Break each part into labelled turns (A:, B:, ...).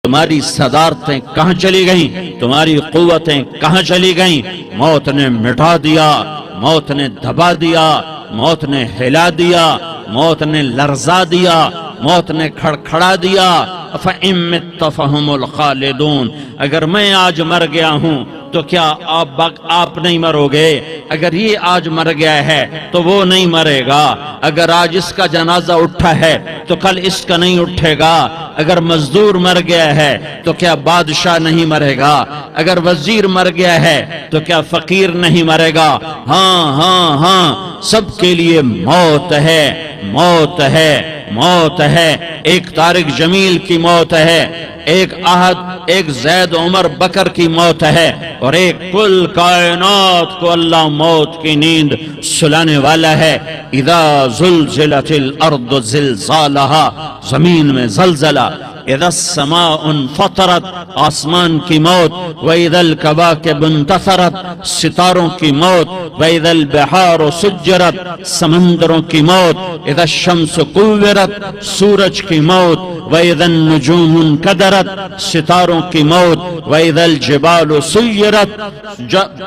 A: تمہاری صدارتیں کہاں چلی گئیں؟ تمہاری قوتیں کہاں چلی گئیں؟ موت نے مٹا دیا، موت نے دبا دیا، موت نے ہلا دیا، موت نے لرزا دیا، موت نے کھڑکھڑا دیا۔ فَإِن مِتَّ فَهُمُ الْخَالِدُونَ، اگر میں آج مر گیا ہوں تو کیا آپ نہیں مرو گے؟ اگر یہ آج مر گیا ہے تو وہ نہیں مرے گا۔ اگر آج اس کا جنازہ اٹھا ہے تو کل اس کا نہیں اٹھے گا۔ اگر مزدور مر گیا ہے تو کیا بادشاہ نہیں مرے گا؟ اگر وزیر مر گیا ہے تو کیا فقیر نہیں مرے گا؟ ہاں ہاں ہاں، سب کے لیے موت ہے، موت ہے، موت ہے۔ ایک طارق جمیل کی موت ہے، ایک احد، ایک زید عمر بکر کی موت ہے، اور ایک کل کائنات کو اللہ موت کی نیند سلانے والا ہے۔ اذا زلزلت الارض زلزالہا، زمین میں زلزلہ، اذا السماء انفطرت، آسمان کی موت، واذا الکواکب انتثرت، ستاروں کی موت، واذا البحار سجرت، سمندروں کی موت، اذا الشمس کورت، سورج کی موت، واذا النجوم انکدرت، ستاروں کی موت، واذا الجبال سیرت،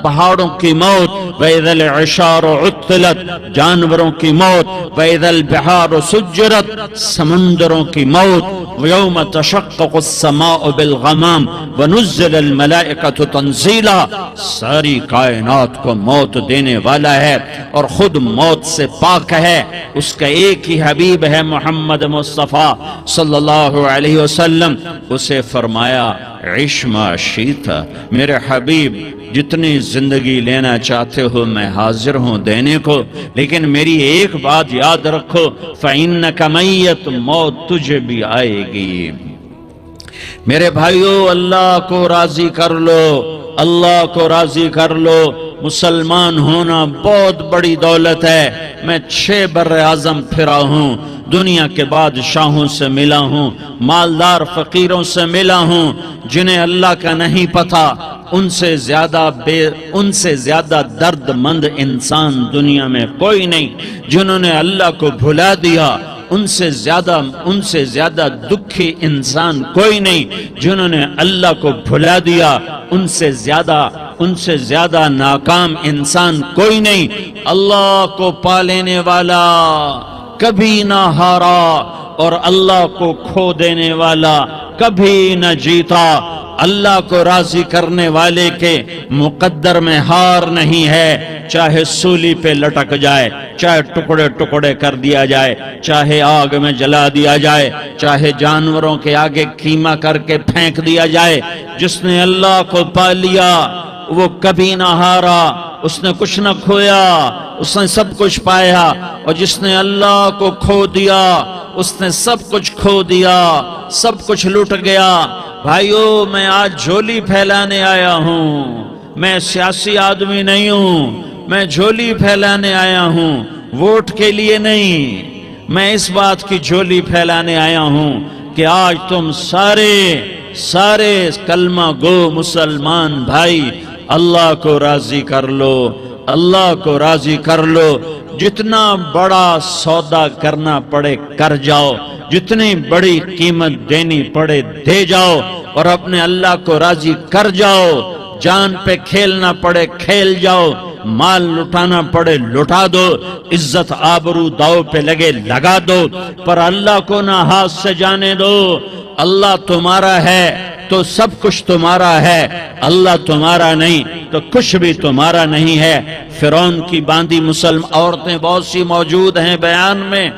A: پہاڑوں کی موت، واذا العشار عطلت، جانوروں کی موت، واذا البحار سجرت، سمندروں کی موت، ویوم تشقق السماء بالغمام ونزل الملائکۃ تنزیلا، ساری کائنات کو موت دینے والا ہے اور خود موت سے پاک ہے۔ اس کا ایک ہی حبیب ہے محمد مصطفیٰ صلی اللہ علیہ وسلم۔ اسے فرمایا عش ما شئت، میرے حبیب جتنی زندگی لینا چاہتے ہو میں حاضر ہوں دینے کو، لیکن میری ایک بات یاد رکھو، فَإِنَّكَ مَيَّتٌ، موت تجھے بھی آئے گی۔ میرے بھائیو، اللہ کو راضی کر لو، اللہ کو راضی کر لو۔ مسلمان ہونا بہت بڑی دولت ہے۔ میں 6 بر اعظم پھرا ہوں، دنیا کے بادشاہوں سے ملا ہوں، مالدار فقیروں سے ملا ہوں، جنہیں اللہ کا نہیں پتہ، ان سے زیادہ درد مند انسان دنیا میں کوئی نہیں۔ جنہوں نے اللہ کو بھلا دیا، ان سے زیادہ دکھی انسان کوئی نہیں۔ جنہوں نے اللہ کو بھلا دیا، ان سے زیادہ ناکام انسان کوئی نہیں۔ اللہ کو پا لینے والا کبھی نہ ہارا، اور اللہ کو کھو دینے والا کبھی نہ جیتا۔ اللہ کو راضی کرنے والے کے مقدر میں ہار نہیں ہے، چاہے سولی پہ لٹک جائے، چاہے ٹکڑے ٹکڑے کر دیا جائے، چاہے آگ میں جلا دیا جائے، چاہے جانوروں کے آگے قیمہ کر کے پھینک دیا جائے۔ جس نے اللہ کو پا لیا وہ کبھی نہ ہارا، اس نے کچھ نہ کھویا، اس نے سب کچھ پایا۔ اور جس نے اللہ کو کھو دیا اس نے سب کچھ کھو دیا، سب کچھ لٹ گیا۔ بھائیو، میں آج جھولی پھیلانے آیا ہوں، میں سیاسی آدمی نہیں ہوں، میں جھولی پھیلانے آیا ہوں، ووٹ کے لیے نہیں۔ میں اس بات کی جھولی پھیلانے آیا ہوں کہ آج تم سارے کلمہ گو مسلمان بھائی اللہ کو راضی کر لو، اللہ کو راضی کر لو۔ جتنا بڑا سودا کرنا پڑے کر جاؤ، جتنی بڑی قیمت دینی پڑے دے جاؤ، اور اپنے اللہ کو راضی کر جاؤ۔ جان پہ کھیلنا پڑے کھیل جاؤ، مال لٹانا پڑے لٹا دو، عزت آبرو داؤ پہ لگے لگا دو، پر اللہ کو نہ ہاتھ سے جانے دو۔ اللہ تمہارا ہے تو سب کچھ تمہارا ہے، اللہ تمہارا نہیں تو کچھ بھی تمہارا نہیں ہے۔ فرعون کی باندھی مسلم عورتیں بہت سی موجود ہیں بیان میں،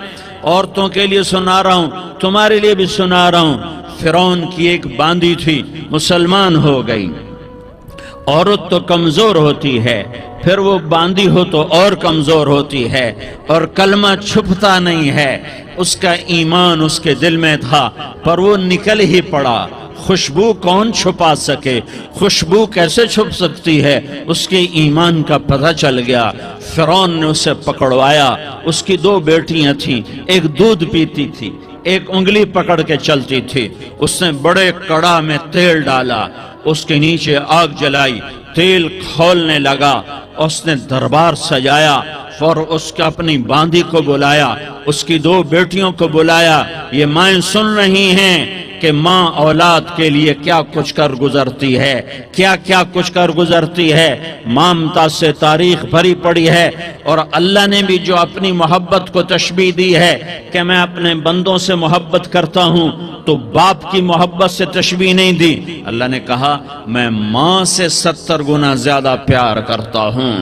A: عورتوں کے لیے سنا رہا ہوں، تمہارے لیے بھی سنا رہا ہوں۔ فرعون کی ایک باندھی تھی، مسلمان ہو گئی۔ عورت تو کمزور ہوتی ہے، پھر وہ باندھی ہو تو اور کمزور ہوتی ہے، اور کلمہ چھپتا نہیں ہے۔ اس کا ایمان اس کے دل میں تھا، پر وہ نکل ہی پڑا۔ خوشبو کون چھپا سکے؟ خوشبو کیسے چھپ سکتی ہے؟ اس کے ایمان کا پتہ چل گیا۔ فرعون نے اسے پکڑوایا۔ اس کی 2 بیٹیاں تھیں، ایک دودھ پیتی تھی، ایک انگلی پکڑ کے چلتی تھی۔ اس نے بڑے کڑا میں تیل ڈالا، اس کے نیچے آگ جلائی، تیل کھولنے لگا، اس نے دربار سجایا، اور اس کا اپنی باندھی کو بلایا، اس کی 2 بیٹیوں کو بلایا۔ یہ مائیں سن رہی ہیں کہ ماں اولاد کے لیے کیا کچھ کر گزرتی ہے، کیا کیا کچھ کر گزرتی ہے۔ مامتا سے تاریخ بھری پڑی ہے، اور اللہ نے بھی جو اپنی محبت کو تشبیہ دی ہے کہ میں اپنے بندوں سے محبت کرتا ہوں، تو باپ کی محبت سے تشبیہ نہیں دی۔ اللہ نے کہا میں ماں سے 70 گنا زیادہ پیار کرتا ہوں۔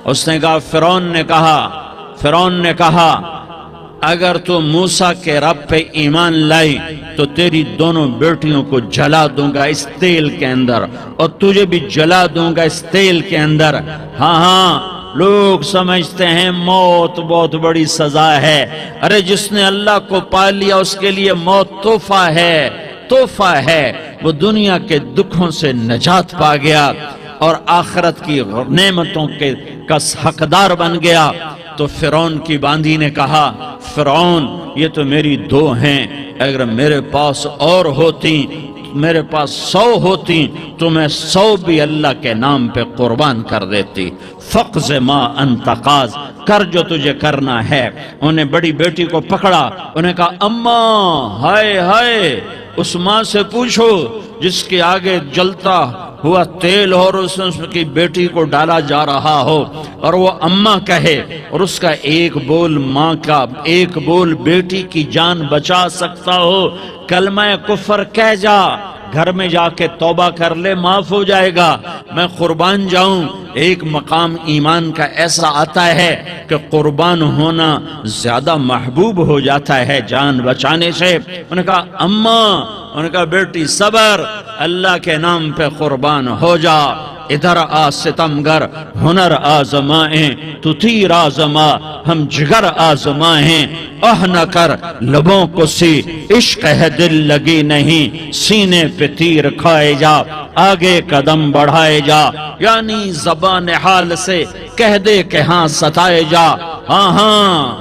A: اس نے کہا فرعون نے کہا اگر تو موسیٰ کے رب پہ ایمان لائی تو تیری دونوں بیٹیوں کو جلا دوں گا اس تیل کے اندر، اور تجھے بھی جلا دوں گا اس تیل کے اندر۔ ہاں لوگ سمجھتے ہیں موت بہت بڑی سزا ہے۔ ارے جس نے اللہ کو پا لیا اس کے لیے موت تحفہ ہے۔ وہ دنیا کے دکھوں سے نجات پا گیا اور آخرت کی نعمتوں کا حقدار بن گیا۔ تو فرعون کی باندھی نے کہا فرعون یہ تو میری 2 ہیں، اگر میرے پاس اور ہوتی، میرے پاس 100 ہوتی تو میں 100 بھی اللہ کے نام پہ قربان کر دیتی۔ فقض ما انت قاض، کر جو تجھے کرنا ہے۔ انہیں بڑی بیٹی کو پکڑا، انہیں کہا اماں ہائے اس ماں سے پوچھو جس کے آگے جلتا ہوا تیل اور اس کی بیٹی کو ڈالا جا رہا ہو، اور وہ اماں کہے، اور اس کا ایک بول ماں کا، ایک بول بیٹی کی جان بچا سکتا ہو۔ کلمہ کفر کہہ جا، گھر میں جا کے توبہ کر لے، معاف ہو جائے گا۔ میں قربان جاؤں۔ ایک مقام ایمان کا ایسا آتا ہے کہ قربان ہونا زیادہ محبوب ہو جاتا ہے جان بچانے سے۔ انہوں نے کہا اماں، انہوں نے کہا بیٹی صبر، اللہ کے نام پہ قربان ہو جا۔ ادھر آ ستمگر، ہنر آزمائیں تو تیر آزما، ہم جگر آزمائیں اہ نہ کر لبوں کو سی، عشق ہے دل لگی نہیں، سینے پہ تیر کھائے جا، آگے قدم بڑھائے جا، یعنی زبان حال سے کہہ دے کہ ہاں ستائے جا۔ ہاں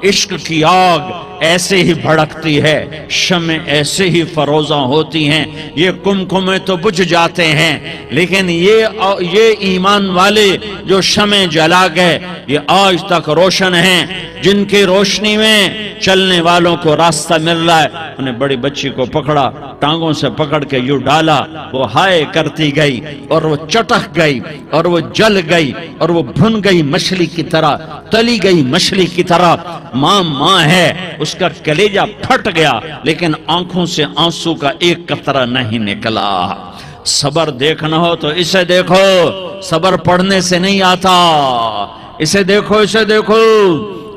A: عشق کی آگ ایسے ہی بھڑکتی ہے، شمع ایسے ہی فروزاں ہوتی ہیں، یہ کمکمے تو بجھ جاتے ہیں، لیکن یہ ایمان والے جو شمع جلا گئے یہ آج تک روشن ہیں، جن کی روشنی میں چلنے والوں کو راستہ مل رہا ہے۔ انہیں بڑی بچی کو پکڑا، ٹانگوں سے پکڑ کے یوں ڈالا، وہ ہائے کرتی گئی اور وہ چٹک گئی اور وہ جل گئی اور وہ بھن گئی مچھلی کی طرح، تلی گئی مچھلی کی طرح۔ ماں ہے، اس کا کلیجہ پھٹ گیا، لیکن آنکھوں سے آنسو کا ایک قطرہ نہیں نکلا۔ صبر دیکھنا ہو تو اسے دیکھو، صبر پڑھنے سے نہیں آتا، اسے دیکھو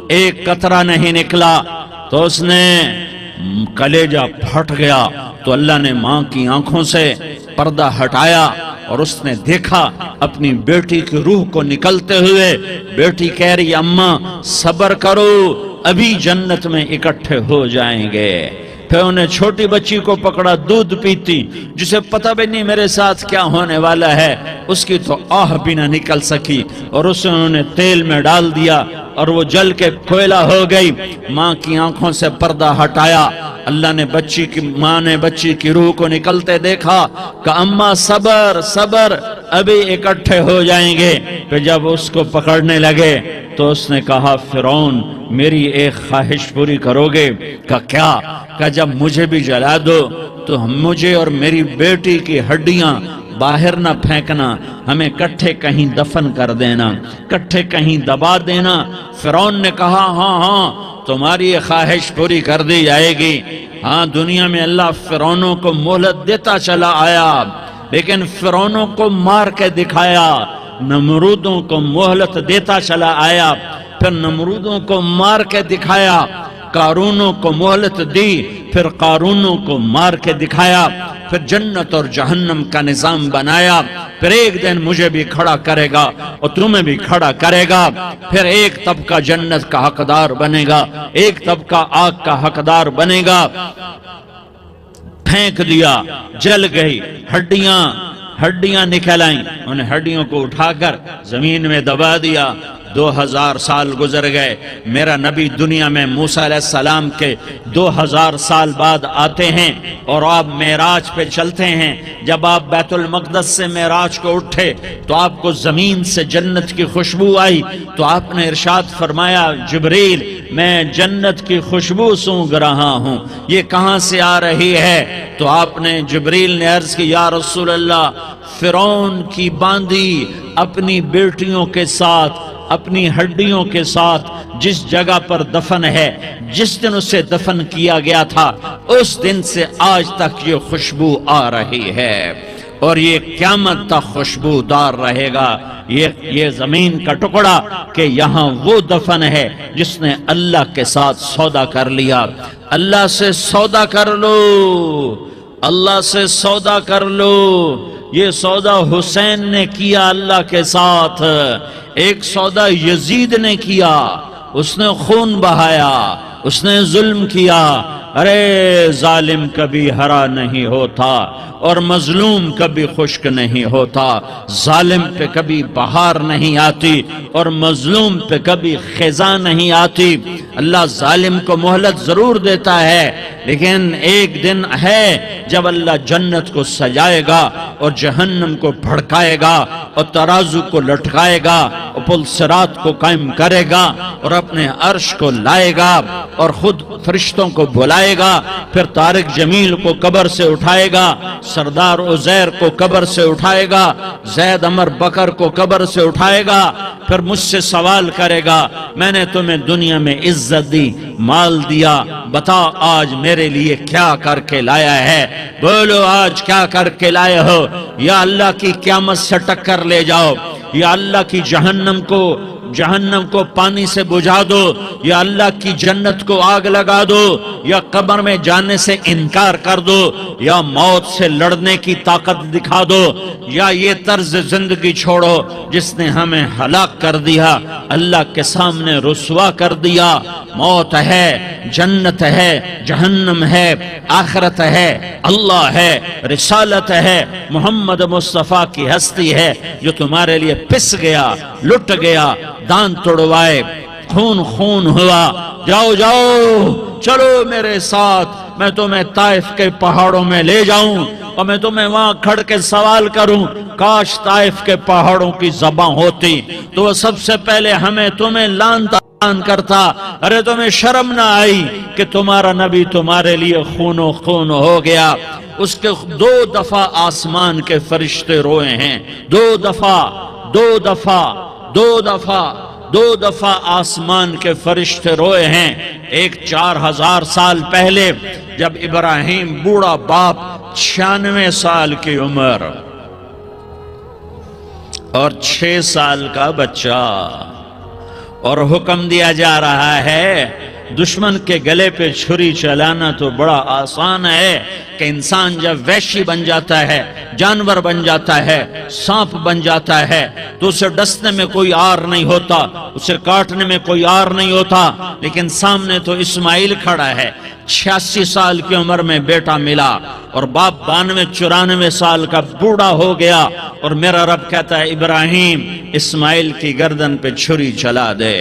A: ایک قطرہ نہیں نکلا تو اس نے کلیجہ پھٹ گیا۔ تو اللہ نے ماں کی آنکھوں سے پردہ ہٹایا اور اس نے دیکھا اپنی بیٹی کی روح کو نکلتے ہوئے۔ بیٹی کہہ رہی اماں صبر کرو، ابھی جنت میں اکٹھے ہو جائیں گے۔ پھر انہیں چھوٹی بچی کو پکڑا، دودھ پیتی، جسے پتہ بھی نہیں میرے ساتھ کیا ہونے والا ہے، اس کی تو آہ بھی نہ نکل سکی، اور اسے انہوں نے تیل میں ڈال دیا اور وہ جل کے کوئلہ ہو گئی۔ ماں کی آنکھوں سے پردہ ہٹایا، اللہ نے ماں نے بچی کی روح کو نکلتے دیکھا کہ اماں صبر ابھی اکٹھے ہو جائیں گے۔ پھر جب اس کو پکڑنے لگے تو اس نے کہا فرعون میری ایک خواہش پوری کرو گے؟ کہ جب مجھے بھی جلا دو تو مجھے اور میری بیٹی کی ہڈیاں باہر نہ پھینکنا، ہمیں کٹھے کہیں دفن کر دینا، کٹھے کہیں دبا دینا۔ فرعون نے کہا ہاں تمہاری یہ خواہش پوری کر دی جائے گی۔ ہاں دنیا میں اللہ فرعونوں کو مہلت دیتا چلا آیا، لیکن فرعونوں کو مار کے دکھایا، نمرودوں کو مہلت دیتا چلا آیا، پھر نمرودوں کو مار کے دکھایا، قارونوں کو مہلت دی، پھر قارونوں کو مار کے دکھایا، پھر جنت اور جہنم کا نظام بنایا۔ پھر ایک دن مجھے بھی کھڑا کرے گا اور تمہیں بھی کھڑا کرے گا، پھر ایک طبقہ جنت کا حقدار بنے گا، ایک طبقہ آگ کا حقدار بنے گا۔ پھینک دیا، جل گئی، ہڈیاں نکل آئیں، انہیں ہڈیوں کو اٹھا کر زمین میں دبا دیا، 2000 سال گزر گئے، میرا نبی دنیا میں موسیٰ علیہ السلام کے 2000 سال بعد آتے ہیں اور آپ معراج پہ چلتے ہیں۔ جب آپ بیت المقدس سے معراج کو اٹھے تو آپ کو زمین سے جنت کی خوشبو آئی، تو آپ نے ارشاد فرمایا جبریل میں جنت کی خوشبو سونگ رہا ہوں، یہ کہاں سے آ رہی ہے؟ تو آپ نے جبریل نے عرض کی یا رسول اللہ فرعون کی باندی اپنی بیٹیوں کے ساتھ اپنی ہڈیوں کے ساتھ جس جگہ پر دفن ہے، جس دن اسے دفن کیا گیا تھا اس دن سے آج تک یہ خوشبو آ رہی ہے اور یہ قیامت تک خوشبودار رہے گا۔ یہ زمین کا ٹکڑا کہ یہاں وہ دفن ہے جس نے اللہ کے ساتھ سودا کر لیا۔ اللہ سے سودا کر لو، اللہ سے سودا کر لو۔ یہ سودا حسین نے کیا اللہ کے ساتھ، ایک سودا یزید نے کیا، اس نے خون بہایا، اس نے ظلم کیا۔ ارے ظالم کبھی ہرا نہیں ہوتا اور مظلوم کبھی خشک نہیں ہوتا، ظالم پہ کبھی بہار نہیں آتی اور مظلوم پہ کبھی خزاں نہیں آتی۔ اللہ ظالم کو مہلت ضرور دیتا ہے لیکن ایک دن ہے جب اللہ جنت کو سجائے گا اور جہنم کو بھڑکائے گا اور ترازو کو لٹکائے گا اور پل صراط کو قائم کرے گا اور اپنے عرش کو لائے گا اور خود فرشتوں کو بلائے گا، پھر طارق جمیل کو قبر سے اٹھائے گا، سردار عزیر کو قبر سے اٹھائے گا، زید عمر بکر کو قبر سے اٹھائے گا، پھر مجھ سے سوال کرے گا میں نے تمہیں دنیا میں عزت دی، مال دیا، بتا آج میرے لیے کیا کر کے لایا ہے؟ بولو آج کیا کر کے لائے ہو؟ یا اللہ کی قیامت سے ٹکر لے جاؤ، یا اللہ کی جہنم کو پانی سے بجھا دو، یا اللہ کی جنت کو آگ لگا دو، یا قبر میں جانے سے انکار کر دو، یا موت سے لڑنے کی طاقت دکھا دو، یا یہ طرز زندگی چھوڑو جس نے ہمیں ہلاک کر دیا، اللہ کے سامنے رسوا کر دیا۔ موت ہے، جنت ہے، جہنم ہے، آخرت ہے، اللہ ہے، رسالت ہے، محمد مصطفیٰ کی ہستی ہے جو تمہارے لیے پس گیا، لٹ گیا، دان توڑوائے، خون ہوا۔ جاؤ چلو میرے ساتھ، میں تمہیں طائف کے پہاڑوں میں لے جاؤں اور میں تمہیں وہاں کھڑ کے سوال کروں کاش طائف کے پہاڑوں کی زبان ہوتی تو وہ سب سے پہلے ہمیں تمہیں لان کرتا۔ ارے تمہیں شرم نہ آئی کہ تمہارا نبی تمہارے لیے خون ہو گیا؟ اس کے 2 دفعہ آسمان کے فرشتے روئے ہیں، 2 دفعہ آسمان کے فرشتے روئے ہیں۔ ایک 4000 سال پہلے جب ابراہیم بوڑھا باپ 96 سال کی عمر اور 6 سال کا بچہ، اور حکم دیا جا رہا ہے دشمن کے گلے پہ چھری چلانا تو بڑا آسان ہے کہ انسان جب وحشی بن جاتا ہے، جانور بن جاتا ہے، سانپ بن جاتا ہے تو اسے ڈسنے میں کوئی آر نہیں ہوتا، اسے کاٹنے میں کوئی آر نہیں ہوتا، لیکن سامنے تو اسماعیل کھڑا ہے، 86 سال کی عمر میں بیٹا ملا اور باپ 92-94 سال کا بوڑھا ہو گیا، اور میرا رب کہتا ہے ابراہیم اسماعیل کی گردن پہ چھری چلا دے،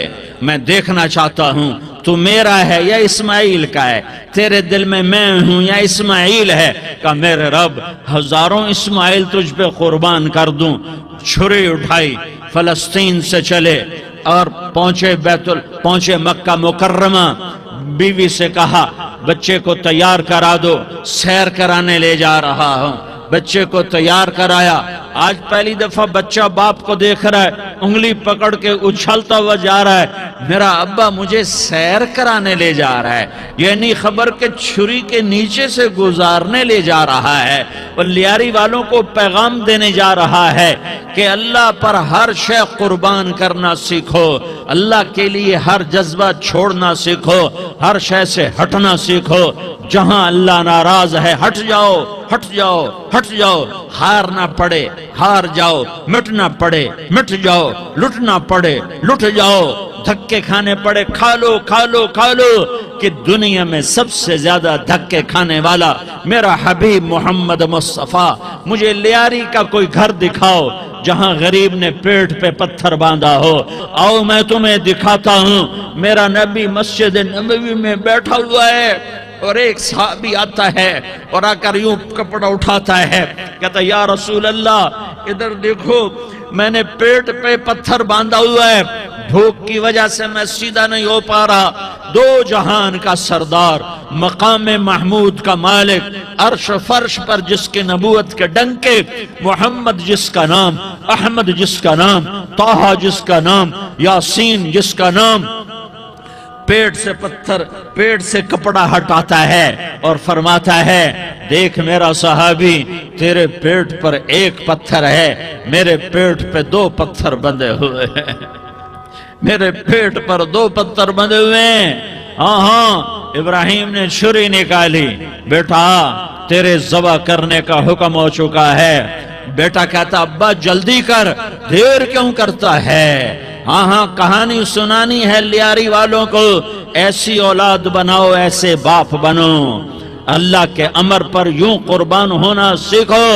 A: میں دیکھنا چاہتا ہوں تو میرا ہے یا اسماعیل کا ہے، تیرے دل میں ہوں یا اسماعیل ہے؟ کہ میرے رب ہزاروں اسماعیل تجھ پہ قربان کر دوں۔ چھری اٹھائی، فلسطین سے چلے اور پہنچے مکہ مکرمہ، بیوی سے کہا بچے کو تیار کرا دو، سیر کرانے لے جا رہا ہوں۔ بچے کو تیار کرایا، آج پہلی دفعہ بچہ باپ کو دیکھ رہا ہے، انگلی پکڑ کے اچھلتا ہوا جا رہا ہے، میرا ابا مجھے سیر کرانے لے جا رہا ہے، یعنی خبر کے چھری کے نیچے سے گزارنے لے جا رہا ہے، اور لیاری والوں کو پیغام دینے جا رہا ہے کہ اللہ پر ہر شے قربان کرنا سیکھو، اللہ کے لیے ہر جذبہ چھوڑنا سیکھو، ہر شے سے ہٹنا سیکھو، جہاں اللہ ناراض ہے ہٹ جاؤ، ہار نہ پڑے ہار جاؤ، مٹنا پڑے مٹ جاؤ، لٹنا پڑے لٹ جاؤ، دھکے کھانے پڑے کھا لو کہ دنیا میں سب سے زیادہ دھکے کھانے والا میرا حبیب محمد مصطفیٰ۔ مجھے لیاری کا کوئی گھر دکھاؤ جہاں غریب نے پیٹ پہ پتھر باندھا ہو، آؤ میں تمہیں دکھاتا ہوں۔ میرا نبی مسجد نبوی میں بیٹھا ہوا ہے اور ایک صحابی آتا ہے اور آ کر یوں کپڑا اٹھاتا ہے، کہتا یا رسول اللہ ادھر دیکھو، میں نے پیٹ پہ پتھر باندھا ہوا ہے، بھوک کی وجہ سے میں سیدھا نہیں ہو پا رہا۔ دو جہان کا سردار، مقام محمود کا مالک، عرش فرش پر جس کے نبوت کے ڈنکے، محمد جس کا نام، احمد جس کا نام، طٰہٰ جس کا نام، یاسین جس کا نام، پیٹ سے پتھر، پیٹ سے کپڑا ہٹاتا ہے اور فرماتا ہے دیکھ میرا صحابی، تیرے پیٹ پر ایک پتھر ہے، میرے پیٹ پہ دو پتھر بندھے ہوئے ہیں، میرے پیٹ پر دو پتھر بندھے ہوئے ہیں۔ ہاں ہاں، ابراہیم نے چھری نکالی، بیٹا تیرے ذبح کرنے کا حکم ہو چکا ہے۔ بیٹا کہتا ابا جلدی کر، دیر کیوں کرتا ہے؟ ہاں ہاں، کہانی سنانی ہے لیاری والوں کو، ایسی اولاد بناؤ، ایسے باپ بنو، اللہ کے امر پر یوں قربان ہونا سیکھو۔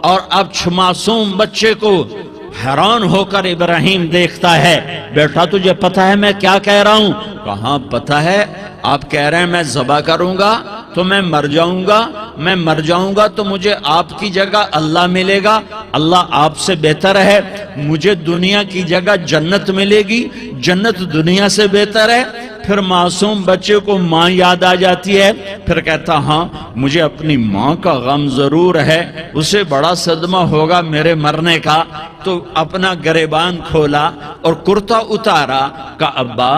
A: اور اب معصوم بچے کو حیران ہو کر ابراہیم دیکھتا ہے، بیٹا تجھے پتا ہے میں کیا کہہ رہا ہوں؟ کہاں پتا ہے، آپ کہہ رہے ہیں میں ذبح کروں گا تو میں مر جاؤں گا، میں مر جاؤں گا تو مجھے آپ کی جگہ اللہ ملے گا، اللہ آپ سے بہتر ہے، مجھے دنیا کی جگہ جنت ملے گی، جنت دنیا سے بہتر ہے۔ پھر معصوم بچے کو ماں یاد آ جاتی ہے، پھر کہتا ہاں مجھے اپنی ماں کا غم ضرور ہے، اسے بڑا صدمہ ہوگا میرے مرنے کا۔ تو اپنا گریبان کھولا اور کرتا اتارا، کہا ابا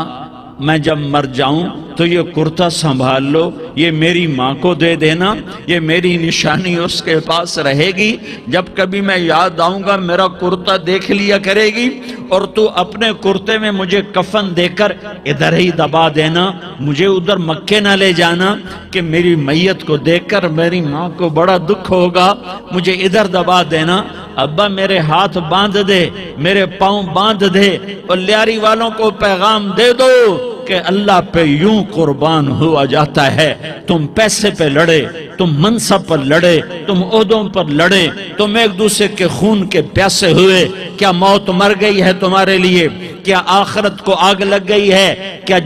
A: میں جب مر جاؤں تو یہ کرتا سنبھال لو، یہ میری ماں کو دے دینا، یہ میری نشانی اس کے پاس رہے گی، جب کبھی میں یاد آؤں گا میرا کرتا دیکھ لیا کرے گی، اور تو اپنے کرتے میں مجھے کفن دے کر ادھر ہی دبا دینا، مجھے ادھر مکے نہ لے جانا کہ میری میت کو دیکھ کر میری ماں کو بڑا دکھ ہوگا، مجھے ادھر دبا دینا۔ ابا میرے ہاتھ باندھ دے، میرے پاؤں باندھ دے، اور لیاری والوں کو پیغام دے دو کہ اللہ پہ یوں قربان ہوا جاتا ہے۔ تم پیسے پہ لڑے، تم منصب پر لڑے، تم عہدوں پر لڑے، تم ایک دوسرے کے خون کے پیاسے ہوئے، کیا موت مر گئی ہے تمہارے لیے؟ کیا آخرت کو آگ لگ گئی ہے؟ کیا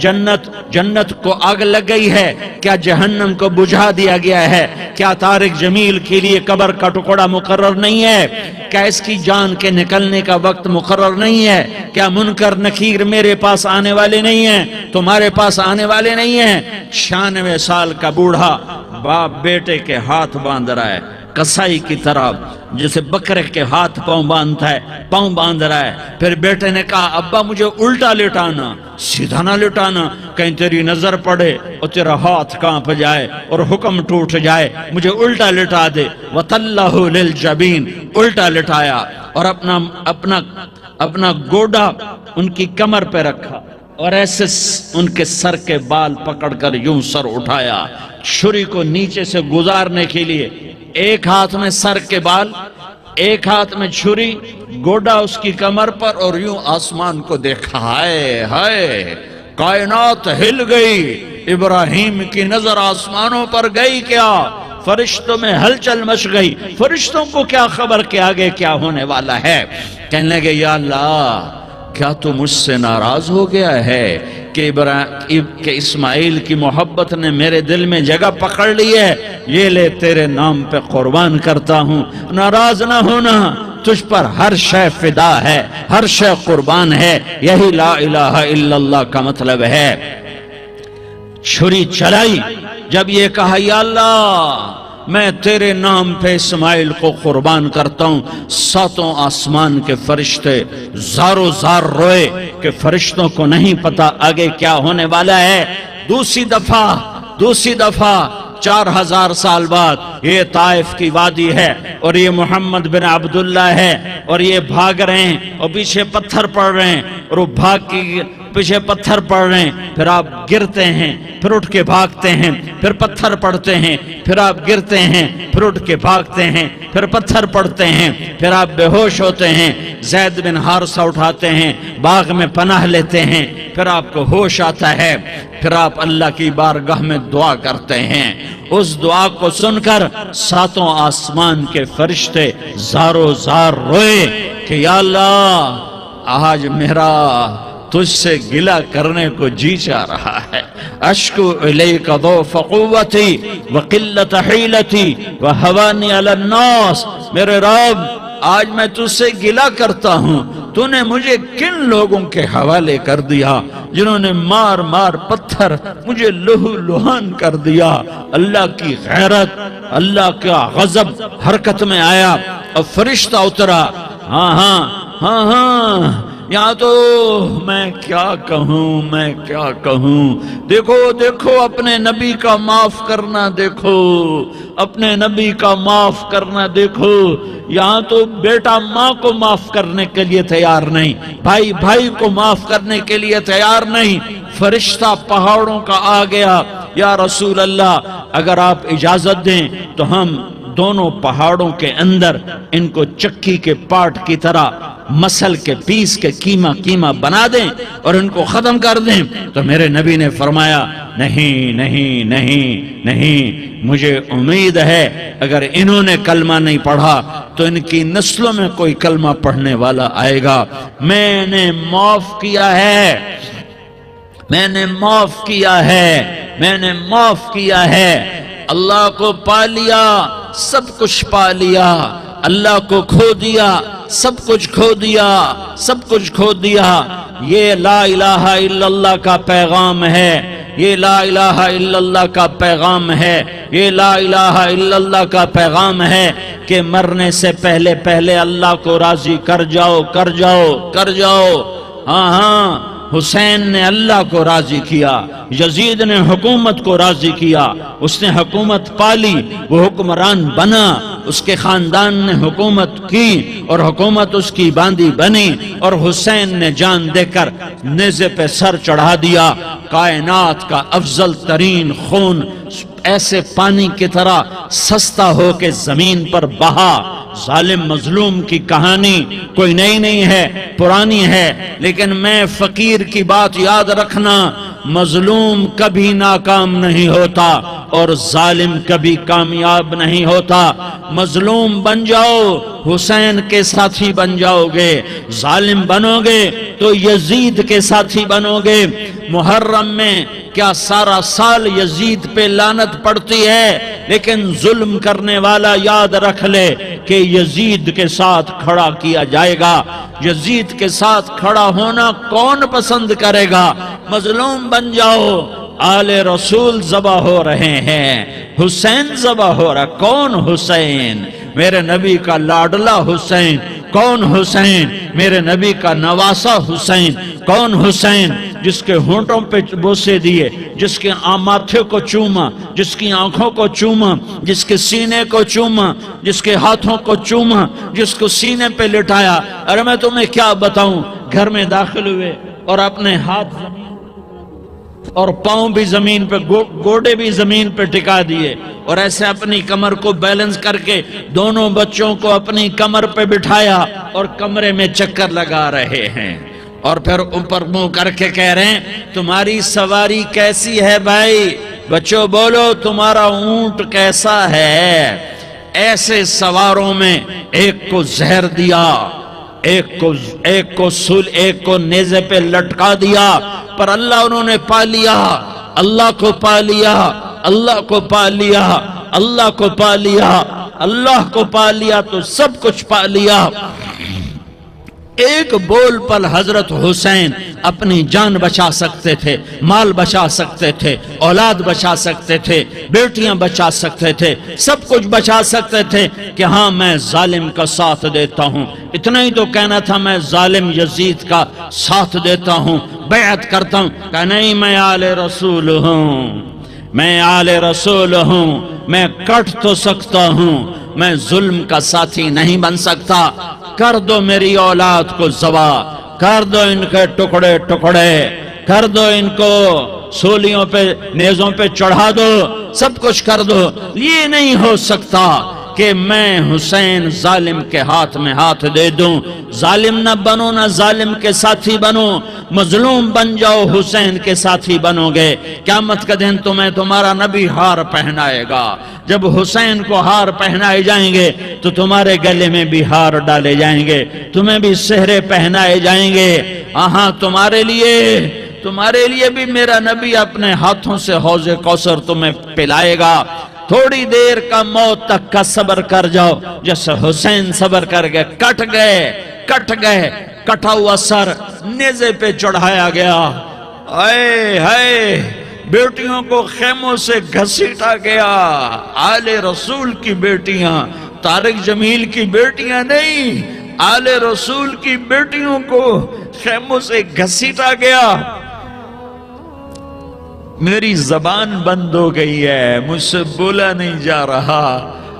A: جنت کو آگ لگ گئی ہے؟ کیا جہنم کو بجھا دیا گیا ہے؟ کیا طارق جمیل کے لیے قبر کا ٹکڑا مقرر نہیں ہے؟ کیا اس کی جان کے نکلنے کا وقت مقرر نہیں ہے؟ کیا منکر نکیر میرے پاس آنے والے نہیں ہیں، تمہارے پاس آنے والے نہیں ہیں؟ 96 سال کا بوڑھا باپ بیٹے کے ہاتھ باندھ رہا ہے، کسائی کی طرح جیسے بکرے کے ہاتھ پاؤں باندھتا ہے، پاؤں باندھ رہا ہے۔ پھر بیٹے نے کہا ابا مجھے الٹا لٹانا، سیدھا نہ لٹانا، کہیں تیری نظر پڑے اور تیرا ہاتھ کانپ جائے اور حکم ٹوٹ جائے، مجھے الٹا لٹا دے۔ وَتَلَّهُ لِلْجَبِينِ، الٹا لٹایا اور اپنا گوڈا ان کی کمر پہ رکھا اور ایسے ان کے سر کے بال پکڑ کر یوں سر اٹھایا، چھری کو نیچے سے گزارنے کے لیے، ایک ہاتھ میں سر کے بال، ایک ہاتھ میں چھری، گوڈا اس کی کمر پر، اور یوں آسمان کو دیکھا۔ ہائے ہائے، کائنات ہل گئی، ابراہیم کی نظر آسمانوں پر گئی کیا؟ فرشتوں میں ہلچل مچ گئی، فرشتوں کو کیا خبر کہ آگے کیا ہونے والا ہے؟ کہنے لگے یا اللہ کیا تو مجھ سے ناراض ہو گیا ہے کہ اسماعیل کی محبت نے میرے دل میں جگہ پکڑ لی ہے؟ یہ لے تیرے نام پہ قربان کرتا ہوں، ناراض نہ ہونا، تجھ پر ہر شے فدا ہے، ہر شے قربان ہے، یہی لا الہ الا اللہ کا مطلب ہے۔ چھری چلائی، جب یہ کہا یا اللہ میں تیرے نام پہ اسماعیل کو قربان کرتا ہوں، ساتوں آسمان کے فرشتے زارو زار روئے کہ فرشتوں کو نہیں پتا آگے کیا ہونے والا ہے۔ دوسری دفعہ 4000 سال بعد یہ طائف کی وادی ہے اور یہ محمد بن عبداللہ ہے اور یہ بھاگ رہے ہیں اور پیچھے پتھر پڑ رہے ہیں اور وہ پیچھے پتھر پڑ رہے ہیں، پھر آپ گرتے ہیں، پھر اٹھ کے بھاگتے ہیں، پھر پتھر پڑتے ہیں، پھر آپ گرتے ہیں، پھر اٹھ کے بھاگتے ہیں، پھر پتھر پڑتے ہیں، پھر آپ بے ہوش ہوتے ہیں، زید بن حارثہ اٹھاتے ہیں، باغ میں پناہ لیتے ہیں، پھر آپ کو ہوش آتا ہے، پھر آپ اللہ کی بارگاہ میں دعا کرتے ہیں۔ اس دعا کو سن کر ساتوں آسمان کے فرشتے زارو زار روئے کہ یا اللہ، آج میرا تجھ سے گلہ کرنے کو جی چاہ رہا ہے۔ اشکو الیک ضعف قوتی وقلت حیلتی وہوانی علی الناس، میرے رب آج میں تجھ سے گلہ کرتا ہوں، تو نے مجھے کن لوگوں کے حوالے کر دیا جنہوں نے مار مار پتھر مجھے لہو لہان کر دیا۔ اللہ کی غیرت، اللہ کا غضب حرکت میں آیا اور فرشتہ اترا۔ ہاں ہاں ہاں ہاں، یہاں تو میں کیا کہوں، دیکھو دیکھو اپنے نبی کا معاف کرنا، دیکھو اپنے نبی کا معاف کرنا، دیکھو یہاں تو بیٹا ماں کو معاف کرنے کے لیے تیار نہیں، بھائی بھائی کو معاف کرنے کے لیے تیار نہیں۔ فرشتہ پہاڑوں کا آ گیا، یا رسول اللہ اگر آپ اجازت دیں تو ہم دونوں پہاڑوں کے اندر ان کو چکی کے پاٹ کی طرح مسل کے پیس کے کیما بنا دیں اور ان کو ختم کر دیں۔ تو میرے نبی نے فرمایا نہیں نہیں نہیں نہیں، مجھے امید ہے اگر انہوں نے کلمہ نہیں پڑھا تو ان کی نسلوں میں کوئی کلمہ پڑھنے والا آئے گا۔ میں نے معاف کیا ہے، میں نے معاف کیا ہے، میں نے معاف کیا ہے۔ اللہ کو پا لیا، سب کچھ پا لیا، اللہ کو کھو دیا، سب کچھ کھو دیا، سب کچھ کھو دیا۔ یہ لا الہ الا اللہ کا پیغام ہے، یہ لا الہ الا اللہ کا پیغام ہے، یہ لا الہ الا اللہ کا پیغام ہے کہ مرنے سے پہلے پہلے اللہ کو راضی کر جاؤ، کر جاؤ، کر جاؤ۔ ہاں ہاں، حسین نے اللہ کو راضی کیا، یزید نے حکومت کو راضی کیا، اس نے حکومت پالی، وہ حکمران بنا، اس کے خاندان نے حکومت کی اور حکومت اس کی باندھی بنی، اور حسین نے جان دے کر نیزے پہ سر چڑھا دیا۔ کائنات کا افضل ترین خون ایسے پانی کی طرح سستا ہو کے زمین پر بہا۔ ظالم مظلوم کی کہانی کوئی نئی نہیں ہے، پرانی ہے، لیکن میں فقیر کی بات یاد رکھنا، مظلوم کبھی ناکام نہیں ہوتا اور ظالم کبھی کامیاب نہیں ہوتا۔ مظلوم بن جاؤ، حسین کے ساتھی بن جاؤ گے، ظالم بنو گے تو یزید کے ساتھی بنو گے۔ محرم میں کیا سارا سال یزید پہ لعنت پڑتی ہے، لیکن ظلم کرنے والا یاد رکھ لے کہ یزید کے ساتھ کھڑا کیا جائے گا۔ یزید کے ساتھ کھڑا ہونا کون پسند کرے گا؟ مظلوم بن جاؤ۔ آل رسول ذبح ہو رہے ہیں، حسین ذبح ہو رہا، کون حسین؟ میرے نبی کا لاڈلا حسین۔ کون حسین؟ میرے نبی کا نواسا حسین۔ کون حسین؟ جس کے ہونٹوں پہ بوسے دیے، جس کے ماتھے کو چوما، جس کی آنکھوں کو چوما، جس کے سینے کو چوما، جس کے ہاتھوں کو چوما، جس کو سینے پہ لٹایا۔ ارے میں تمہیں کیا بتاؤں، گھر میں داخل ہوئے اور اپنے ہاتھ زمین اور پاؤں بھی زمین پہ، گوڑے بھی زمین پہ ٹکا دیے، اور ایسے اپنی کمر کو بیلنس کر کے دونوں بچوں کو اپنی کمر پہ بٹھایا اور کمرے میں چکر لگا رہے ہیں، اور پھر اوپر منہ کر کے کہہ رہے ہیں تمہاری سواری کیسی ہے بھائی؟ بچوں بولو تمہارا اونٹ کیسا ہے؟ ایسے سواروں میں ایک کو زہر دیا، ایک کو نیزے پہ لٹکا دیا، پر اللہ انہوں نے پا لیا، اللہ کو پا لیا، اللہ کو پا لیا، اللہ کو پا لیا، اللہ کو پا لیا تو سب کچھ پا لیا۔ ایک بول پر حضرت حسین اپنی جان بچا سکتے تھے، مال بچا سکتے تھے، اولاد بچا سکتے تھے، بیٹیاں بچا سکتے تھے، سب کچھ بچا سکتے تھے کہ ہاں میں ظالم کا ساتھ دیتا ہوں۔ اتنا ہی تو کہنا تھا میں ظالم یزید کا ساتھ دیتا ہوں، بیعت کرتا ہوں، کہ نہیں میں آل رسول ہوں، میں آل رسول ہوں، میں کٹ تو سکتا ہوں، میں ظلم کا ساتھی نہیں بن سکتا۔ کر دو میری اولاد کو ذبح، کر دو ان کے ٹکڑے ٹکڑے، کر دو ان کو سولیوں پہ نیزوں پہ چڑھا دو، سب کچھ کر دو۔ یہ نہیں ہو سکتا کہ میں حسین ظالم کے ہاتھ میں ہاتھ دے دوں۔ ظالم نہ بنو، نہ ظالم کے ساتھی بنو، مظلوم بن جاؤ، حسین کے ساتھی بنو گے۔ قیامت کا دن تمہیں تمہارا نبی ہار پہنائے گا۔ جب حسین کو ہار پہنائے جائیں گے تو تمہارے گلے میں بھی ہار ڈالے جائیں گے، تمہیں بھی سہرے پہنائے جائیں گے۔ ہاں تمہارے لیے بھی میرا نبی اپنے ہاتھوں سے حوض کوثر تمہیں پلائے گا۔ تھوڑی دیر کا موت تک کا صبر کر جاؤ، جیسے حسین صبر کر گئے، کٹ گئے، کٹا ہوا سر نیزے پہ چڑھایا گیا۔ اے ہائے، بیٹیوں کو خیموں سے گھسیٹا گیا۔ آل رسول کی بیٹیاں، طارق جمیل کی بیٹیاں نہیں، آل رسول کی بیٹیوں کو خیموں سے گھسیٹا گیا۔ میری زبان بند ہو گئی ہے، مجھ سے بولا نہیں جا رہا۔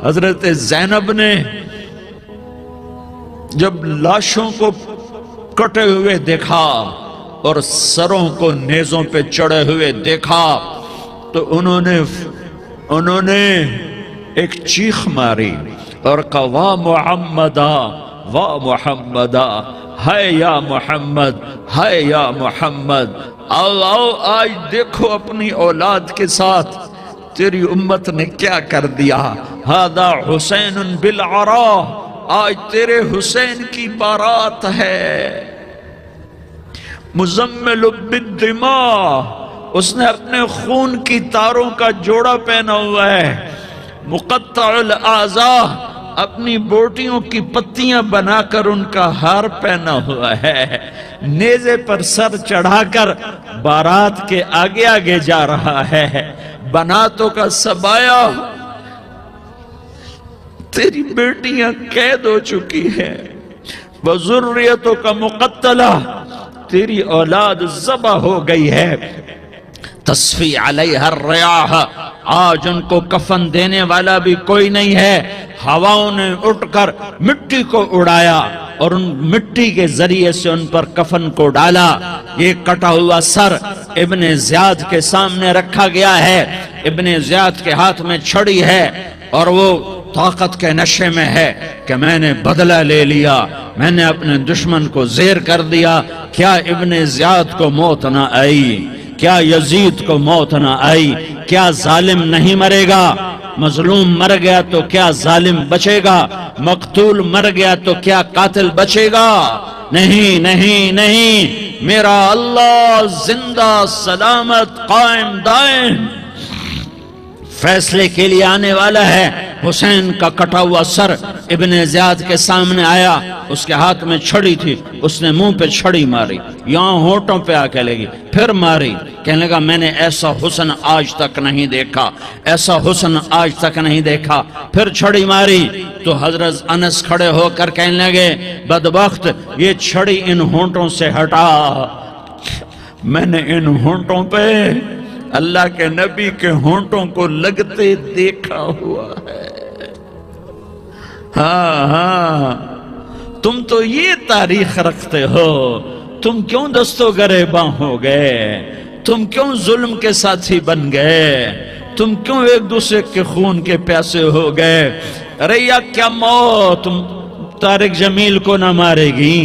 A: حضرت زینب نے جب لاشوں کو کٹے ہوئے دیکھا اور سروں کو نیزوں پہ چڑھے ہوئے دیکھا تو انہوں نے ایک چیخ ماری اور کہا واہ محمدہ، واہ محمدہ، ہائے یا محمد، ہائے یا محمد۔ آؤ آج دیکھو اپنی اولاد کے ساتھ تیری امت نے کیا کر دیا۔ ہذا حسین بالعرا، آج تیرے حسین کی بارات ہے۔ مزمل بالدماء، اس نے اپنے خون کی تاروں کا جوڑا پہنا ہوا ہے۔ مقطع الاعضاء، اپنی بوٹیوں کی پتیاں بنا کر ان کا ہار پہنا ہوا ہے۔ نیزے پر سر چڑھا کر بارات کے آگے آگے جا رہا ہے۔ بناتوں کا سبایا، تیری بیٹیاں قید ہو چکی ہیں۔ وذریتوں کا مقتلہ، تیری اولاد ذبح ہو گئی ہے۔ تصفی علیہ الریاح، آج ان کو کفن دینے والا بھی کوئی نہیں ہے۔ ہواؤں نے اٹھ کر مٹی کو اڑایا اور ان مٹی کے ذریعے سے ان پر کفن کو ڈالا۔ یہ کٹا ہوا سر ابن زیاد کے سامنے رکھا گیا ہے۔ ابن زیاد کے ہاتھ میں چھڑی ہے اور وہ طاقت کے نشے میں ہے کہ میں نے بدلہ لے لیا، میں نے اپنے دشمن کو زیر کر دیا۔ کیا ابن زیاد کو موت نہ آئی؟ کیا یزید کو موت نہ آئی؟ کیا ظالم نہیں مرے گا؟ مظلوم مر گیا تو کیا ظالم بچے گا؟ مقتول مر گیا تو کیا قاتل بچے گا؟ نہیں نہیں نہیں، میرا اللہ زندہ سلامت قائم دائم فیصلے کے لیے آنے والا ہے۔ حسین کا کٹا ہوا سر ابن زیاد کے سامنے آیا، اس کے ہاتھ میں چھڑی تھی، اس نے منہ پہ چھڑی ماری، یہاں ہونٹوں پہ آ کے لگی، پھر ماری، کہنے لگا میں نے ایسا حسن آج تک نہیں دیکھا، ایسا حسن آج تک نہیں دیکھا۔ پھر چھڑی ماری تو حضرت انس کھڑے ہو کر کہنے لگے بدبخت، یہ چھڑی ان ہونٹوں سے ہٹا۔ میں نے ان ہونٹوں پہ اللہ کے نبی کے ہونٹوں کو لگتے دیکھا ہوا ہے۔ ہاں تم تو یہ تاریخ رکھتے ہو، تم کیوں دستو گریباں ہو گئے؟ تم کیوں ظلم کے ساتھی بن گئے؟ تم کیوں ایک دوسرے کے خون کے پیاسے ہو گئے؟ ارے یا کیا موت طارق جمیل کو نہ مارے گی؟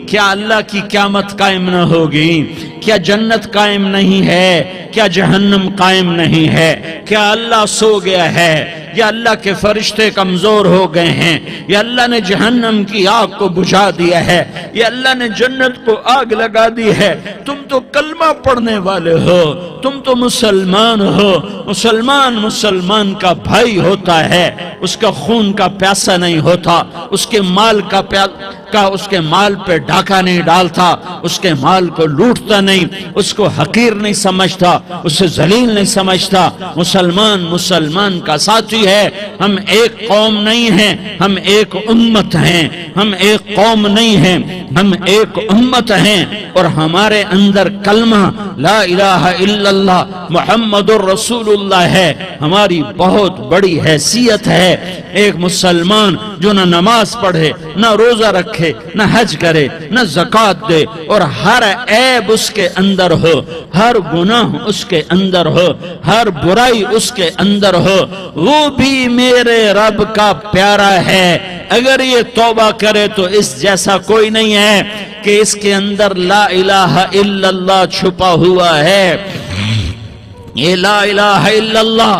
A: کیا اللہ کی قیامت قائم نہ ہوگی؟ کیا جنت قائم نہیں ہے؟ کیا جہنم قائم نہیں ہے؟ کیا اللہ سو گیا ہے؟ یا اللہ کے فرشتے کمزور ہو گئے ہیں؟ یا اللہ نے جہنم کی آگ کو بجھا دیا ہے؟ یا اللہ نے جنت کو آگ لگا دی ہے؟ تم تو کلمہ پڑھنے والے ہو، تم تو مسلمان ہو۔ مسلمان کا بھائی ہوتا ہے، اس کا خون کا پیاسا نہیں ہوتا، اس کے مال اس کے مال پہ ڈاکہ نہیں ڈالتا، اس کے مال کو لوٹتا نہیں، اس کو حقیر نہیں سمجھتا، اسے ذلیل نہیں سمجھتا۔ مسلمان کا ساتھی ہے۔ ہم ایک قوم نہیں ہیں، ہم ایک امت ہیں۔ ہم ایک قوم نہیں ہیں، ہم ایک امت ہیں، اور ہمارے اندر کلمہ لا الہ الا اللہ محمد الرسول اللہ ہے۔ ہماری بہت بڑی حیثیت ہے ایک مسلمان جو نہ نماز پڑھے، نہ روزہ رکھے، نہ حج کرے، نہ زکوٰۃ دے، اور ہر عیب اس کے اندر ہو، ہر گناہ اس کے اندر ہو، ہر برائی اس کے اندر ہو، وہ بھی میرے رب کا پیارا ہے۔ اگر یہ توبہ کرے تو اس جیسا کوئی نہیں ہے کہ اس کے اندر لا الہ الا اللہ چھپا ہوا ہے۔ یہ لا الہ الا اللہ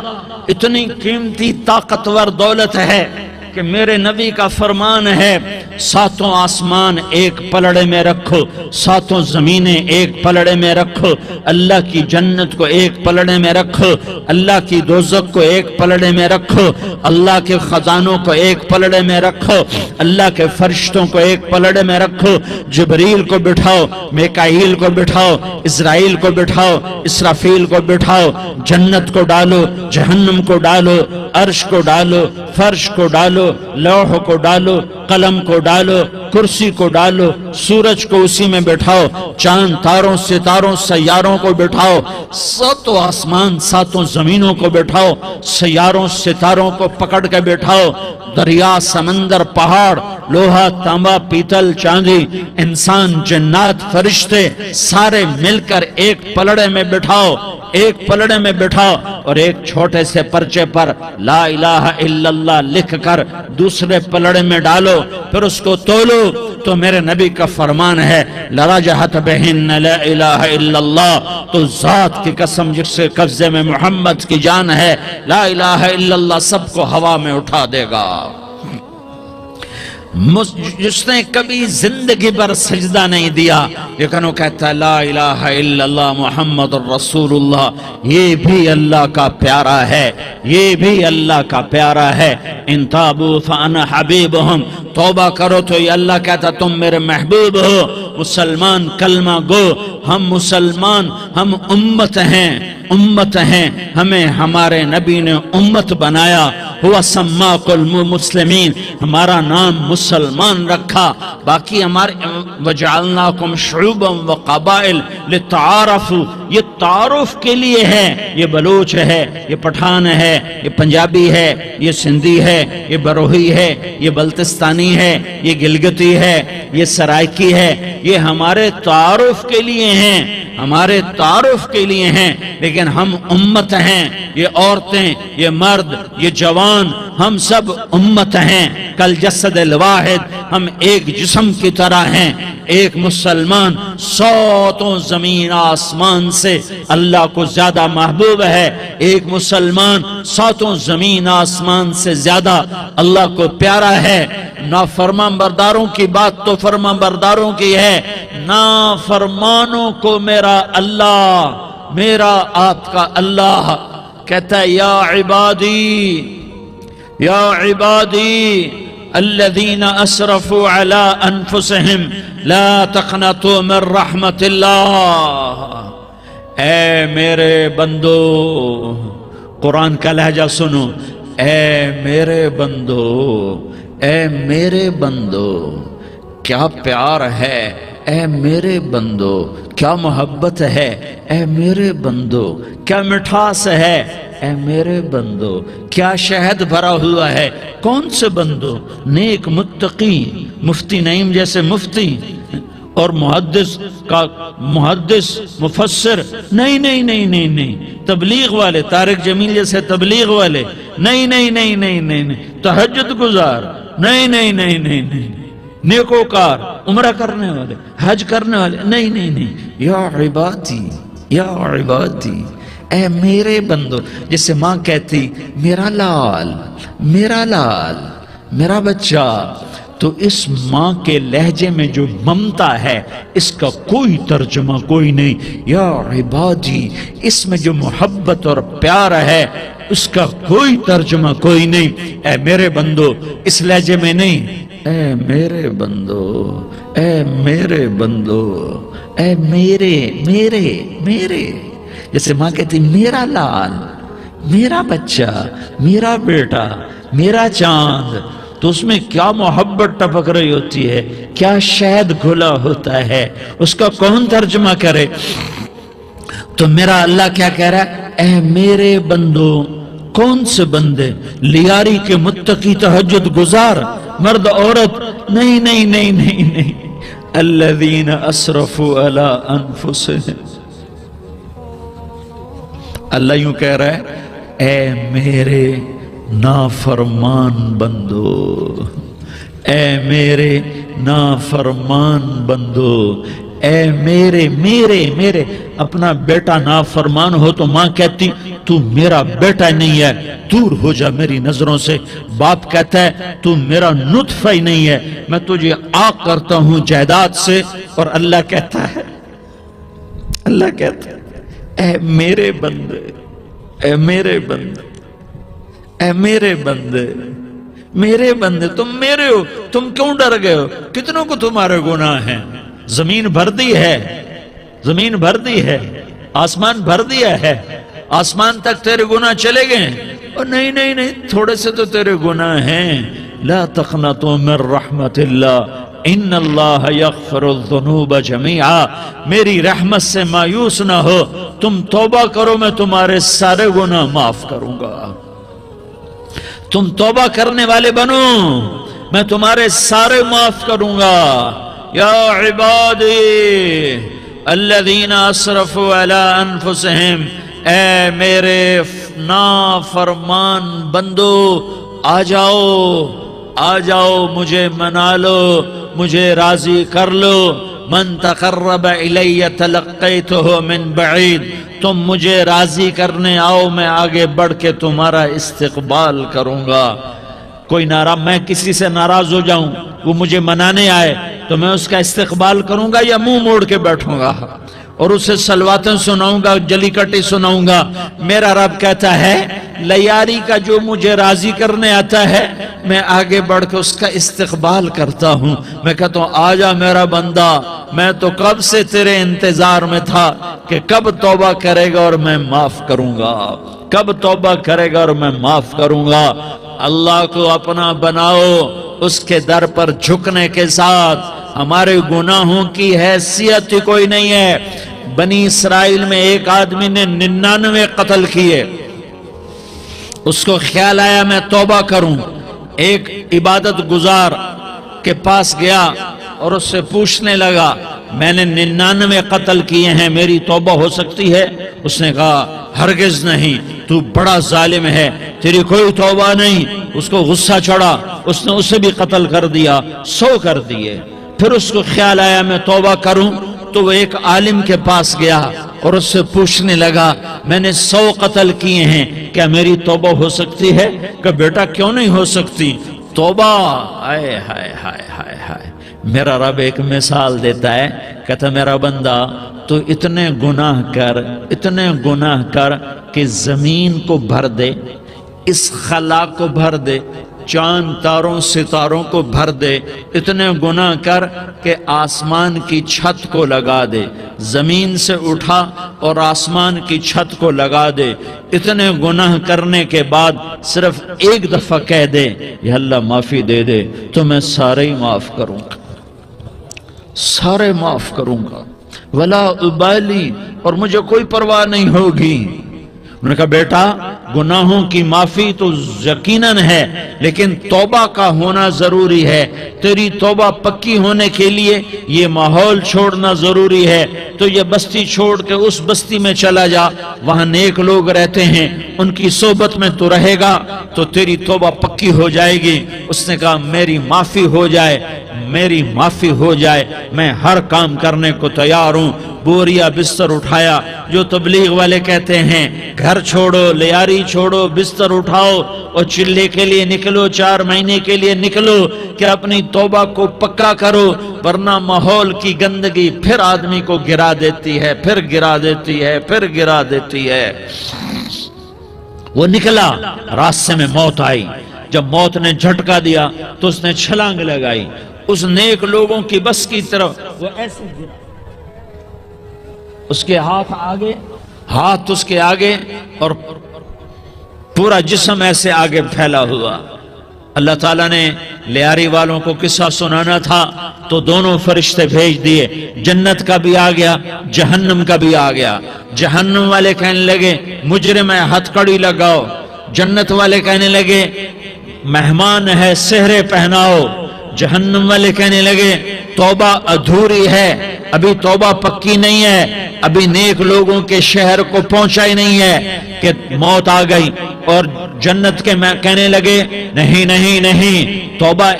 A: اتنی قیمتی طاقتور دولت ہے کہ میرے نبی کا فرمان ہے، ساتوں آسمان ایک پلڑے میں رکھو، ساتوں زمینیں ایک پلڑے میں رکھو، اللہ کی جنت کو ایک پلڑے میں رکھو، اللہ کی دوزخ کو ایک پلڑے میں رکھو، اللہ کے خزانوں کو ایک پلڑے میں رکھو، اللہ کے فرشتوں کو ایک پلڑے میں رکھو، جبریل کو بٹھاؤ، میکائیل کو بٹھاؤ، اسرائیل کو بٹھاؤ، اسرافیل کو بٹھاؤ، جنت کو ڈالو، جہنم کو ڈالو، عرش کو ڈالو، فرش کو ڈالو، لوح کو ڈالو، قلم کو ڈالو، کرسی کو ڈالو، سورج کو اسی میں بٹھاؤ، چاند تاروں ستاروں سیاروں کو بٹھاؤ، ساتوں آسمان ساتوں زمینوں کو بٹھاؤ، سیاروں ستاروں کو پکڑ کے بٹھاؤ، دریا سمندر پہاڑ لوہا تانبا پیتل چاندی انسان جنات فرشتے سارے مل کر ایک پلڑے میں بٹھاؤ، ایک پلڑے میں بٹھاؤ، اور ایک چھوٹے سے پرچے پر لا الہ الا اللہ لکھ کر دوسرے پلڑے میں ڈالو، پھر اس کو تولو تو میرے نبی کا فرمان ہے لرجحت بہن لا الہ الا اللہ، تو ذات کی قسم جس سے قبضے میں محمد کی جان ہے، لا الہ الا اللہ سب کو ہوا میں اٹھا دے گا۔ جس نے کبھی زندگی پر سجدہ نہیں دیا لیکن وہ کہتا ہے لا الہ الا اللہ محمد الرسول اللہ، یہ بھی اللہ کا پیارا ہے، یہ بھی اللہ کا پیارا ہے۔ ان تابوا فانا حبیبہم، توبہ کرو تو یہ اللہ کہتا تم میرے محبوب ہو۔ مسلمان کلمہ گو، ہم مسلمان، ہم امت ہیں، امت ہیں، ہمیں ہمارے نبی نے امت بنایا، ہوا سماکم المسلمین، ہمارا نام مسلمان رکھا، باقی ہمارے وجعلناکم شعوبا وقبائل لتعارفوا، یہ تعارف کے لیے ہے، یہ بلوچ ہے، یہ پٹھان ہے، یہ پنجابی ہے، یہ سندھی ہے، یہ بروہی ہے، یہ بلتستانی ہے، یہ گلگتی ہے، یہ سرائکی ہے، یہ ہمارے تعارف کے لیے ہیں، ہمارے تعارف کے لیے ہیں، لیکن ہم امت ہیں، یہ عورتیں، یہ مرد، یہ جوان، ہم سب امت ہیں، کل جسد الواحد، ہم ایک جسم کی طرح ہیں۔ ایک مسلمان ساتوں زمین آسمان سے اللہ کو زیادہ محبوب ہے، ایک مسلمان ساتوں زمین آسمان سے زیادہ اللہ کو پیارا ہے۔ نافرمان برداروں کی بات تو فرمان برداروں کی ہے، نافرمانوں کو میرا اللہ، میرا آپ کا اللہ کہتا ہے یا عبادی، یا عبادی الذین اسرفوا علی انفسہم لا تقنطوا من رحمت اللہ، اے میرے بندو، قرآن کا لہجہ سنو، اے میرے بندو، اے میرے بندو، کیا پیار ہے، اے میرے بندو، کیا محبت ہے، اے میرے بندو، کیا مٹھاس ہے، اے میرے بندو، کیا شہد بھرا ہوا ہے۔ کون سے بندو؟ نیک متقی، مفتی نعیم جیسے مفتی اور محدث کا محدث مفسر، نہیں نہیں نہیں نہیں نہیں، تبلیغ والے، طارق جمیل جیسے تبلیغ والے، نہیں نہیں نہیں نہیں نہیں، تہجد گزار، نہیں نہیں نہیں نہیں نہیں، نیکوکار، عمرہ کرنے والے، حج کرنے والے، نہیں نہیں نہیں، یا عبادی، یا عبادی، اے میرے بندو، جسے ماں کہتی میرا لال، میرا لال، میرا بچہ، تو اس ماں کے لہجے میں جو ممتا ہے اس کا کوئی ترجمہ کوئی نہیں۔ یا عبادی، اس میں جو محبت اور پیار ہے اس کا کوئی ترجمہ کوئی نہیں۔ اے میرے بندو، اس لہجے میں نہیں، اے میرے بندو، اے میرے بندو، اے میرے میرے میرے، جیسے ماں کہتی میرا لال، میرا بچہ، میرا بیٹا، میرا چاند، تو اس میں کیا محبت ٹپک رہی ہوتی ہے، کیا شہد گھلا ہوتا ہے، اس کا کون ترجمہ کرے؟ تو میرا اللہ کیا کہہ رہا ہے؟ اے میرے بندو، کون سے بندے؟ لیاری کے متقی تہجد گزار مرد عورت؟ نہیں نہیں نہیں نہیں نہیں، الذین اسرفوا علی انفسہم۔ اللہ یوں کہہ رہا ہے، اے میرے نافرمان بندو، اے میرے نافرمان بندو، اے میرے میرے میرے۔ اپنا بیٹا نافرمان ہو تو ماں کہتی تو میرا بیٹا نہیں ہے، دور ہو جا میری نظروں سے۔ باپ کہتا ہے تو میرا نطفہ ہی نہیں ہے، میں تجھے عاق کرتا ہوں جائیداد سے۔ اور اللہ کہتا ہے، اللہ کہتا ہے اے میرے بندے، اے میرے بندے، اے میرے بندے، میرے بندے، تم میرے ہو، تم کیوں ڈر گئے ہو؟ کتنوں کو تمہارے گناہ ہیں؟ زمین بھر دی ہے، زمین بھر دی ہے، آسمان بھر دیا ہے، آسمان تک تیرے گناہ چلے گئے ہیں۔ اور نہیں نہیں نہیں، تھوڑے سے تو تیرے گناہ ہیں۔ لا تقنطوا من رحمت اللہ ان اللہ یغفر الذنوب جميعا، میری رحمت سے مایوس نہ ہو، تم توبہ کرو، میں تمہارے سارے گناہ معاف کروں گا۔ تم توبہ کرنے والے بنو، میں تمہارے سارے معاف کروں گا۔ یا عبادی الذین اسرفوا علی انفسہم، اے میرے نافرمان بندو، آ جاؤ آ جاؤ، مجھے منا لو، مجھے راضی کر لو۔ من تقرب الی تلقیتہ من بعید، تم مجھے راضی کرنے آؤ، میں آگے بڑھ کے تمہارا استقبال کروں گا۔ کوئی ناراض، میں کسی سے ناراض ہو جاؤں، وہ مجھے منانے آئے تو میں اس کا استقبال کروں گا یا منہ موڑ کے بیٹھوں گا اور اسے صلواتیں سناؤں گا، جلی کٹی سناؤں گا؟ میرا رب کہتا ہے لیاری کا جو مجھے راضی کرنے آتا ہے، میں آگے بڑھ کے اس کا استقبال کرتا ہوں۔ میں کہتا ہوں آجا میرا بندہ، میں تو کب سے تیرے انتظار میں تھا کہ کب توبہ کرے گا اور میں معاف کروں گا، کب توبہ کرے گا اور میں معاف کروں گا۔ اللہ کو اپنا بناؤ، اس کے در پر جھکنے کے ساتھ ہمارے گناہوں کی حیثیت کوئی نہیں ہے۔ بنی اسرائیل میں ایک آدمی نے 99 قتل کیے، اس کو خیال آیا میں توبہ کروں، ایک عبادت گزار کے پاس گیا اور اس سے پوچھنے لگا میں نے 99 قتل کیے ہیں، میری توبہ ہو سکتی ہے؟ اس نے کہا ہرگز نہیں، تو بڑا ظالم ہے، تیری کوئی توبہ نہیں۔ اس کو غصہ چڑھا، اس نے اسے بھی قتل کر دیا، 100 کر دیے۔ پھر اس کو خیال آیا میں توبہ کروں، تو وہ ایک عالم کے پاس گیا اور اس سے پوچھنے لگا میں نے 100 قتل کیے ہیں، کیا میری توبہ ہو سکتی ہے؟ کہ بیٹا کیوں نہیں ہو سکتی توبہ؟ ہائے ہائے ہائے ہائے ہائے۔ میرا رب ایک مثال دیتا ہے، کہتا میرا بندہ تو اتنے گناہ کر، اتنے گناہ کر کہ زمین کو بھر دے، اس خلا کو بھر دے، چاند تاروں ستاروں کو بھر دے، اتنے گناہ کر کہ آسمان کی چھت کو لگا دے، زمین سے اٹھا اور آسمان کی چھت کو لگا دے۔ اتنے گناہ کرنے کے بعد صرف ایک دفعہ کہہ دے یا اللہ معافی دے دے تو میں سارے ہی معاف کروں گا، سارے معاف کروں گا، ولا ابالی، اور مجھے کوئی پرواہ نہیں ہوگی۔ انہوں نے کہا بیٹا گناہوں کی معافی تو یقیناً ہے، لیکن توبہ کا ہونا ضروری ہے۔ تیری توبہ پکی ہونے کے لیے یہ ماحول چھوڑنا ضروری ہے۔ تو یہ بستی چھوڑ کے اس بستی میں چلا جا، وہاں نیک لوگ رہتے ہیں، ان کی صحبت میں تو رہے گا تو تیری توبہ پکی ہو جائے گی۔ اس نے کہا میری معافی ہو جائے، میری معافی ہو جائے، میں ہر کام کرنے کو تیار ہوں۔ بوریا بستر اٹھایا، جو تبلیغ والے کہتے ہیں گھر چھوڑو، لیاری چھوڑو، بستر اٹھاؤ اور چلے کے لیے نکلو، 4 مہینے کے لیے نکلو کہ اپنی توبہ کو پکا کرو، ورنہ ماحول کی گندگی پھر آدمی کو گرا دیتی ہے، پھر گرا دیتی ہے، پھر گرا دیتی ہے۔ وہ نکلا، راستے میں موت آئی، جب موت نے جھٹکا دیا تو اس نے چھلانگ لگائی اس نیک لوگوں کی بس کی طرف، وہ ایسے گرا، اس کے ہاتھ آگے، ہاتھ اس کے آگے اور پورا جسم ایسے آگے پھیلا ہوا۔ اللہ تعالیٰ نے لیاری والوں کو قصہ سنانا تھا تو دونوں فرشتے بھیج دیے، جنت کا بھی آ گیا، جہنم کا بھی آ گیا۔ جہنم والے کہنے لگے مجرم ہے، ہتھ کڑی لگاؤ، جنت والے کہنے لگے مہمان ہے سہرے پہناؤ، جہنم والے کہنے لگے توبہ ادھوری ہے، ابھی توبہ پکی نہیں ہے، ابھی نیک لوگوں کے شہر کو پہنچا ہی نہیں ہے کہ موت آ گئی۔ اور جنت کے کہنے لگے نہیں نہیں نہیں، توبہ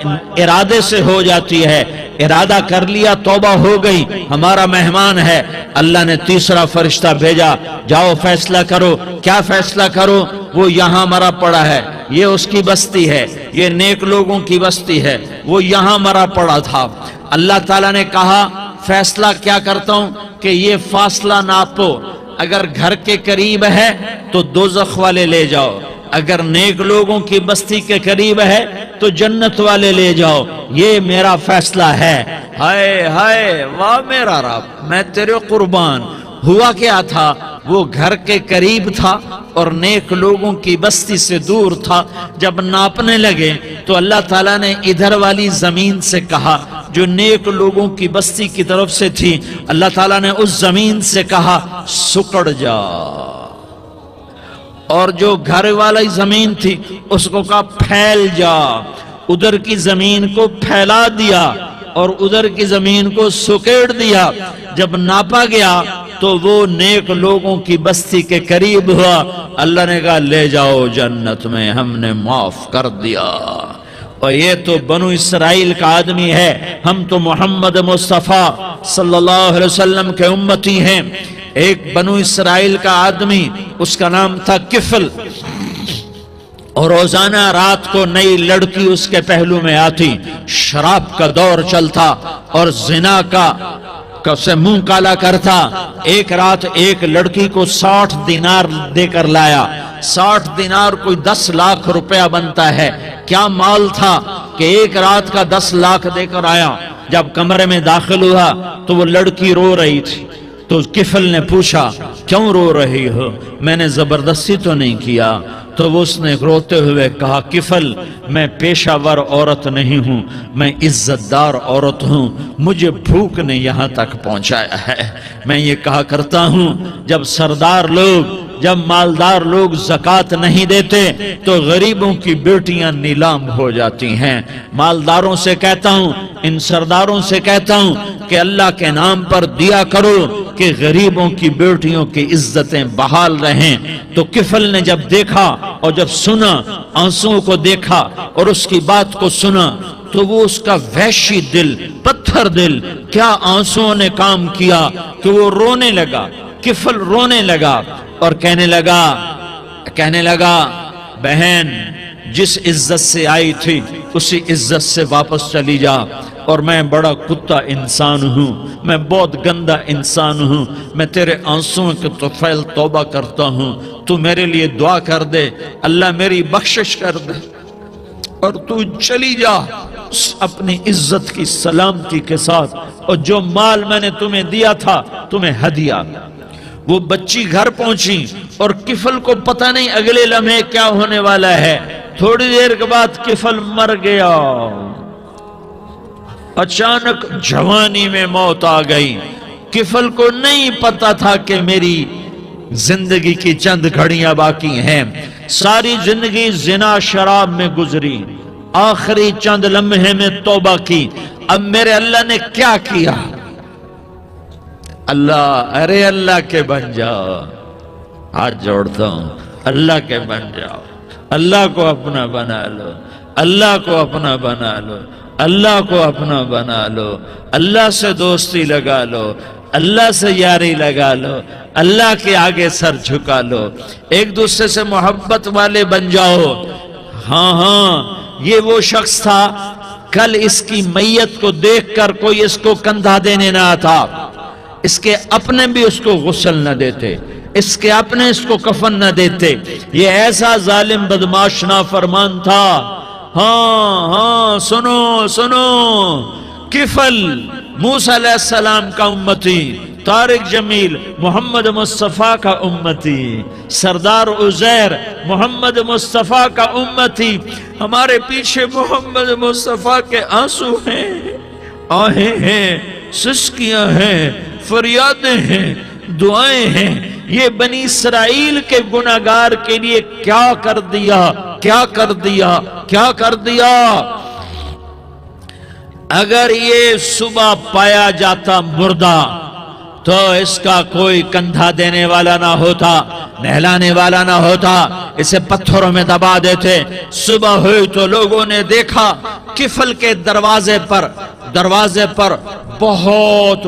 A: ارادے سے ہو جاتی ہے، ارادہ کر لیا توبہ ہو گئی، ہمارا مہمان ہے۔ اللہ نے تیسرا فرشتہ بھیجا، جاؤ فیصلہ کرو۔ کیا فیصلہ کرو؟ وہ یہاں مرا پڑا ہے، یہ اس کی بستی ہے، یہ نیک لوگوں کی بستی ہے، وہ یہاں مرا پڑا تھا۔ اللہ تعالیٰ نے کہا فیصلہ کیا کرتا ہوں کہ یہ فاصلہ ناپو، اگر گھر کے قریب ہے تو دوزخ والے لے جاؤ، اگر نیک لوگوں کی بستی کے قریب ہے تو جنت والے لے جاؤ، یہ میرا فیصلہ ہے۔ ہائے ہائے واہ میرا رب، میں تیرے قربان۔ ہوا کیا تھا؟ وہ گھر کے قریب تھا اور نیک لوگوں کی بستی سے دور تھا۔ جب ناپنے لگے تو اللہ تعالیٰ نے ادھر والی زمین سے کہا جو نیک لوگوں کی بستی کی طرف سے تھی، اللہ تعالیٰ نے اس زمین سے کہا سکڑ جا، اور جو گھر والی زمین تھی اس کو کہا پھیل جا۔ ادھر کی زمین کو پھیلا دیا اور ادھر کی زمین کو سکیڑ دیا۔ جب ناپا گیا تو وہ نیک لوگوں کی بستی کے قریب ہوا۔ اللہ نے کہا لے جاؤ جنت میں، ہم نے معاف کر دیا۔ اور یہ تو بنو اسرائیل کا آدمی ہے، ہم تو محمد مصطفیٰ صلی اللہ علیہ وسلم کے امتی ہیں۔ ایک بنو اسرائیل کا آدمی، اس کا نام تھا کفل، اور روزانہ رات کو نئی لڑکی اس کے پہلو میں آتی، شراب کا دور چلتا اور زنا کا سے منہ کالا کرتا۔ ایک رات ایک لڑکی کو 60 دینار دے کر لایا۔ 60 دینار کوئی 10 لاکھ روپیہ بنتا ہے۔ کیا مال تھا کہ ایک رات کا 10 لاکھ دے کر آیا۔ جب کمرے میں داخل ہوا تو وہ لڑکی رو رہی تھی، تو کفل نے پوچھا کیوں رو رہی ہو؟ میں نے زبردستی تو نہیں کیا۔ تو اس نے روتے ہوئے کہا کفل میں پیشہ ور عورت نہیں ہوں، میں عزت دار عورت ہوں، مجھے بھوک نے یہاں تک پہنچایا ہے۔ میں یہ کہا کرتا ہوں جب سردار لوگ، جب مالدار لوگ زکوٰۃ نہیں دیتے تو غریبوں کی بیٹیاں نیلام ہو جاتی ہیں۔ مالداروں سے کہتا ہوں، ان سرداروں سے کہتا ہوں کہ اللہ کے نام پر دیا کرو کہ غریبوں کی بیٹیوں کی عزتیں بحال رہیں۔ تو کفل نے جب دیکھا اور جب سنا، آنسوں کو دیکھا اور اس کی بات کو سنا، تو وہ اس کا وحشی دل، پتھر دل، کیا آنسوں نے کام کیا کہ وہ رونے لگا۔ کفل رونے لگا اور کہنے لگا بہن جس عزت سے آئی تھی اسی عزت سے واپس چلی جا، اور میں بڑا کتا انسان ہوں، میں بہت گندا انسان ہوں، میں تیرے آنسوں کے طفیل توبہ کرتا ہوں، تو میرے لیے دعا کر دے، اللہ میری بخشش کر دے اور تو چلی جا اپنی عزت کی سلامتی کے ساتھ، اور جو مال میں نے تمہیں دیا تھا تمہیں ہدیہ۔ وہ بچی گھر پہنچی اور کفل کو پتہ نہیں اگلے لمحے کیا ہونے والا ہے۔ تھوڑی دیر کے بعد کفل مر گیا۔ اچانک جوانی میں موت آ گئی۔ کفل کو نہیں پتا تھا کہ میری زندگی کی چند گھڑیاں باقی ہیں۔ ساری زندگی زنا شراب میں گزری، آخری چند لمحے میں توبہ کی۔ اب میرے اللہ نے کیا کیا؟ اللہ، ارے اللہ کے بن جاؤ، ہاتھ جوڑتا ہوں، اللہ کے بن جاؤ، اللہ کو اپنا بنا لو، اللہ کو اپنا بنا لو، اللہ کو اپنا بنا لو، اللہ سے دوستی لگا لو، اللہ سے یاری لگا لو، اللہ کے آگے سر جھکا لو، ایک دوسرے سے محبت والے بن جاؤ۔ ہاں یہ وہ شخص تھا، کل اس کی میت کو دیکھ کر کوئی اس کو کندھا دینے نہ آتا، اس کے اپنے بھی اس کو غسل نہ دیتے، اس کے اپنے اس کو کفن نہ دیتے۔ یہ ایسا ظالم بدماش نافرمان تھا۔ ہاں سنو، کفل موسیٰ علیہ السلام کا امتی، طارق جمیل محمد مصطفیٰ کا امتی، سردار عزیر محمد مصطفیٰ کا امتی۔ ہمارے پیچھے محمد مصطفیٰ کے آنسو ہیں، آہیں ہیں، سسکیاں ہیں، فریادیں ہیں، دعائیں ہیں۔ یہ بنی اسرائیل کے گناہگار کے لیے کیا کر دیا، کیا کر دیا، کیا کر دیا۔ اگر یہ صبح پایا جاتا مردہ تو اس کا کوئی کندھا دینے والا نہ ہوتا، نہلانے والا نہ ہوتا، اسے پتھروں میں دبا دیتے۔ صبح ہوئی تو لوگوں نے دیکھا کفل کے دروازے پر بہت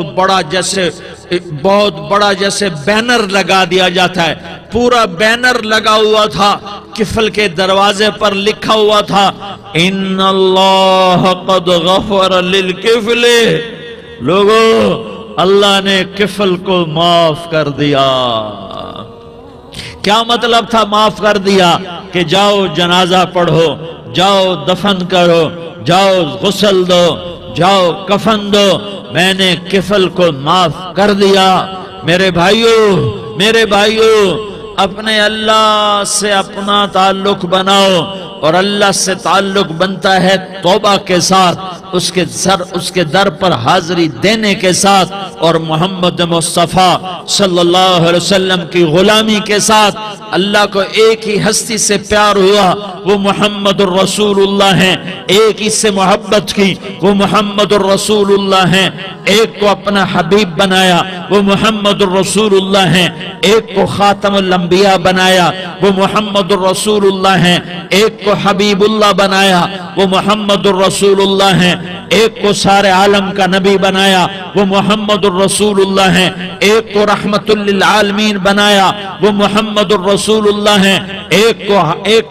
A: بڑا جیسے بینر لگا دیا جاتا ہے، پورا بینر لگا ہوا تھا، کفل کے دروازے پر لکھا ہوا تھا ان اللہ قد غفر للکفل، لوگوں اللہ نے کفل کو معاف کر دیا۔ کیا مطلب تھا معاف کر دیا؟ کہ جاؤ جنازہ پڑھو، جاؤ دفن کرو، جاؤ غسل دو، جاؤ کفن دو، میں نے کفل کو معاف کر دیا۔ میرے بھائیو اپنے اللہ سے اپنا تعلق بناؤ، اور اللہ سے تعلق بنتا ہے توبہ کے ساتھ، اس کے در پر حاضری دینے کے ساتھ، اور محمد مصطفیٰ صلی اللہ علیہ وسلم کی غلامی کے ساتھ۔ اللہ کو ایک ہی ہستی سے پیار ہوا، وہ محمد الرسول اللہ ہیں، ایک ہی سے محبت کی، وہ محمد الرسول اللہ ہیں، ایک کو اپنا حبیب بنایا، وہ محمد الرسول اللہ ہیں، ایک کو خاتم الانبیاء بنایا، وہ محمد الرسول اللہ ہیں، ایک کو حبیب اللہ بنایا، وہ محمد الرسول اللہ ہیں، ایک کو سارے عالم کا نبی بنایا، وہ محمد الرسول اللہ ہیں، ایک کو رحمت للعالمین بنایا، وہ محمد الرسول اللہ ہیں، ایک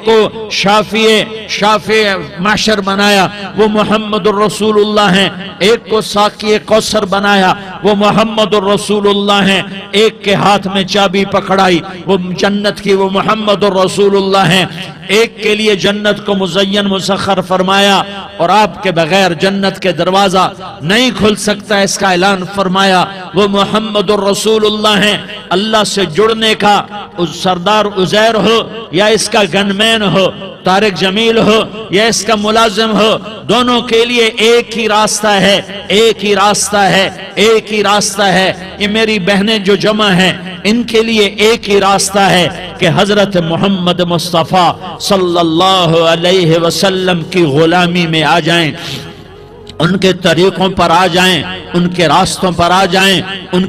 A: کو شافع معشر بنایا، وہ محمد الرسول اللہ ہیں، ایک کو ساقی کوثر بنایا، وہ محمد الرسول اللہ ہیں، ایک کے ہاتھ میں چابی پکڑائی وہ جنت کی، وہ محمد الرسول اللہ ہیں، ایک کے لیے جنت کو مزین مسخر فرمایا، اور آپ کے بغیر جنت کے دروازہ نہیں کھل سکتا، اس کا اعلان فرمایا، وہ محمد الرسول اللہ ہیں۔ اللہ سے جڑنے کا سردار عزیر ہو یا اس کا گنمین ہو، طارق جمیل ہو یا اس کا ملازم ہو، دونوں کے لیے ایک ہی راستہ ہے، ایک ہی راستہ ہے، ایک ہی راستہ ہے۔ یہ میری بہنیں جو جمع ہیں ان کے لیے ایک ہی راستہ ہے کہ حضرت محمد مصطفیٰ صلی اللہ علیہ وسلم کی غلامی میں آ جائیں، ان کے طریقوں پر آ جائیں، ان کے راستوں پر آ جائیں، ان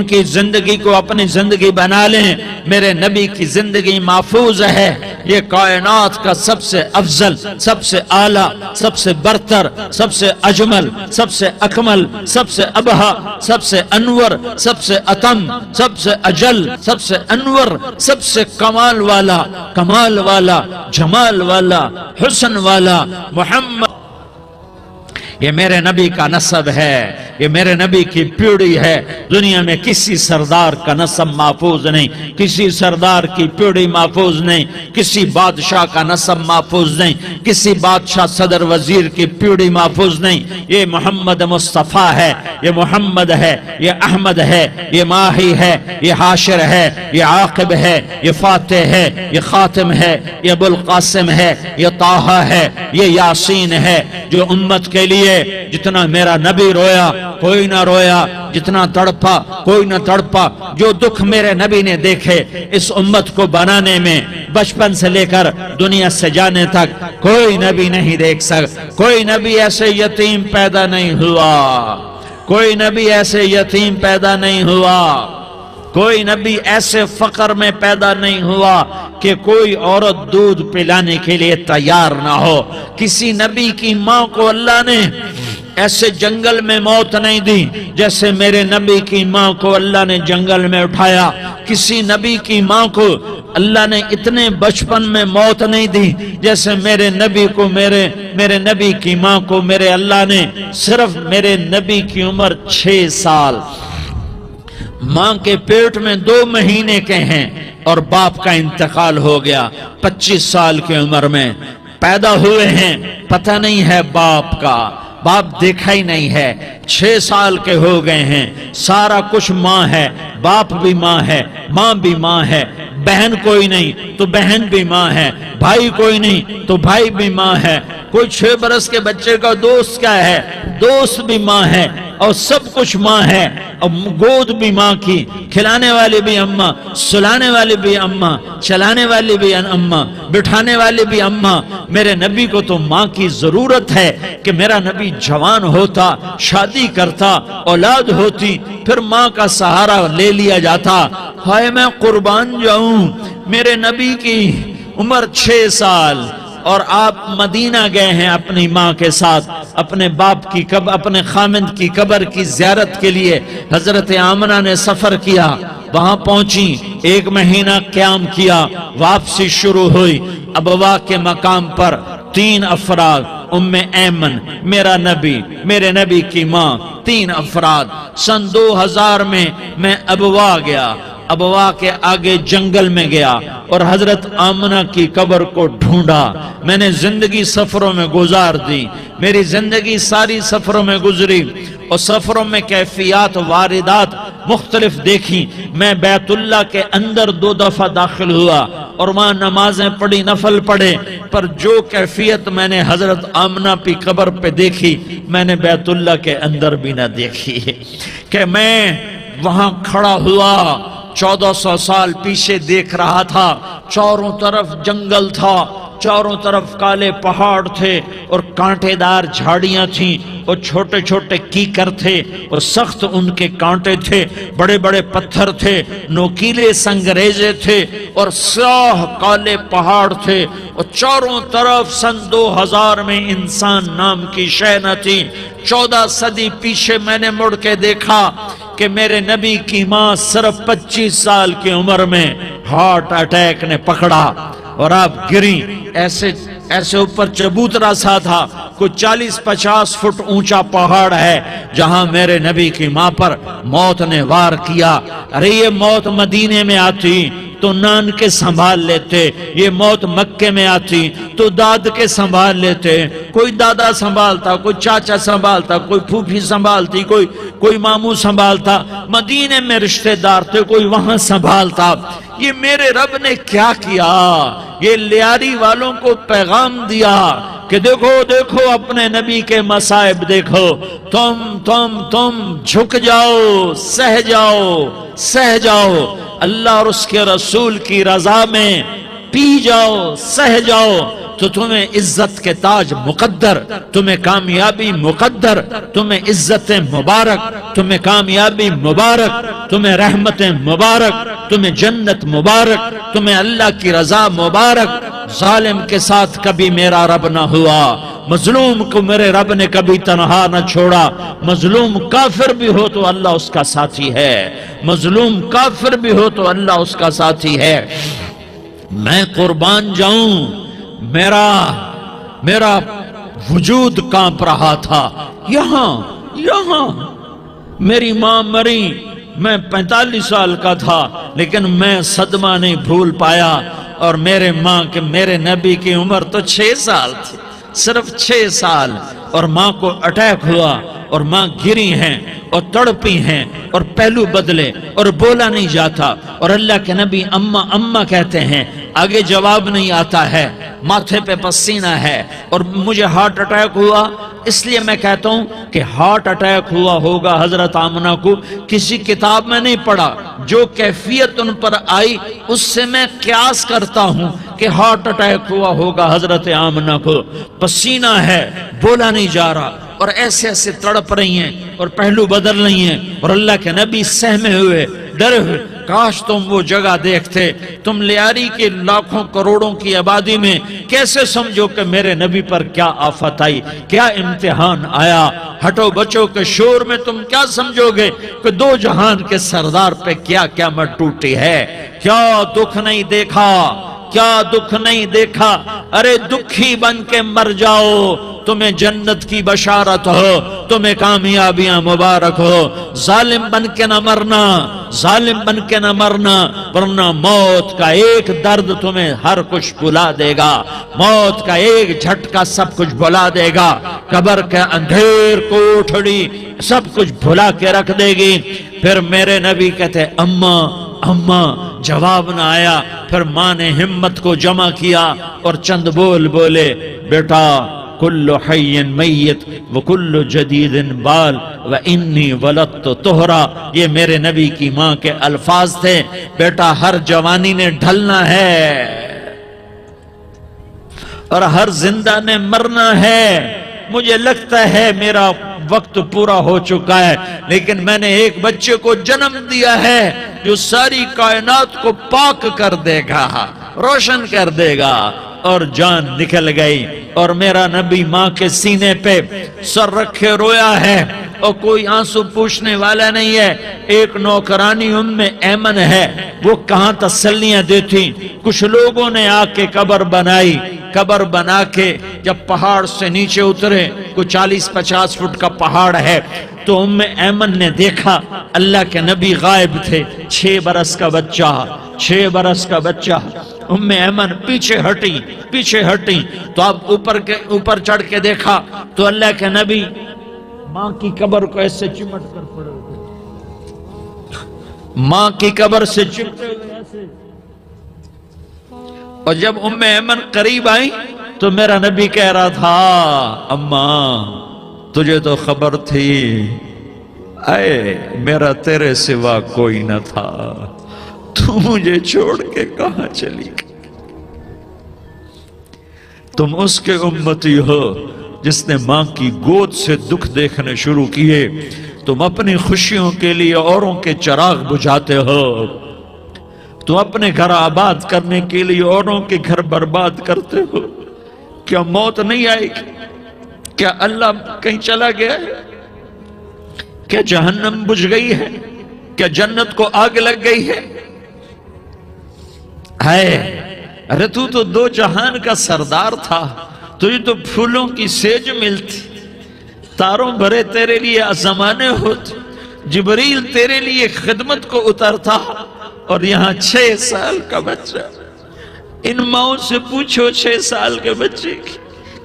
A: کی زندگی کو اپنی زندگی بنا لیں۔ میرے نبی کی زندگی محفوظ ہے، یہ کائنات کا سب سے افضل، سب سے اعلیٰ، سب سے برتر، سب سے اجمل، سب سے اکمل، سب سے ابہا، سب سے انور، سب سے اتم، سب سے اجل، سب سے انور، سب سے کمال والا، جمال والا، حسن والا محمد۔ یہ میرے نبی کا نسب ہے، یہ میرے نبی کی پیڑھی ہے۔ دنیا میں کسی سردار کا نسب محفوظ نہیں، کسی سردار کی پیڑھی محفوظ نہیں، کسی بادشاہ کا نسب محفوظ نہیں، کسی بادشاہ صدر وزیر کی پیڑھی محفوظ نہیں۔ یہ محمد مصطفیٰ ہے، یہ محمد ہے، یہ احمد ہے، یہ ماہی ہے، یہ حاشر ہے، یہ عاقب ہے، یہ فاتح ہے، یہ خاتم ہے، یہ ابو القاسم ہے، یہ طٰہٰ ہے، یہ یاسین ہے۔ جو امت کے لیے جتنا میرا نبی رویا کوئی نہ رویا، جتنا تڑپا کوئی نہ تڑپا، جو دکھ میرے نبی نے دیکھے اس امت کو بنانے میں، بچپن سے لے کر دنیا سے جانے تک کوئی نبی نہیں دیکھ سکتا۔ کوئی نبی ایسے یتیم پیدا نہیں ہوا، کوئی نبی ایسے یتیم پیدا نہیں ہوا، کوئی نبی ایسے فقر میں پیدا نہیں ہوا کہ کوئی عورت دودھ پلانے کے لیے تیار نہ ہو۔ کسی نبی کی ماں کو اللہ نے ایسے جنگل میں موت نہیں دی جیسے میرے نبی کی ماں کو اللہ نے جنگل میں اٹھایا۔ کسی نبی کی ماں کو اللہ نے اتنے بچپن میں موت نہیں دی جیسے میرے نبی کو، میرے نبی کی ماں کو میرے اللہ نے صرف میرے نبی کی عمر 6 سال، ماں کے پیٹ میں 2 مہینے کے ہیں، اور باپ کا انتقال ہو گیا 25 سال کی عمر میں پیدا ہوئے ہیں، پتہ نہیں ہے باپ کا، باپ دیکھا ہی نہیں ہے، 6 سال کے ہو گئے ہیں، سارا کچھ ماں ہے، باپ بھی ماں ہے، ماں بھی ماں ہے، بہن کوئی نہیں تو بہن بھی ماں ہے، بھائی کوئی نہیں تو بھائی بھی ماں ہے، کوئی 6 برس کے بچے کا دوست کیا ہے، دوست بھی ماں ہے، اور سب کچھ ماں ہے، اور گود بھی ماں کی، کھلانے والی بھی اماں، سلانے والی بھی اماں، چلانے والی بھی اماں، بٹھانے والی بھی اماں۔ میرے نبی کو تو ماں کی ضرورت ہے کہ میرا نبی جوان ہوتا، شادی کرتا، اولاد ہوتی، پھر ماں کا سہارا لے لیا جاتا۔ ہائے میں قربان جاؤں، میرے نبی کی عمر 6 سال اور آپ مدینہ گئے ہیں اپنی ماں کے ساتھ، اپنے باپ کی اپنے خامند کی قبر کی زیارت کے لیے حضرت آمنہ نے سفر کیا، وہاں پہنچی، 1 مہینہ قیام کیا، واپسی شروع ہوئی۔ ابوا کے مقام پر 3 افراد، ام ایمن، میرا نبی، میرے نبی کی ماں، 3 افراد۔ سن 2000 میں ابوا گیا، ابوا کے آگے جنگل میں گیا اور حضرت آمنہ کی قبر کو ڈھونڈا۔ میں نے زندگی سفروں میں گزار دی، میری زندگی ساری سفروں میں گزری، اور سفروں میں کیفیات واردات مختلف دیکھی۔ میں بیت اللہ کے اندر 2 دفعہ داخل ہوا اور وہاں نمازیں پڑھی، نفل پڑھے، پر جو کیفیت میں نے حضرت آمنہ کی قبر پہ دیکھی میں نے بیت اللہ کے اندر بھی نہ دیکھی، کہ میں وہاں کھڑا ہوا 1400 سال پیچھے دیکھ رہا تھا، چاروں طرف جنگل تھا، چاروں طرف کالے پہاڑ تھے اور کانٹے دار جھاڑیاں تھیں اور چھوٹے چھوٹے کیکر تھے اور سخت ان کے کانٹے تھے، بڑے بڑے پتھر تھے، نوکیلے سنگریزے تھے اور سیاہ کالے پہاڑ تھے، اور چاروں طرف سن 2000 میں انسان نام کی شے نہ تھی۔ 14 صدی پیچھے میں نے مڑ کے دیکھا کہ میرے نبی کی ماں صرف 25 سال کی عمر میں ہارٹ اٹیک نے پکڑا اور آپ گری۔ ایسے اوپر چبوترا سا تھا، کوئی 40-50 فٹ اونچا پہاڑ ہے جہاں میرے نبی کی ماں پر موت نے وار کیا۔ ارے یہ موت مدینے میں آتی تو نان کے سنبھال لیتے، یہ موت مکے میں آتی تو داد کے سنبھال لیتے، کوئی دادا سنبھالتا، کوئی چاچا سنبھالتا، کوئی پھوپھی سنبھالتی، کوئی ماموں سنبھالتا، مدینے میں رشتہ دار تھے، کوئی وہاں سنبھالتا۔ یہ میرے رب نے کیا کیا؟ یہ لیاری والوں کو پیغام دیا کہ دیکھو دیکھو اپنے نبی کے مصائب دیکھو، تم جھک جاؤ، سہ جاؤ، اللہ اور اس کے رسول کی رضا میں پی جاؤ، سہ جاؤ، تو تمہیں عزت کے تاج مقدر، تمہیں کامیابی مقدر، تمہیں عزت مبارک، تمہیں کامیابی مبارک، تمہیں رحمت مبارک، تمہیں جنت مبارک، تمہیں اللہ کی رضا مبارک۔ ظالم کے ساتھ کبھی میرا رب نہ ہوا، مظلوم کو میرے رب نے کبھی تنہا نہ چھوڑا۔ مظلوم کافر بھی ہو تو اللہ اس کا ساتھی ہے، مظلوم کافر بھی ہو تو اللہ اس کا ساتھی ہے۔ میں قربان جاؤں، میرا وجود کانپ رہا تھا۔ یہاں میری ماں مری، میں 45 سال کا تھا، لیکن میں صدمہ نہیں بھول پایا، اور میرے نبی کی عمر تو 6 سال تھی، صرف 6 سال، اور ماں کو اٹیک ہوا اور ماں گری ہیں اور تڑپی ہیں اور پہلو بدلے اور بولا نہیں جاتا، اور اللہ کے نبی اماں کہتے ہیں، آگے جواب نہیں آتا ہے، ماتھے پہ پسینہ ہے، اور مجھے ہارٹ اٹیک ہوا۔ اس لیے میں کہتا ہوں کہ ہارٹ اٹیک ہوا ہوگا حضرت آمنہ کو کسی کتاب میں نہیں پڑھا، جو کیفیت ان پر آئی اس سے میں قیاس کرتا ہوں کہ ہارٹ اٹیک ہوا ہوگا حضرت آمنہ کو۔ پسینہ ہے، بولا نہیں جا رہا، اور ایسے تڑپ رہی ہیں اور پہلو بدل رہی ہیں، اور اللہ کے نبی سہمے ہوئے، ڈرے ہوئے۔ کاش تم وہ جگہ دیکھتے، تم لیاری کے لاکھوں کروڑوں کی آبادی میں کیسے سمجھو کہ میرے نبی پر کیا آفت آئی، کیا امتحان آیا۔ ہٹو بچو کے شور میں تم کیا سمجھو گے کہ 2 جہان کے سردار پہ کیا قیامت ٹوٹی ہے۔ کیا دکھ نہیں دیکھا، کیا دکھ نہیں دیکھا۔ ارے دکھی بن کے مر جاؤ، تمہیں جنت کی بشارت ہو، تمہیں کامیابیاں مبارک ہو۔ ظالم بن کے نہ مرنا، ظالم بن کے نہ مرنا، ورنہ موت کا ایک درد تمہیں ہر کچھ بھلا دے گا، موت کا ایک جھٹکا سب کچھ بھلا دے گا، قبر کے اندھیر کوٹھڑی سب کچھ بھلا کے رکھ دے گی۔ پھر میرے نبی کہتے اماں، جواب نہ آیا۔ پھر ماں نے ہمت کو جمع کیا اور چند بولے، بیٹا کل حی میت وکل جدید بال وانی ولدت طہرا، یہ میرے نبی کی ماں کے الفاظ تھے۔ بیٹا ہر جوانی نے ڈھلنا ہے اور ہر زندہ نے مرنا ہے۔ مجھے لگتا ہے میرا وقت پورا ہو چکا ہے، لیکن میں نے ایک بچے کو جنم دیا ہے جو ساری کائنات کو پاک کر دے گا، روشن کر دے گا۔ اور جان نکل گئی اور میرا نبی ماں کے سینے پہ سر رکھے رویا ہے اور کوئی آنسو پوچھنے والا نہیں ہے۔ ایک نوکرانی ام ایمن ہے، وہ کہاں تسلیاں دیتی۔ کچھ لوگوں نے آ کے قبر بنائی، قبر بنا کے جب پہاڑ سے نیچے اترے، کوئی 40-50 فٹ کا پہاڑ ہے، تو ام ایمن نے دیکھا اللہ کے نبی غائب تھے، 6 برس کا بچہ، 6 برس کا بچہ۔ ام ایمن پیچھے ہٹی تو اب اوپر چڑھ کے دیکھا تو اللہ کے نبی ماں کی قبر کو ایسے چمٹ کر پڑے ہوئے، ماں کی قبر سے چمٹے ہوئے ایسے۔ اور جب ام ایمن قریب آئی تو میرا نبی کہہ رہا تھا اماں تجھے تو خبر تھی، اے میرا تیرے سوا کوئی نہ تھا، تو مجھے چھوڑ کے کہاں چلی گئی؟ تم اس کے امتی ہو جس نے ماں کی گود سے دکھ دیکھنے شروع کیے، تم اپنی خوشیوں کے لیے اوروں کے چراغ بجھاتے ہو، تم اپنے گھر آباد کرنے کے لیے اوروں کے گھر برباد کرتے ہو۔ کیا موت نہیں آئے گی؟ کیا اللہ کہیں چلا گیا ہے؟ کیا جہنم بجھ گئی ہے؟ کیا جنت کو آگ لگ گئی ہے؟ ارے تو 2 جہان کا سردار تھا، تجھے تو پھولوں کی سیج ملتی، تاروں بھرے تیرے لیے زمانے ہوتے، جبریل تیرے لیے خدمت کو اترتا، اور یہاں 6 سال کا بچہ۔ ان ماؤں سے پوچھو 6 سال کے بچے کی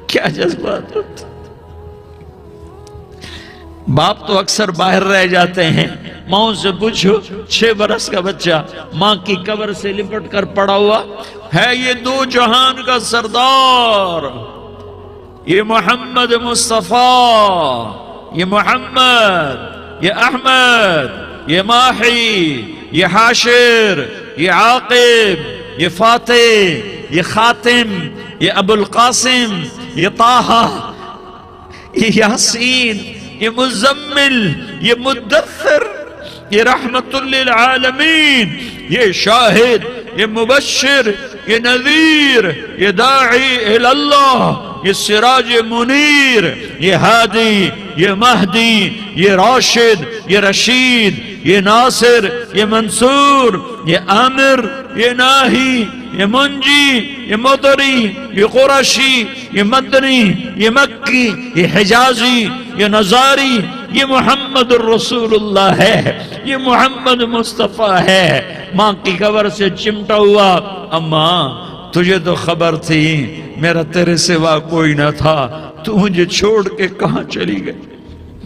A: کیا جذبات ہوتے۔ باپ تو اکثر باہر رہ جاتے ہیں، ماؤں سے پوچھو 6 برس کا بچہ ماں کی قبر سے لپٹ کر پڑا ہوا ہے، یہ 2 جہان کا سردار، یہ محمد مصطفیٰ، یہ محمد، یہ احمد، یہ ماحی، یہ حاشر، یہ عاقب، یہ فاتح، یہ خاتم، یہ ابو القاسم، یہ طٰہٰ، یہ یاسین، یہ مزمل، یہ مدثر، یہ رحمت للعالمین، یہ شاہد، یہ مبشر، یہ نذیر، یہ داعی اللہ، یہ سراج منیر، یہ ہادی، یہ مہدی، یہ راشد، یہ رشید، یہ ناصر، یہ منصور، یہ عامر، یہ ناہی، یہ منجی، یہ مدری، یہ قرشی، یہ مدنی، یہ مکی، یہ حجازی، یہ نظاری، یہ محمد الرسول اللہ ہے، یہ محمد مصطفیٰ ہے۔ ماں کی قبر سے چمٹا ہوا، اماں تجھے تو خبر تھی میرا تیرے سوا کوئی نہ تھا، تو مجھے چھوڑ کے کہاں چلی گئی؟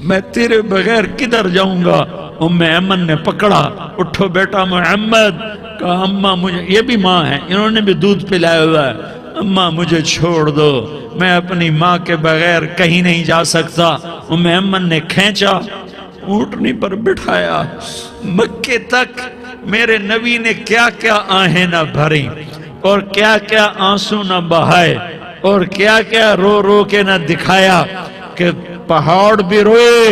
A: میں تیرے بغیر کدھر جاؤں گا؟ ام ایمن نے پکڑا، اٹھو بیٹا محمد، کہا اماں مجھے، یہ بھی ماں ہے، انہوں نے بھی دودھ پلایا ہوا ہے، اماں مجھے چھوڑ دو، میں اپنی ماں کے بغیر کہیں نہیں جا سکتا۔ ام ایمن نے کھینچا، اونٹنی پر بٹھایا، مکے تک میرے نبی نے کیا کیا آہیں نہ بھری اور کیا کیا آنسو نہ بہائے اور کیا کیا رو رو کے نہ دکھایا کہ پہاڑ بھی روئے،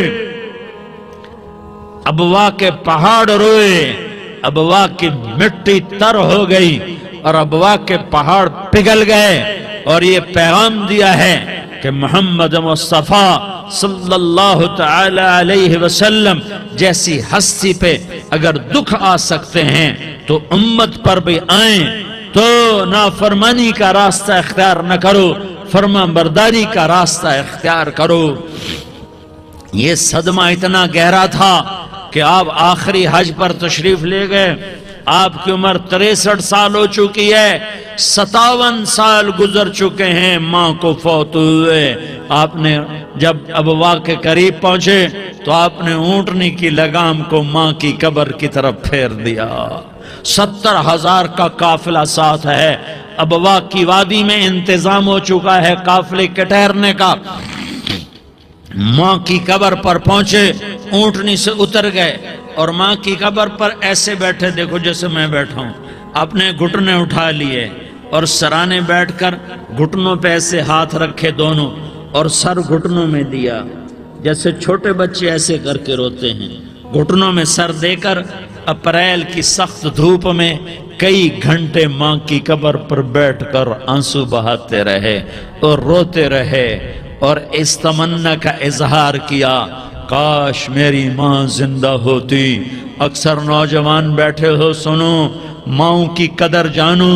A: ابوا کے پہاڑ روئے، ابوا کی مٹی تر ہو گئی اور ابوا کے پہاڑ پگھل گئے، اور یہ پیغام دیا ہے کہ محمد مصطفیٰ صلی اللہ تعالی علیہ وسلم جیسی ہستی پہ اگر دکھ آ سکتے ہیں تو امت پر بھی آئیں، تو نافرمانی کا راستہ اختیار نہ کرو، فرما برداری کا راستہ اختیار کرو۔ یہ صدمہ اتنا گہرا تھا کہ آپ آخری حج پر تشریف لے گئے، آپ کی عمر 63 سال ہو چکی ہے، 57 سال گزر چکے ہیں ماں کو فوت ہوئے۔ آپ نے جب ابوا کے قریب پہنچے تو آپ نے اونٹنی کی لگام کو ماں کی قبر کی طرف پھیر دیا۔ 70,000 کا قافلہ ساتھ ہے، ابوا کی وادی میں انتظام ہو چکا ہے قافلے کے ٹھہرنے کا۔ ماں کی قبر پر پہنچے، اونٹنی سے اتر گئے اور ماں کی قبر پر ایسے بیٹھے، دیکھو جیسے میں بیٹھا ہوں، اپنے گھٹنے اٹھا لیے اور سرانے بیٹھ کر گھٹنوں پہ ایسے ہاتھ رکھے دونوں اور سر گھٹنوں میں دیا، جیسے چھوٹے بچے ایسے کر کے روتے ہیں، گھٹنوں میں سر دے کر اپریل کی سخت دھوپ میں کئی گھنٹے ماں کی قبر پر بیٹھ کر آنسو بہاتے رہے اور روتے رہے اور اس تمنا کا اظہار کیا، کاش میری ماں زندہ ہوتی۔ اکثر نوجوان بیٹھے ہو، سنو، ماؤں کی قدر جانو،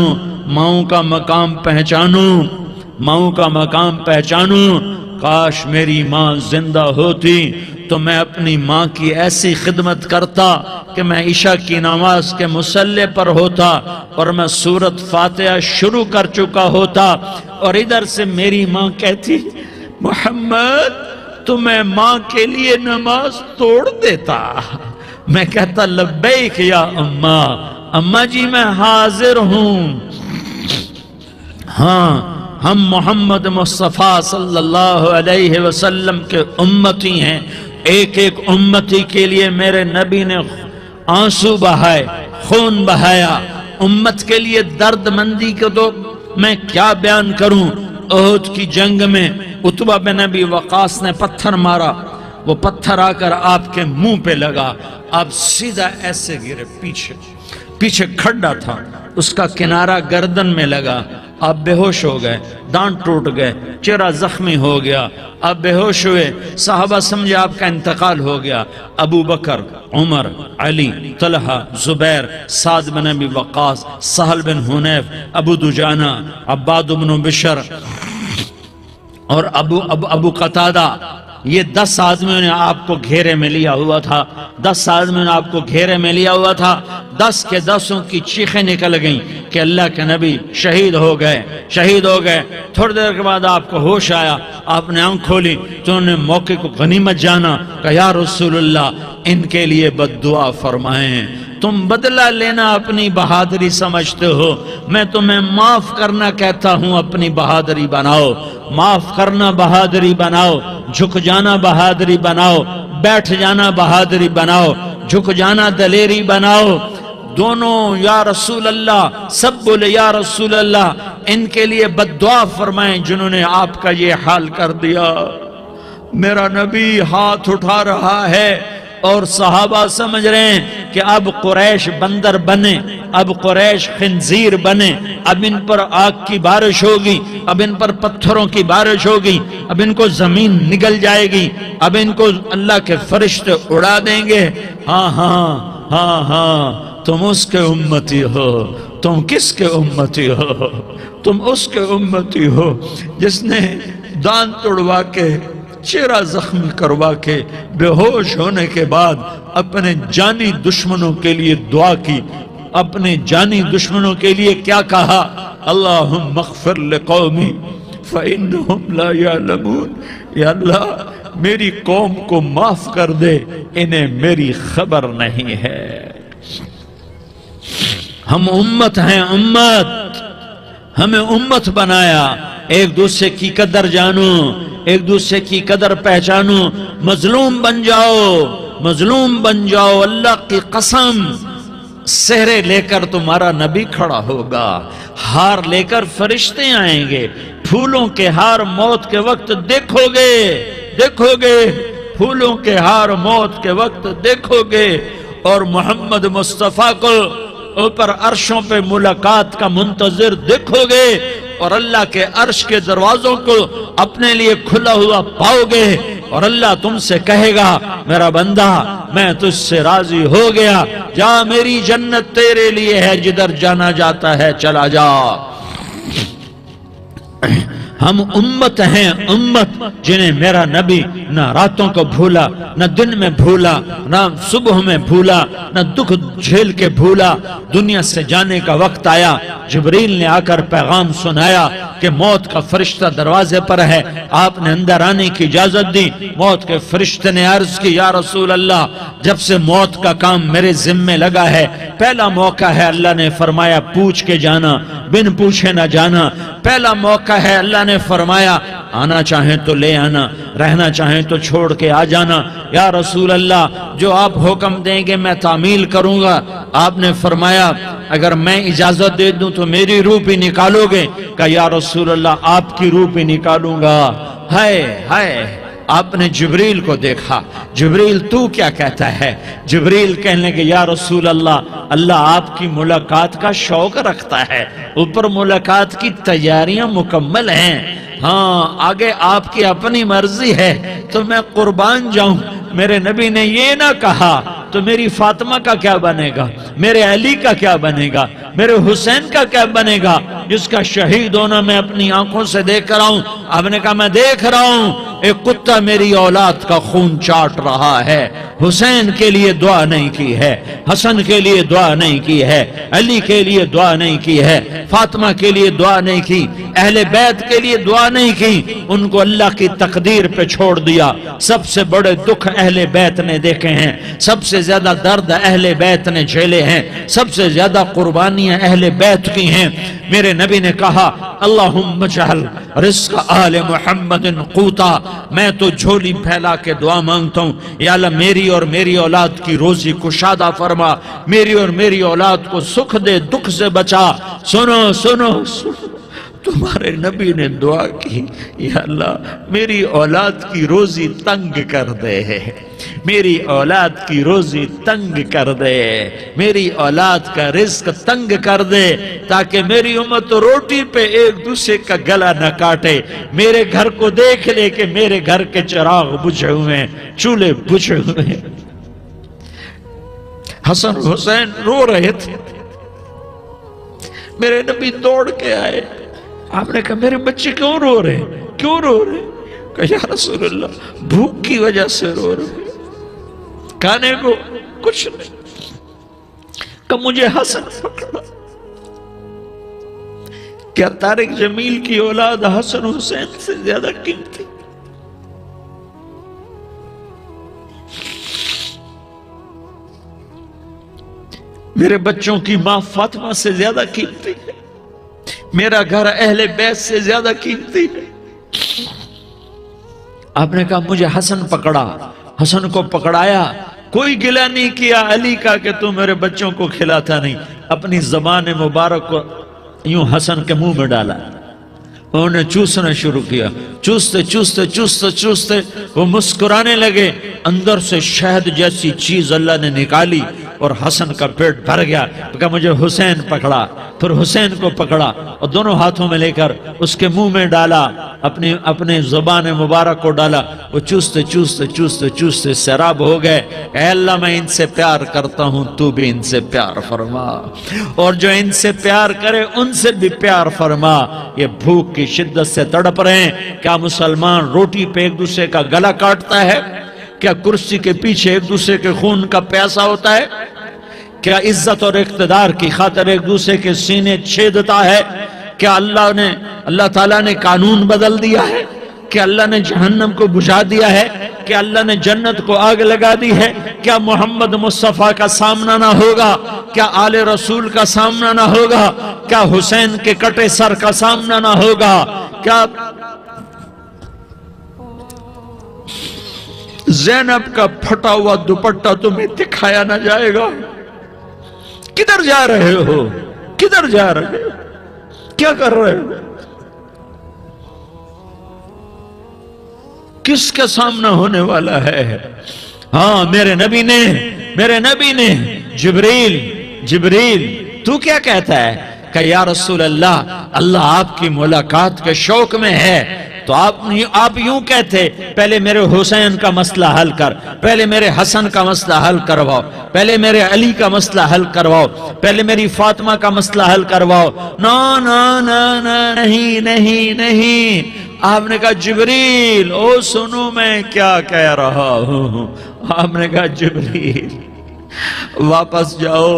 A: ماؤں کا مقام پہچانو، ماؤں کا مقام پہچانو۔ کاش میری ماں زندہ ہوتی تو میں اپنی ماں کی ایسی خدمت کرتا کہ میں عشاء کی نماز کے مصلی پر ہوتا اور میں سورۃ فاتحہ شروع کر چکا ہوتا اور ادھر سے میری ماں کہتی، محمد تو میں ماں کے لیے نماز توڑ دیتا۔ میں کہتا، لبیک یا اماں، اماں جی میں حاضر ہوں۔ ہاں، ہم محمد مصطفیٰ صلی اللہ علیہ وسلم کے امتی ہیں۔ ایک ایک امتی کے لیے میرے نبی نے آنسو بہائے، خون بہایا۔ امت کے لیے درد مندی کو تو میں کیا بیان کروں۔ احد کی جنگ میں عتبہ بن ابی وقاص نے پتھر مارا، وہ پتھر آ کر آپ کے منہ پہ لگا، آپ سیدھا ایسے گرے، پیچھے کھڈا تھا، اس کا کنارہ گردن میں لگا، آپ بے ہوش ہو گئے، دانت ٹوٹ گئے، چہرہ زخمی ہو گیا، آپ بے ہوش ہوئے، صحابہ سمجھے آپ کا انتقال ہو گیا۔ ابو بکر، عمر، علی، طلحہ، زبیر، سعد بن ابی وقاص، سہل بن حنیف، ابو دجانہ، عباد بن بشر اور ابو قتادہ، یہ 10 آدمیوں نے آپ کو گھیرے میں لیا ہوا تھا، 10 آدمیوں نے آپ کو گھیرے میں لیا ہوا تھا۔ 10 کے 10 کی چیخیں نکل گئیں کہ اللہ کے نبی شہید ہو گئے، شہید ہو گئے۔ تھوڑی دیر کے بعد آپ کو ہوش آیا، آپ نے آنکھ کھولی تو انہوں نے موقع کو غنیمت جانا کہ یا رسول اللہ ان کے لیے بد دعا فرمائیں۔ تم بدلہ لینا اپنی بہادری سمجھتے ہو، میں تمہیں معاف کرنا کہتا ہوں، اپنی بہادری بناؤ، معاف کرنا بہادری بناؤ، جھک جانا بہادری بناؤ، بیٹھ جانا بہادری بناؤ، جھک جانا دلیری بناؤ۔ دونوں یا رسول اللہ، سب بولے یا رسول اللہ، ان کے لیے بد دعا فرمائیں جنہوں نے آپ کا یہ حال کر دیا۔ میرا نبی ہاتھ اٹھا رہا ہے اور صحابہ سمجھ رہے ہیں کہ اب قریش بندر بنے، اب قریش خنزیر بنے، اب ان پر آگ کی بارش ہوگی، اب ان پر پتھروں کی بارش ہوگی، اب ان کو زمین نگل جائے گی، اب ان کو اللہ کے فرشتے اڑا دیں گے۔ ہاں ہاں ہاں ہاں، تم اس کے امتی ہو۔ تم کس کے امتی ہو؟ تم اس کے امتی ہو جس نے دان توڑوا کے، چہرہ زخمی کروا کے، بے ہوش ہونے کے بعد اپنے جانی دشمنوں کے لیے دعا کی، اپنے جانی دشمنوں کے لیے کیا کہا؟ اللہم اغفر لقومی فإنہم لا یعلمون، یا اللہ میری قوم کو معاف کر دے، انہیں میری خبر نہیں ہے۔ ہم امت ہیں، امت، ہمیں امت بنایا۔ ایک دوسرے کی قدر جانو، ایک دوسرے کی قدر پہچانو، مظلوم بن جاؤ، مظلوم بن جاؤ۔ اللہ کی قسم، سہرے لے کر تمہارا نبی کھڑا ہوگا، ہار لے کر فرشتے آئیں گے، پھولوں کے ہار موت کے وقت دیکھو گے، دیکھو گے، پھولوں کے ہار موت کے وقت دیکھو گے، اور محمد مصطفیٰ کو اوپر عرشوں پہ ملاقات کا منتظر دیکھو گے، اور اللہ کے عرش کے دروازوں کو اپنے لیے کھلا ہوا پاؤ گے، اور اللہ تم سے کہے گا میرا بندہ میں تجھ سے راضی ہو گیا، جا میری جنت تیرے لیے ہے، جدھر جانا جاتا ہے چلا جا۔ ہم امت ہیں، امت جنہیں میرا نبی نہ راتوں کو بھولا، نہ دن میں بھولا، نہ صبح میں بھولا، نہ دکھ جھیل کے بھولا۔ دنیا سے جانے کا وقت آیا، جبریل نے آ کر پیغام سنایا، کہ موت کا فرشتہ دروازے پر ہے، آپ نے اندر آنے کی اجازت دی۔ موت کے فرشتے نے عرض کی یا رسول اللہ جب سے موت کا کام میرے ذمے لگا ہے پہلا موقع ہے، اللہ نے فرمایا پوچھ کے جانا، بن پوچھے نہ جانا۔ پہلا موقع ہے، اللہ نے فرمایا آنا چاہیں تو لے آنا، رہنا چاہیں تو چھوڑ کے آ جانا۔ یا رسول اللہ جو آپ حکم دیں گے میں تعمیل کروں گا۔ آپ نے فرمایا اگر میں اجازت دے دوں تو میری روح بھی نکالو گے؟ کہا یا رسول اللہ آپ کی روح بھی نکالوں گا۔ ہائے ہائے، آپ نے جبریل کو دیکھا، جبریل تو کیا کہتا ہے؟ جبریل کہنے لگے یا رسول اللہ اللہ آپ کی ملاقات کا شوق رکھتا ہے، اوپر ملاقات کی تیاریاں مکمل ہیں، ہاں آگے آپ کی اپنی مرضی ہے تو میں قربان جاؤں۔ میرے نبی نے یہ نہ کہا تو میری فاطمہ کا کیا بنے گا، میرے علی کا کیا بنے گا، میرے حسین کا کیا بنے گا جس کا شہید ہونا میں اپنی آنکھوں سے دیکھ رہا ہوں۔ آپ نے کہا میں دیکھ رہا ہوں ایک کتا میری اولاد کا خون چاٹ رہا ہے، حسین کے لیے دعا نہیں کی ہے، حسن کے لیے دعا نہیں کی ہے، علی کے لیے دعا نہیں کی ہے، فاطمہ کے لیے دعا نہیں کی، اہل بیت کے لیے دعا نہیں کی، ان کو اللہ کی تقدیر پہ چھوڑ دیا۔ سب سے بڑے دکھ اہل بیت نے دیکھے ہیں، سب سے زیادہ درد اہل بیت نے جھیلے ہیں، سب سے زیادہ قربانیاں اہل بیت کی ہیں۔ میرے نبی نے کہا اللہم اجعل رزق آل محمد قوتا، میں تو جھولی پھیلا کے دعا مانگتا ہوں یا اللہ میری اور میری اولاد کی روزی کشادہ فرما، میری اور میری اولاد کو سکھ دے، دکھ سے بچا۔ سنو سنو سنو، تمہارے نبی نے دعا کی یا اللہ میری اولاد کی روزی تنگ کر دے، میری اولاد کی روزی تنگ کر دے، میری اولاد کا رزق تنگ کر دے تاکہ میری امت روٹی پہ ایک دوسرے کا گلا نہ کاٹے، میرے گھر کو دیکھ لے کہ میرے گھر کے چراغ بجھے ہوئے ہیں، چولہے بجھے ہوئے ہیں۔ حسن حسین رو رہے تھے، میرے نبی دوڑ کے آئے، آپ نے کہا میرے بچے کیوں رو رہے کیوں رو رہے؟ کہا یا رسول اللہ بھوک کی وجہ سے رو رہے، کھانے کو کچھ نہیں۔ کہ مجھے حسن پکڑا۔ کیا طارق جمیل کی اولاد حسن حسین سے زیادہ قیمتی؟ میرے بچوں کی ماں فاطمہ سے زیادہ قیمتی ہے، میرا گھر اہل بیت سے زیادہ قیمتی ہے۔ آپ نے کہا مجھے حسن پکڑا، حسن کو پکڑایا، کوئی گلہ نہیں کیا علی کا کہ تو میرے بچوں کو کھلاتا نہیں، اپنی زبان مبارک کو یوں حسن کے منہ میں ڈالا، انہوں نے چوسنا شروع کیا، چوستے چوستے چوستے چوستے وہ مسکرانے لگے، اندر سے شہد جیسی چیز اللہ نے نکالی اور حسن کا پیٹ بھر گیا۔ کہا مجھے حسین پکڑا، پھر حسین کو پکڑا اور دونوں ہاتھوں میں لے کر اس کے منہ میں ڈالا، اپنے زبان مبارک کو ڈالا، وہ چوستے چوستے چوستے چوستے سیراب ہو گئے۔ اے اللہ میں ان سے پیار کرتا ہوں، تو بھی ان سے پیار فرما، اور جو ان سے پیار کرے ان سے بھی پیار فرما۔ یہ بھوک کی شدت سے تڑپ رہے ہیں، کیا مسلمان روٹی پہ ایک دوسرے کا گلا کاٹتا ہے؟ کیا کرسی کے پیچھے ایک دوسرے کے خون کا پیاسا ہوتا ہے؟ کیا عزت اور اقتدار کی خاطر ایک دوسرے کے سینے چھیدتا ہے؟ کیا اللہ تعالیٰ نے قانون بدل دیا ہے؟ کیا اللہ نے جہنم کو بجھا دیا ہے؟ کیا اللہ نے جنت کو آگ لگا دی ہے؟ کیا محمد مصطفیٰ کا سامنا نہ ہوگا؟ کیا آل رسول کا سامنا نہ ہوگا؟ کیا حسین کے کٹے سر کا سامنا نہ ہوگا؟ کیا زینب کا پھٹا ہوا دوپٹہ تمہیں دکھایا نہ جائے گا؟ کدھر جا رہے ہو؟ کدھر جا رہے ہو؟ کیا کر رہے ہو؟ کس کا سامنا ہونے والا ہے؟ ہاں میرے نبی نے جبریل تو کیا کہتا ہے کہ یا رسول اللہ آپ کی ملاقات کے شوق میں ہے، تو آپ یوں کہتے پہلے میرے حسین کا مسئلہ حل کر، پہلے میرے حسن کا مسئلہ حل کرواؤ، پہلے میرے علی کا مسئلہ حل کرواؤ، پہلے میری فاطمہ کا مسئلہ حل کرواؤ۔ نہیں، آپ نے کہا جبریل او سنو میں کیا کہہ رہا ہوں۔ آپ نے کہا جبریل واپس جاؤ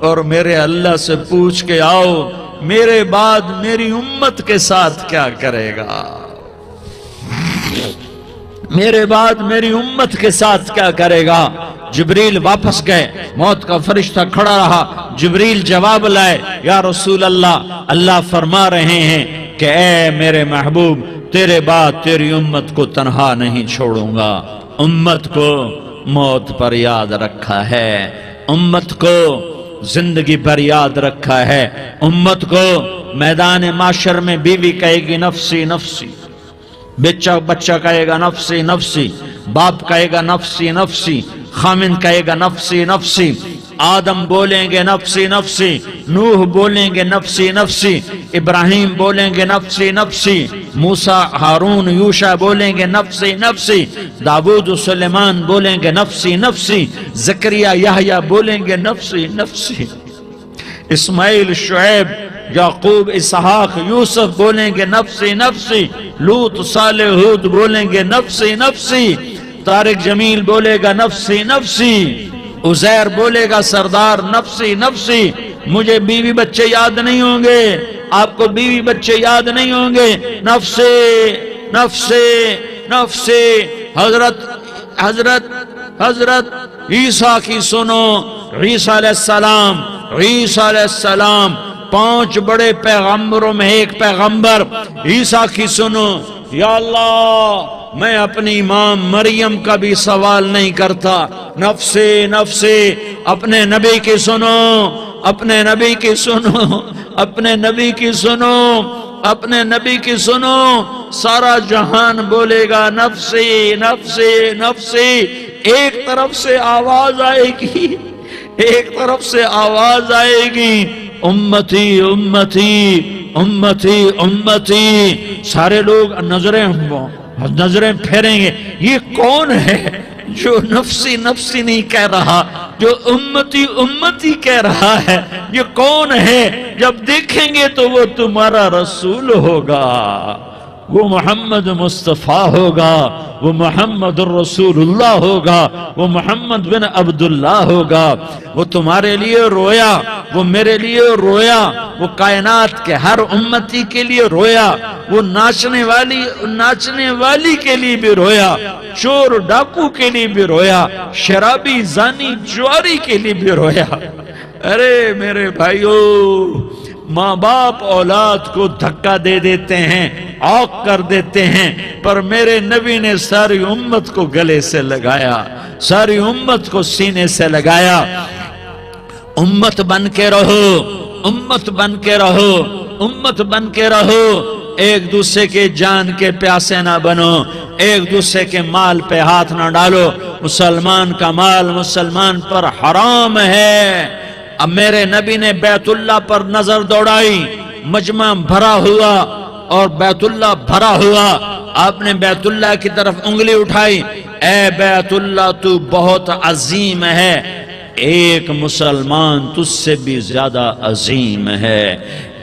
A: اور میرے اللہ سے پوچھ کے آؤ میرے بعد میری امت کے ساتھ کیا کرے گا، میرے بعد میری امت کے ساتھ کیا کرے گا۔ جبریل واپس گئے، موت کا فرشتہ کھڑا رہا، جبریل جواب لائے، یا رسول اللہ، اللہ فرما رہے ہیں کہ اے میرے محبوب، تیرے بعد تیری امت کو تنہا نہیں چھوڑوں گا۔ امت کو موت پر یاد رکھا ہے، امت کو زندگی پر یاد رکھا ہے، امت کو میدان معاشر میں بیوی کہے گی نفسی نفسی، بچہ کہے گا نفسی نفسی، باپ کہے گا نفسی نفسی، خامن کہے گا نفسی نفسی، آدم بولیں گے نفسی نفسی، نوح بولیں گے نفسی نفسی، ابراہیم بولیں گے نفسی نفسی، موسیٰ ہارون یوشع بولیں گے نفسی نفسی، داؤد سلیمان بولیں گے نفسی نفسی، زکریا یحییٰ بولیں گے نفسی نفسی، اسماعیل شعیب یعقوب اسحاق یوسف بولیں گے نفسی نفسی، لوط صالح ہود بولیں گے نفسی نفسی، طارق جمیل بولے گا نفسی نفسی، عزیر بولے گا سردار نفسی نفسی۔ مجھے بیوی بچے یاد نہیں ہوں گے، آپ کو بیوی بچے یاد نہیں ہوں گے، نفسی نفسی نفسی۔ حضرت عیسیٰ کی سنو، عیسیٰ علیہ السلام، عیسیٰ علیہ السلام 5 بڑے پیغمبروں میں ایک پیغمبر، عیسیٰ کی سنو۔ یا اللہ، میں اپنی امام مریم کا بھی سوال نہیں کرتا، نفسی نفسی۔ اپنے نبی کی سنو، اپنے نبی کی سنو، اپنے نبی کی سنو، اپنے نبی کی سنو۔ سارا جہان بولے گا نفسی نفسی نفسی۔ ایک طرف سے آواز آئے گی، ایک طرف سے آواز آئے گی، امتی امتی امتی امتی۔ سارے لوگ نظریں پھیریں گے، یہ کون ہے جو نفسی نفسی نہیں کہہ رہا، جو امتی امتی کہہ رہا ہے؟ یہ کون ہے؟ جب دیکھیں گے تو وہ تمہارا رسول ہوگا، وہ محمد مصطفیٰ ہوگا، وہ محمد الرسول اللہ ہوگا، وہ محمد بن عبداللہ ہوگا۔ وہ تمہارے لیے رویا، وہ میرے لیے رویا، وہ کائنات کے ہر امتی کے لیے رویا، وہ ناچنے والی کے لیے بھی رویا، چور ڈاکو کے لیے بھی رویا، شرابی زانی جواری کے لیے بھی رویا۔ ارے میرے بھائیو، ماں باپ اولاد کو دھکا دے دیتے ہیں، عوق کر دیتے ہیں، پر میرے نبی نے ساری امت کو گلے سے لگایا، ساری امت کو سینے سے لگایا۔ امت بن کے رہو، امت بن کے رہو، امت بن کے رہو۔ ایک دوسرے کے جان کے پیاسے نہ بنو، ایک دوسرے کے مال پہ ہاتھ نہ ڈالو۔ مسلمان کا مال مسلمان پر حرام ہے۔ اب میرے نبی نے بیت اللہ پر نظر دوڑائی، مجمع بھرا ہوا اور بیت اللہ بھرا ہوا۔ آپ نے بیت اللہ کی طرف انگلی اٹھائی، اے بیت اللہ تو بہت عظیم ہے، ایک مسلمان تجھ سے بھی زیادہ عظیم ہے۔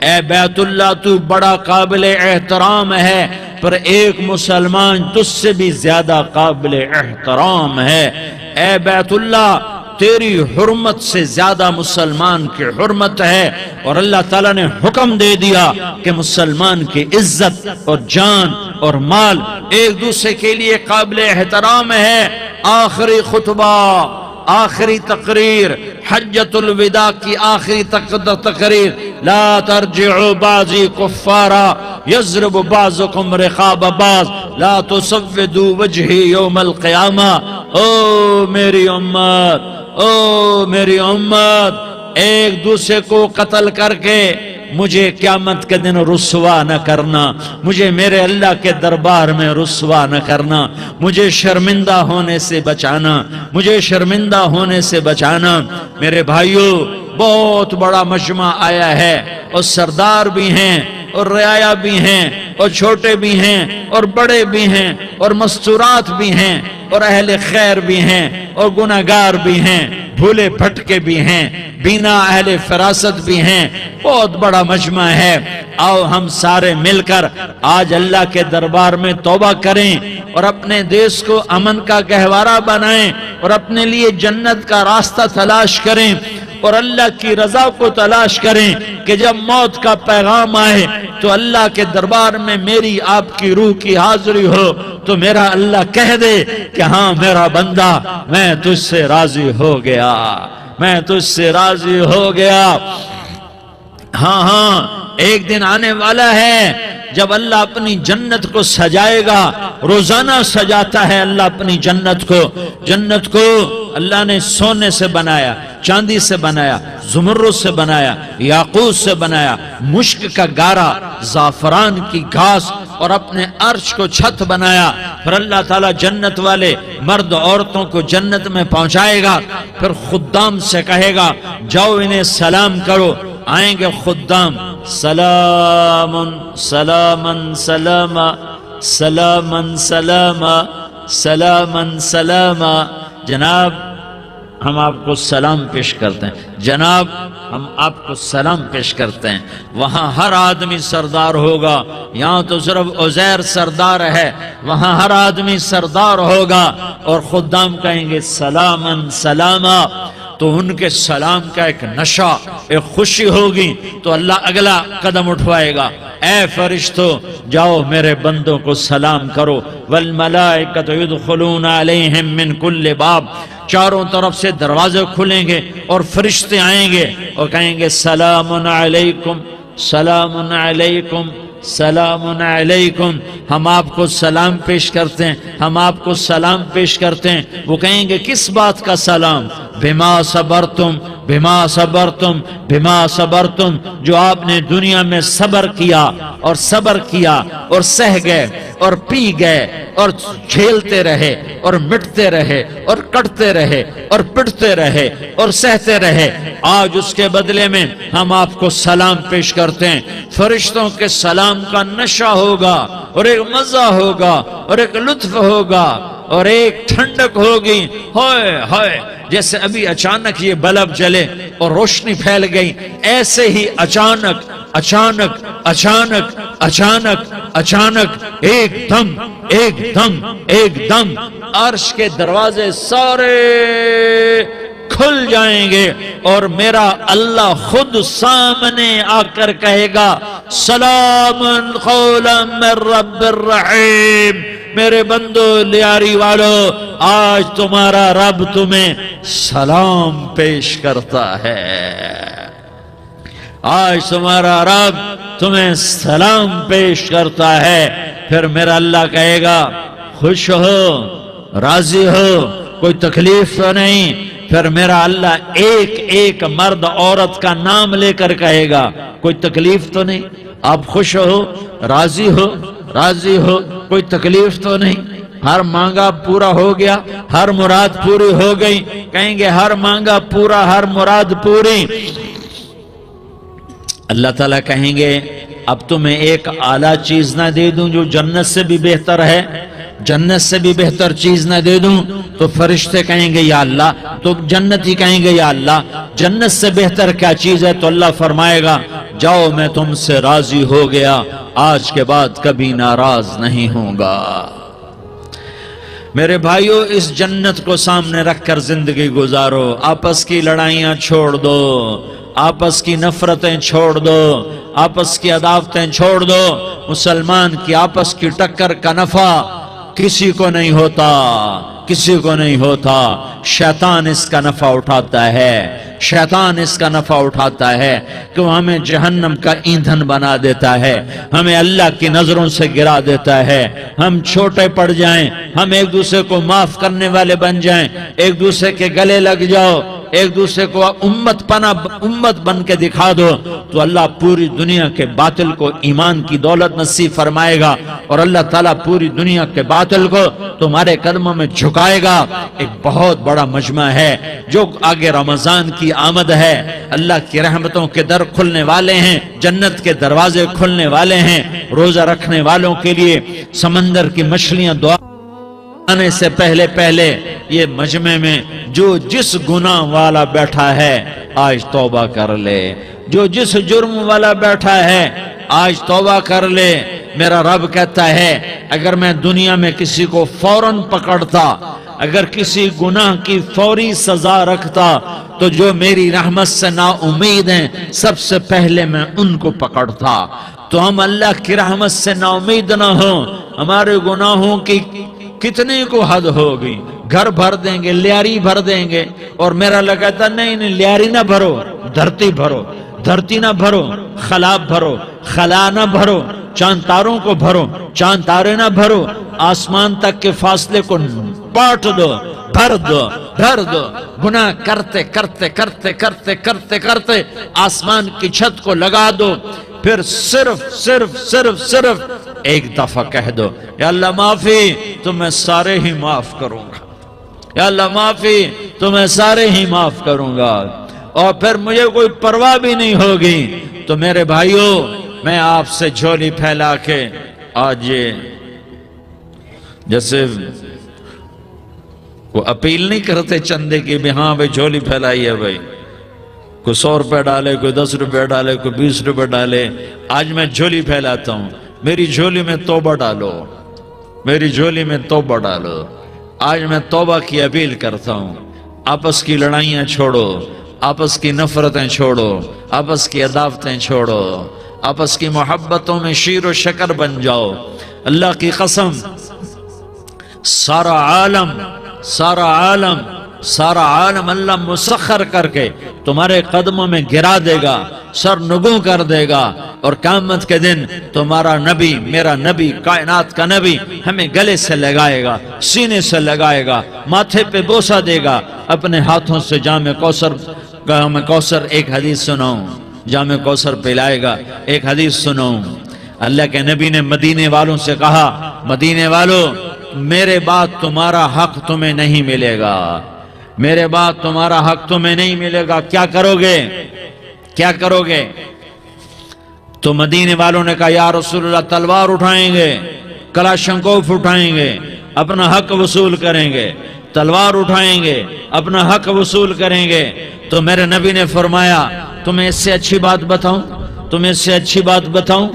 A: اے بیت اللہ تو بڑا قابل احترام ہے، پر ایک مسلمان تجھ سے بھی زیادہ قابل احترام ہے۔ اے بیت اللہ، تیری حرمت سے زیادہ مسلمان کی حرمت ہے، اور اللہ تعالیٰ نے حکم دے دیا کہ مسلمان کی عزت اور جان اور مال ایک دوسرے کے لیے قابل احترام ہے۔ آخری خطبہ، آخری تقریر، حجۃ الوداع کی آخری تقریر، لا ترجعوا بعضی کفارا یضرب بعضکم رقاب بعض لا تسودوا وجہی یوم القیامہ۔ او میری امت، او میری امت، ایک دوسرے کو قتل کر کے مجھے قیامت کے دن رسوا نہ کرنا، مجھے میرے اللہ کے دربار میں رسوا نہ کرنا، مجھے شرمندہ ہونے سے بچانا، مجھے شرمندہ ہونے سے بچانا۔ میرے بھائیو، بہت بڑا مجمع آیا ہے، اور سردار بھی ہیں اور رعایا بھی ہیں اور چھوٹے بھی ہیں اور بڑے بھی ہیں اور مستورات بھی ہیں اور اہل خیر بھی ہیں اور گناہگار بھی ہیں، بھولے بھٹکے بھی ہیں، بینا اہل فراست بھی ہیں۔ بہت بڑا مجمع ہے۔ آؤ ہم سارے مل کر آج اللہ کے دربار میں توبہ کریں اور اپنے دیش کو امن کا گہوارہ بنائیں اور اپنے لیے جنت کا راستہ تلاش کریں اور اللہ کی رضا کو تلاش کریں کہ جب موت کا پیغام آئے تو اللہ کے دربار میں میری آپ کی روح کی حاضری ہو تو میرا اللہ کہہ دے کہ ہاں میرا بندہ میں تجھ سے راضی ہو گیا، میں تجھ سے راضی ہو گیا۔ ہاں ہاں ایک دن آنے والا ہے جب اللہ اپنی جنت کو سجائے گا، روزانہ سجاتا ہے اللہ اپنی جنت کو۔ جنت کو اللہ نے سونے سے بنایا، چاندی سے بنایا، زمرد سے بنایا، یاقوت سے بنایا، مشک کا گارا، زعفران کی گھاس اور اپنے عرش کو چھت بنایا۔ پھر اللہ تعالیٰ جنت والے مرد عورتوں کو جنت میں پہنچائے گا، پھر خدام سے کہے گا جاؤ انہیں سلام کرو۔ آئیں گے خدام، سلام سلامن سلاما سلامن سلاما سلامن سلاما۔ جناب ہم آپ کو سلام پیش کرتے ہیں، جناب ہم آپ کو سلام پیش کرتے ہیں۔ وہاں ہر آدمی سردار ہوگا، یہاں تو صرف عزیر سردار ہے، وہاں ہر آدمی سردار ہوگا اور خدام کہیں گے سلامن سلاما۔ تو ان کے سلام کا ایک نشہ، ایک خوشی ہوگی تو اللہ اگلا قدم اٹھوائے گا، اے فرشتو جاؤ میرے بندوں کو سلام کرو۔ والملائکۃ یدخلون علیہم من کل باب، چاروں طرف سے دروازے کھلیں گے اور فرشتے آئیں گے اور کہیں گے سلام علیکم سلام علیکم سلام علیکم۔ ہم آپ کو سلام پیش کرتے ہیں، ہم آپ کو سلام پیش کرتے ہیں۔ وہ کہیں گے کس بات کا سلام؟ بما صبرتم بما صبرتم بما صبرتم، جو آپ نے دنیا میں صبر کیا اور صبر کیا اور سہ گئے اور پی گئے اور جھیلتے رہے اور مٹتے رہے اور کٹتے رہے اور پٹتے رہے اور سہتے رہے، آج اس کے بدلے میں ہم آپ کو سلام پیش کرتے ہیں۔ فرشتوں کے سلام کا نشہ ہوگا اور ایک مزہ ہوگا اور ایک لطف ہوگا اور ایک ٹھنڈک ہوگی۔ ہوئے ہوئے، جیسے ابھی اچانک یہ بلب جلے اور روشنی پھیل گئی، ایسے ہی اچانک اچانک اچانک اچانک اچانک ایک دم ایک دم ایک دم عرش کے دروازے سارے کھل جائیں گے اور میرا اللہ خود سامنے آ کر کہے گا سلام قولا من رب الرحیم۔ میرے بندو لیاری والو، آج تمہارا رب تمہیں سلام پیش کرتا ہے، آج تمہارا رب تمہیں سلام پیش کرتا ہے۔ پھر میرا اللہ کہے گا خوش ہو، راضی ہو، کوئی تکلیف تو نہیں؟ پھر میرا اللہ ایک ایک مرد عورت کا نام لے کر کہے گا کوئی تکلیف تو نہیں؟ آپ خوش ہو، راضی ہو، راضی ہو، کوئی تکلیف تو نہیں؟ ہر مانگا پورا ہو گیا، ہر مراد پوری ہو گئی؟ کہیں گے ہر مانگا پورا، ہر مراد پوری۔ اللہ تعالیٰ کہیں گے اب تمہیں ایک اعلیٰ چیز نہ دے دوں جو جنت سے بھی بہتر ہے؟ جنت سے بھی بہتر چیز نہ دے دوں؟ تو فرشتے کہیں گے یا اللہ، تو جنتی کہیں گے یا اللہ جنت سے بہتر کیا چیز ہے؟ تو اللہ فرمائے گا جاؤ میں تم سے راضی ہو گیا، آج کے بعد کبھی ناراض نہیں ہوں گا۔ میرے بھائیو، اس جنت کو سامنے رکھ کر زندگی گزارو، آپس کی لڑائیاں چھوڑ دو، آپس کی نفرتیں چھوڑ دو، آپس کی عداوتیں چھوڑ دو۔ مسلمان کی آپس کی ٹکر کا نفع کسی کو نہیں ہوتا، کسی کو نہیں ہوتا۔ شیطان اس کا نفع اٹھاتا ہے، شیطان اس کا نفع اٹھاتا ہے کہ وہ ہمیں جہنم کا ایندھن بنا دیتا ہے، ہمیں اللہ کی نظروں سے گرا دیتا ہے، ہم چھوٹے پڑ جائیں، ہم ایک دوسرے کو معاف کرنے والے بن جائیں، ایک دوسرے کے گلے لگ جاؤ، ایک دوسرے کو امت بن کے دکھا دو، تو اللہ پوری دنیا کے باطل کو ایمان کی دولت نصیب فرمائے گا اور اللہ تعالیٰ پوری دنیا کے باطل کو تمہارے قدموں میں جھکائے گا۔ ایک بہت بڑا مجمع ہے جو آگے رمضان کی آمد ہے، اللہ کی رحمتوں کے در کھلنے والے ہیں، جنت کے دروازے کھلنے والے ہیں۔ روزہ رکھنے والوں کے لیے سمندر کی مچھلیاں دعا آنے سے پہلے یہ مجمع میں جو جس گناہ والا بیٹھا ہے آج توبہ کر لے، جو جس جرم والا بیٹھا ہے آج توبہ کر لے۔ میرا رب کہتا ہے اگر میں دنیا میں کسی کو فوراً پکڑتا، اگر کسی گناہ کی فوری سزا رکھتا تو جو میری رحمت سے نا امید ہیں سب سے پہلے میں ان کو پکڑتا۔ تو ہم اللہ کی رحمت سے نا امید نہ ہوں، ہمارے گناہوں کی کتنے کو حد ہوگی، گھر بھر دیں گے، لیاری بھر دیں گے، اور میرا لگتا نہیں لیاری نہ بھرو، دھرتی بھرو، دھرتی نہ بھرو، خلا بھرو، خلا نہ بھرو، چاند تاروں کو بھرو، چاند تارے نہ بھرو، آسمان تک کے فاصلے کو بانٹ دو، بھر دو، بھر دو، گناہ کرتے کرتے کرتے کرتے کرتے کرتے آسمان کی چھت کو لگا دو، پھر صرف صرف صرف صرف ایک دفعہ کہہ دو یا اللہ معافی، تو میں سارے ہی معاف کروں گا، یا اللہ معافی، تو میں سارے ہی معاف کروں گا، اور پھر مجھے کوئی پرواہ بھی نہیں ہوگی۔ تو میرے بھائیوں، میں آپ سے جھولی پھیلا کے آج جیسے وہ اپیل نہیں کرتے چندے کی بھی ہاں بھائی جھولی پھیلائی ہے بھائی، کوئی 100 روپے ڈالے، کوئی 10 روپے ڈالے، کوئی 20 روپے ڈالے، آج میں جھولی پھیلاتا ہوں، میری جھولی میں توبہ ڈالو، میری جھولی میں توبہ ڈالو۔ آج میں توبہ کی اپیل کرتا ہوں، آپس کی لڑائیاں چھوڑو، آپس کی نفرتیں چھوڑو، آپس کی عداوتیں چھوڑو، آپس کی محبتوں میں شیر و شکر بن جاؤ۔ اللہ کی قسم، سارا عالم سارا عالم سارا عالم اللہ مسخر کر کے تمہارے قدموں میں گرا دے گا، سر نگوں کر دے گا، اور قیامت کے دن تمہارا نبی، میرا نبی، کائنات کا نبی ہمیں گلے سے لگائے گا، سینے سے لگائے گا، ماتھے پہ بوسہ دے گا، اپنے ہاتھوں سے جام کوثر ایک حدیث سناؤں، جام کوثر پلائے گا۔ ایک حدیث سناؤں، اللہ کے نبی نے مدینے والوں سے کہا، مدینے والوں، میرے بعد تمہارا حق تمہیں نہیں ملے گا، میرے بعد تمہارا حق تمہیں نہیں ملے گا، کیا کرو گے؟ کیا کرو گے؟ تو مدینے والوں نے کہا یا رسول اللہ، تلوار اٹھائیں گے، کلاشنکوف اٹھائیں گے، اپنا حق وصول کریں گے، تلوار اٹھائیں گے، اپنا حق وصول کریں گے۔ تو میرے نبی نے فرمایا، تمہیں اس سے اچھی بات بتاؤں، تمہیں اس سے اچھی بات بتاؤں،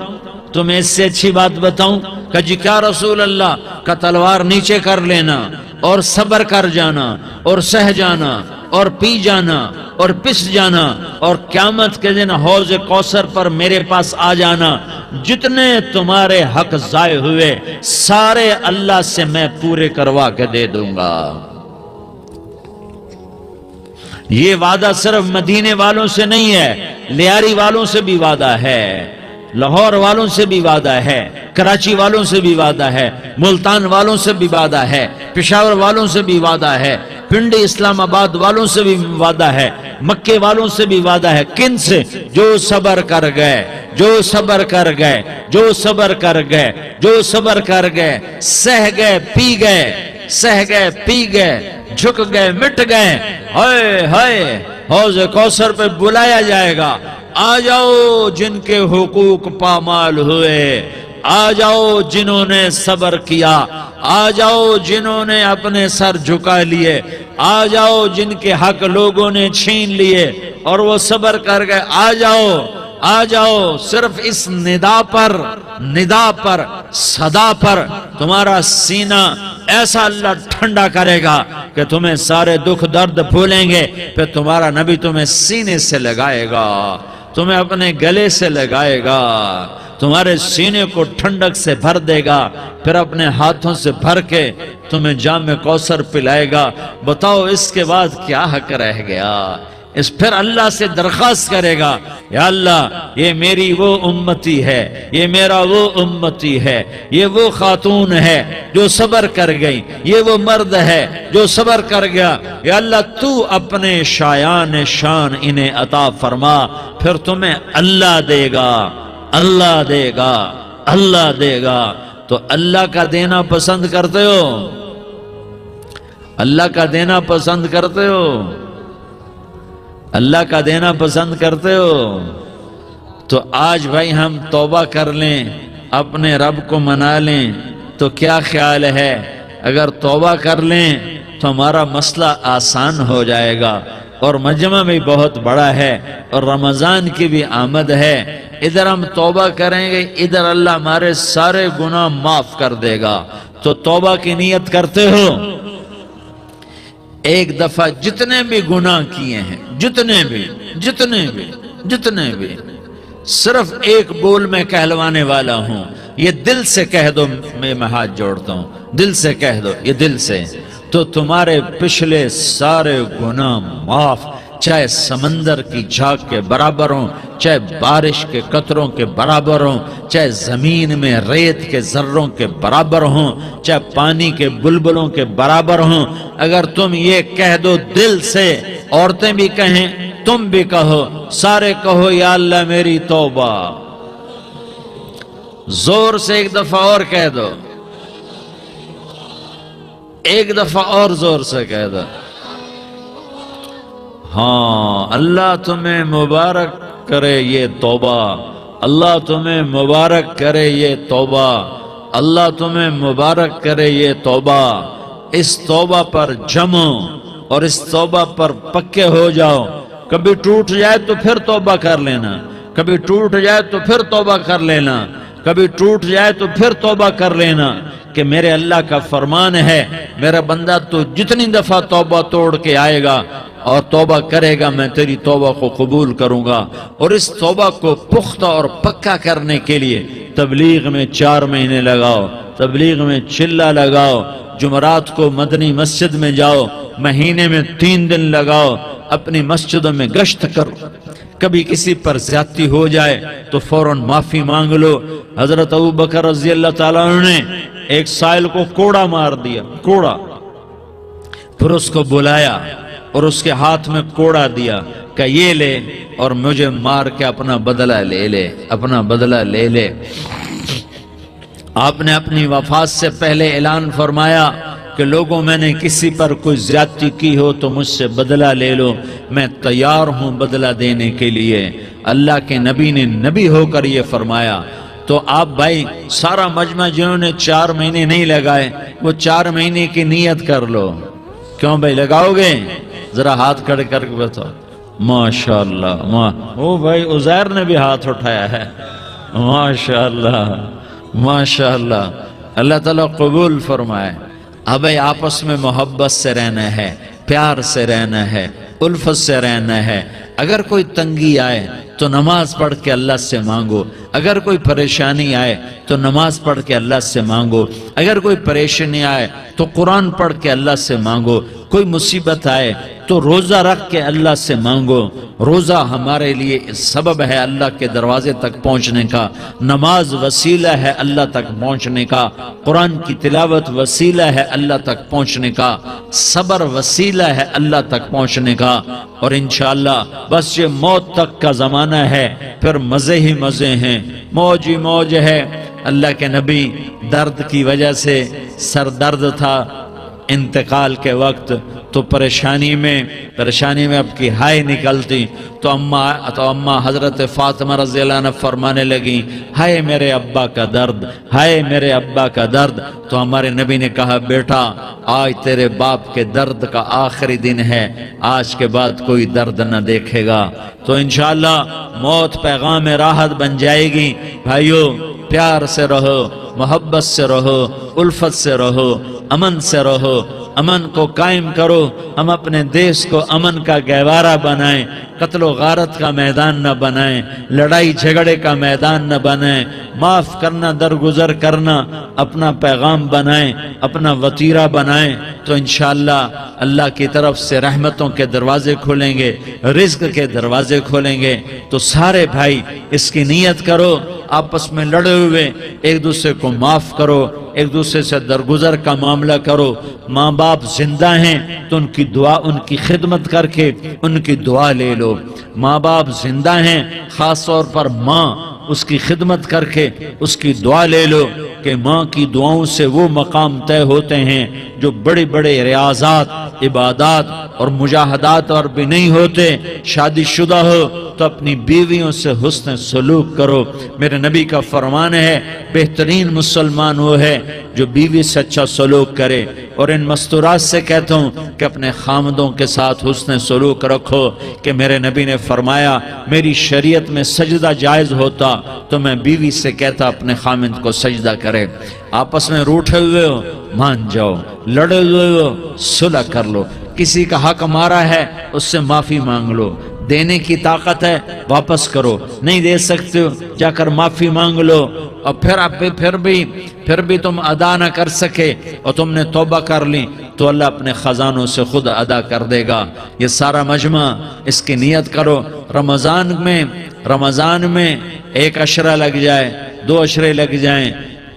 A: تمہیں اس سے اچھی بات بتاؤں؟ کہ جی کیا رسول اللہ؟ کا تلوار نیچے کر لینا، اور صبر کر جانا، اور سہ جانا، اور پی جانا، اور پس جانا، اور قیامت کے دن حوض کوثر پر میرے پاس آ جانا، جتنے تمہارے حق ضائع ہوئے سارے اللہ سے میں پورے کروا کے دے دوں گا۔ یہ وعدہ صرف مدینے والوں سے نہیں ہے، لیاری والوں سے بھی وعدہ ہے، لاہور والوں سے بھی وعدہ ہے، کراچی والوں سے بھی وعدہ ہے، ملتان والوں سے بھی وعدہ ہے، پشاور والوں سے بھی وعدہ ہے، پنڈی اسلام آباد والوں سے بھی وعدہ ہے، مکے والوں سے بھی وعدہ ہے۔ کن سے؟ جو صبر کر گئے، جو صبر کر گئے، جو صبر کر گئے، جو صبر کر گئے، سہ گئے، پی گئے، سہ گئے، پی گئے، جھک گئے، مٹ گئے، ہائے ہائے، حوض کوثر پہ بلایا جائے گا، آ جاؤ جن کے حقوق پامال ہوئے، آ جاؤ جنہوں نے صبر کیا، آ جاؤ جنہوں نے اپنے سر جھکا لیے، آ جاؤ جن کے حق لوگوں نے چھین لیے اور وہ صبر کر گئے، آ جاؤ، آ جاؤ۔ صرف اس ندا پر صدا پر تمہارا سینہ ایسا اللہ ٹھنڈا کرے گا کہ تمہیں سارے دکھ درد بھولیں گے، پھر تمہارا نبی تمہیں سینے سے لگائے گا، تمہیں اپنے گلے سے لگائے گا، تمہارے سینے کو ٹھنڈک سے بھر دے گا، پھر اپنے ہاتھوں سے بھر کے تمہیں جام کوثر پلائے گا۔ بتاؤ اس کے بعد کیا حق رہ گیا؟ اس پھر اللہ سے درخواست کرے گا، یا اللہ یہ میری وہ امتی ہے، یہ میرا وہ امتی ہے، یہ وہ خاتون ہے جو صبر کر گئی، یہ وہ مرد ہے جو صبر کر گیا، یا اللہ تو اپنے شایان شان انہیں عطا فرما، پھر تمہیں اللہ دے گا، اللہ دے گا، اللہ دے گا۔ تو اللہ کا دینا پسند کرتے ہو؟ اللہ کا دینا پسند کرتے ہو؟ اللہ کا دینا پسند کرتے ہو؟ تو آج بھائی ہم توبہ کر لیں، اپنے رب کو منا لیں، تو کیا خیال ہے اگر توبہ کر لیں تو ہمارا مسئلہ آسان ہو جائے گا، اور مجمع بھی بہت بڑا ہے، اور رمضان کی بھی آمد ہے، ادھر ہم توبہ کریں گے، ادھر اللہ ہمارے سارے گناہ معاف کر دے گا۔ تو توبہ کی نیت کرتے ہو؟ ایک دفعہ جتنے بھی گناہ کیے ہیں، جتنے بھی صرف ایک بول میں کہلوانے والا ہوں، یہ دل سے کہہ دو، میں ہاتھ جوڑتا ہوں، دل سے کہہ دو، یہ دل سے، تو تمہارے پچھلے سارے گناہ معاف، چاہے سمندر کی جھاگ کے برابر ہوں، چاہے بارش کے قطروں کے برابر ہوں، چاہے زمین میں ریت کے ذروں کے برابر ہوں، چاہے پانی کے بلبلوں کے برابر ہوں۔ اگر تم یہ کہہ دو دل سے، عورتیں بھی کہیں، تم بھی کہو، سارے کہو یا اللہ میری توبہ، زور سے ایک دفعہ اور کہہ دو، ایک دفعہ اور زور سے کہہ دو۔ ہاں، اللہ تمہیں مبارک کرے یہ توبہ، اللہ تمہیں مبارک کرے یہ توبہ، اللہ تمہیں مبارک کرے یہ توبہ۔ اس توبہ پر جمو اور اس توبہ پر پکے ہو جاؤ۔ کبھی ٹوٹ جائے تو پھر توبہ کر لینا، کبھی ٹوٹ جائے تو پھر توبہ کر لینا، کبھی ٹوٹ جائے تو پھر توبہ کر لینا، کہ میرے اللہ کا فرمان ہے، میرا بندہ تو جتنی دفعہ توبہ توڑ کے آئے گا اور توبہ کرے گا، میں تیری توبہ کو قبول کروں گا۔ اور اس توبہ کو پختہ اور پکا کرنے کے لیے تبلیغ میں 4 مہینے لگاؤ، تبلیغ میں چلہ لگاؤ، جمعرات کو مدنی مسجد میں جاؤ، مہینے میں 3 دن لگاؤ، اپنی مسجدوں میں گشت کرو۔ کبھی کسی پر زیادتی ہو جائے تو فوراً معافی مانگ لو۔ حضرت ابوبکر رضی اللہ تعالیٰ عنہ نے ایک سائل کو کوڑا مار دیا، کوڑا، پھر اس کو بلایا اور اس کے ہاتھ میں کوڑا دیا کہ یہ لے اور مجھے مار کے اپنا بدلہ لے لے، اپنا بدلہ لے لے۔ آپ نے اپنی وفات سے پہلے اعلان فرمایا کہ لوگوں، میں نے کسی پر کوئی زیادتی کی ہو تو مجھ سے بدلہ لے لو، میں تیار ہوں بدلہ دینے کے لیے۔ اللہ کے نبی نے نبی ہو کر یہ فرمایا۔ تو آپ بھائی سارا مجمع جنہوں نے 4 مہینے نہیں لگائے، وہ 4 مہینے کی نیت کر لو۔ کیوں بھائی لگاؤ گے؟ ذرا ہاتھ کھڑے کر کے بتاؤ۔ ماشاءاللہ، او بھائی عزیر نے بھی ہاتھ اٹھایا ہے، ماشاءاللہ ماشاءاللہ، اللہ تعالیٰ قبول فرمائے۔ اب آپس میں محبت سے رہنا ہے، پیار سے رہنا ہے، الفت سے رہنا ہے۔ اگر کوئی تنگی آئے تو نماز پڑھ کے اللہ سے مانگو، اگر کوئی پریشانی آئے تو نماز پڑھ کے اللہ سے مانگو، اگر کوئی پریشانی آئے تو قرآن پڑھ کے اللہ سے مانگو، کوئی مصیبت آئے تو روزہ رکھ کے اللہ سے مانگو۔ روزہ ہمارے لیے سبب ہے اللہ کے دروازے تک پہنچنے کا، نماز وسیلہ ہے اللہ تک پہنچنے کا، قرآن کی تلاوت وسیلہ ہے اللہ تک پہنچنے کا، صبر وسیلہ ہے اللہ تک پہنچنے کا۔ اور انشاءاللہ بس یہ موت تک کا زمانہ ہے، پھر مزے ہی مزے ہیں، موج ہی موج ہے۔ اللہ کے نبی درد کی وجہ سے سر درد تھا انتقال کے وقت، تو پریشانی میں اب کی ہائے نکلتی تو اماں حضرت فاطمہ رضی اللہ عنہ فرمانے لگی، ہائے میرے ابا کا درد، ہائے میرے ابا کا درد۔ تو ہمارے نبی نے کہا، بیٹا آج تیرے باپ کے درد کا آخری دن ہے، آج کے بعد کوئی درد نہ دیکھے گا۔ تو انشاءاللہ موت پیغام راحت بن جائے گی۔ بھائیو پیار سے رہو، محبت سے رہو، الفت سے رہو، امن سے رہو، امن کو قائم کرو۔ ہم اپنے دیش کو امن کا گہوارہ بنائیں، قتل و غارت کا میدان نہ بنائیں، لڑائی جھگڑے کا میدان نہ بنائیں، معاف کرنا، درگزر کرنا اپنا پیغام بنائیں، اپنا وتیرہ بنائیں۔ تو انشاءاللہ اللہ کی طرف سے رحمتوں کے دروازے کھولیں گے، رزق کے دروازے کھولیں گے۔ تو سارے بھائی اس کی نیت کرو، آپس میں لڑے ہوئے ایک دوسرے کو معاف کرو، ایک دوسرے سے درگزر کا معاملہ کرو۔ ماں باپ زندہ ہیں تو ان کی دعا، ان کی خدمت کر کے ان کی دعا لے لو۔ ماں باپ زندہ ہیں، خاص طور پر ماں، اس کی خدمت کر کے اس کی دعا لے لو، کہ ماں کی دعاؤں سے وہ مقام طے ہوتے ہیں جو بڑے بڑے ریاضات، عبادات اور مجاہدات اور بھی نہیں ہوتے۔ شادی شدہ ہو تو اپنی بیویوں سے حسن سلوک کرو۔ میرے نبی کا فرمان ہے، بہترین مسلمان وہ ہے جو بیوی سے اچھا سلوک کرے۔ اور ان مستورات سے کہتا ہوں کہ اپنے خامدوں کے ساتھ حسن سلوک رکھو، کہ میرے نبی نے فرمایا، میری شریعت میں سجدہ جائز ہوتا تو میں بیوی سے کہتا اپنے خامد کو سجدہ کرے۔ آپس میں روٹھے ہوئے ہو مان جاؤ، لڑے ہوئے ہو صلح کر لو، کسی کا حق مارا ہے اس سے معافی مانگ لو، دینے کی طاقت ہے واپس کرو، نہیں دے سکتے ہو جا کر معافی مانگ لو، اور پھر بھی تم ادا نہ کر سکے اور تم نے توبہ کر لی تو اللہ اپنے خزانوں سے خود ادا کر دے گا۔ یہ سارا مجمع اس کی نیت کرو، رمضان میں 1 عشرہ لگ جائے، 2 عشرے لگ جائیں،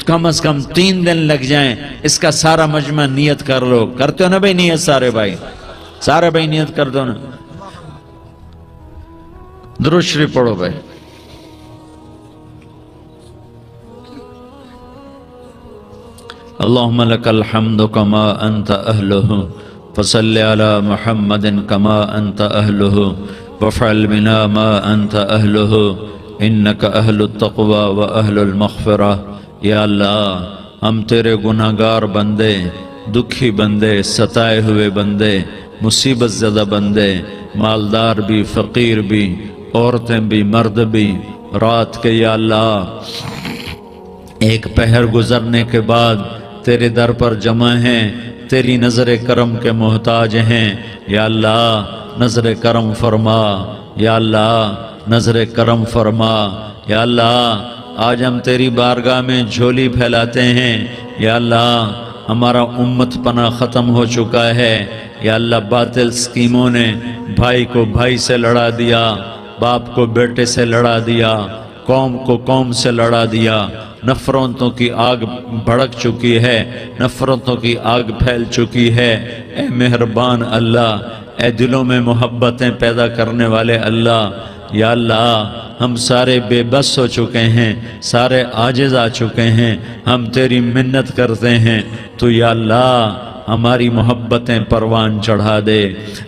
A: کم از کم 3 دن لگ جائیں، اس کا سارا مجمع نیت کر لو۔ کرتے ہو نا بھائی نیت؟ سارے بھائی نیت کر دو نا۔ درود شریف پڑھو بھائی۔ اللہم لک الحمد کما انت اہلہ فصل علی محمد کما انت اہلہ وفعل بنا ما انت اہلہ انک اہل التقوی و اہل المغفرہ۔ یا اللہ ہم تیرے گناہگار بندے، دکھی بندے، ستائے ہوئے بندے، مصیبت زدہ بندے، مالدار بھی، فقیر بھی، عورتیں بھی، مرد بھی، رات کے یا اللہ ایک پہر گزرنے کے بعد تیرے در پر جمع ہیں، تیری نظر کرم کے محتاج ہیں۔ یا اللہ نظر کرم فرما، یا اللہ نظر کرم فرما۔ یا اللہ آج ہم تیری بارگاہ میں جھولی پھیلاتے ہیں۔ یا اللہ ہمارا امت پناہ ختم ہو چکا ہے۔ یا اللہ باطل سکیموں نے بھائی کو بھائی سے لڑا دیا، باپ کو بیٹے سے لڑا دیا، قوم کو قوم سے لڑا دیا، نفرتوں کی آگ بھڑک چکی ہے، نفرتوں کی آگ پھیل چکی ہے۔ اے مہربان اللہ، اے دلوں میں محبتیں پیدا کرنے والے اللہ، یا اللہ ہم سارے بے بس ہو چکے ہیں، سارے عاجز آ چکے ہیں، ہم تیری منت کرتے ہیں تو یا اللہ ہماری محبتیں پروان چڑھا دے،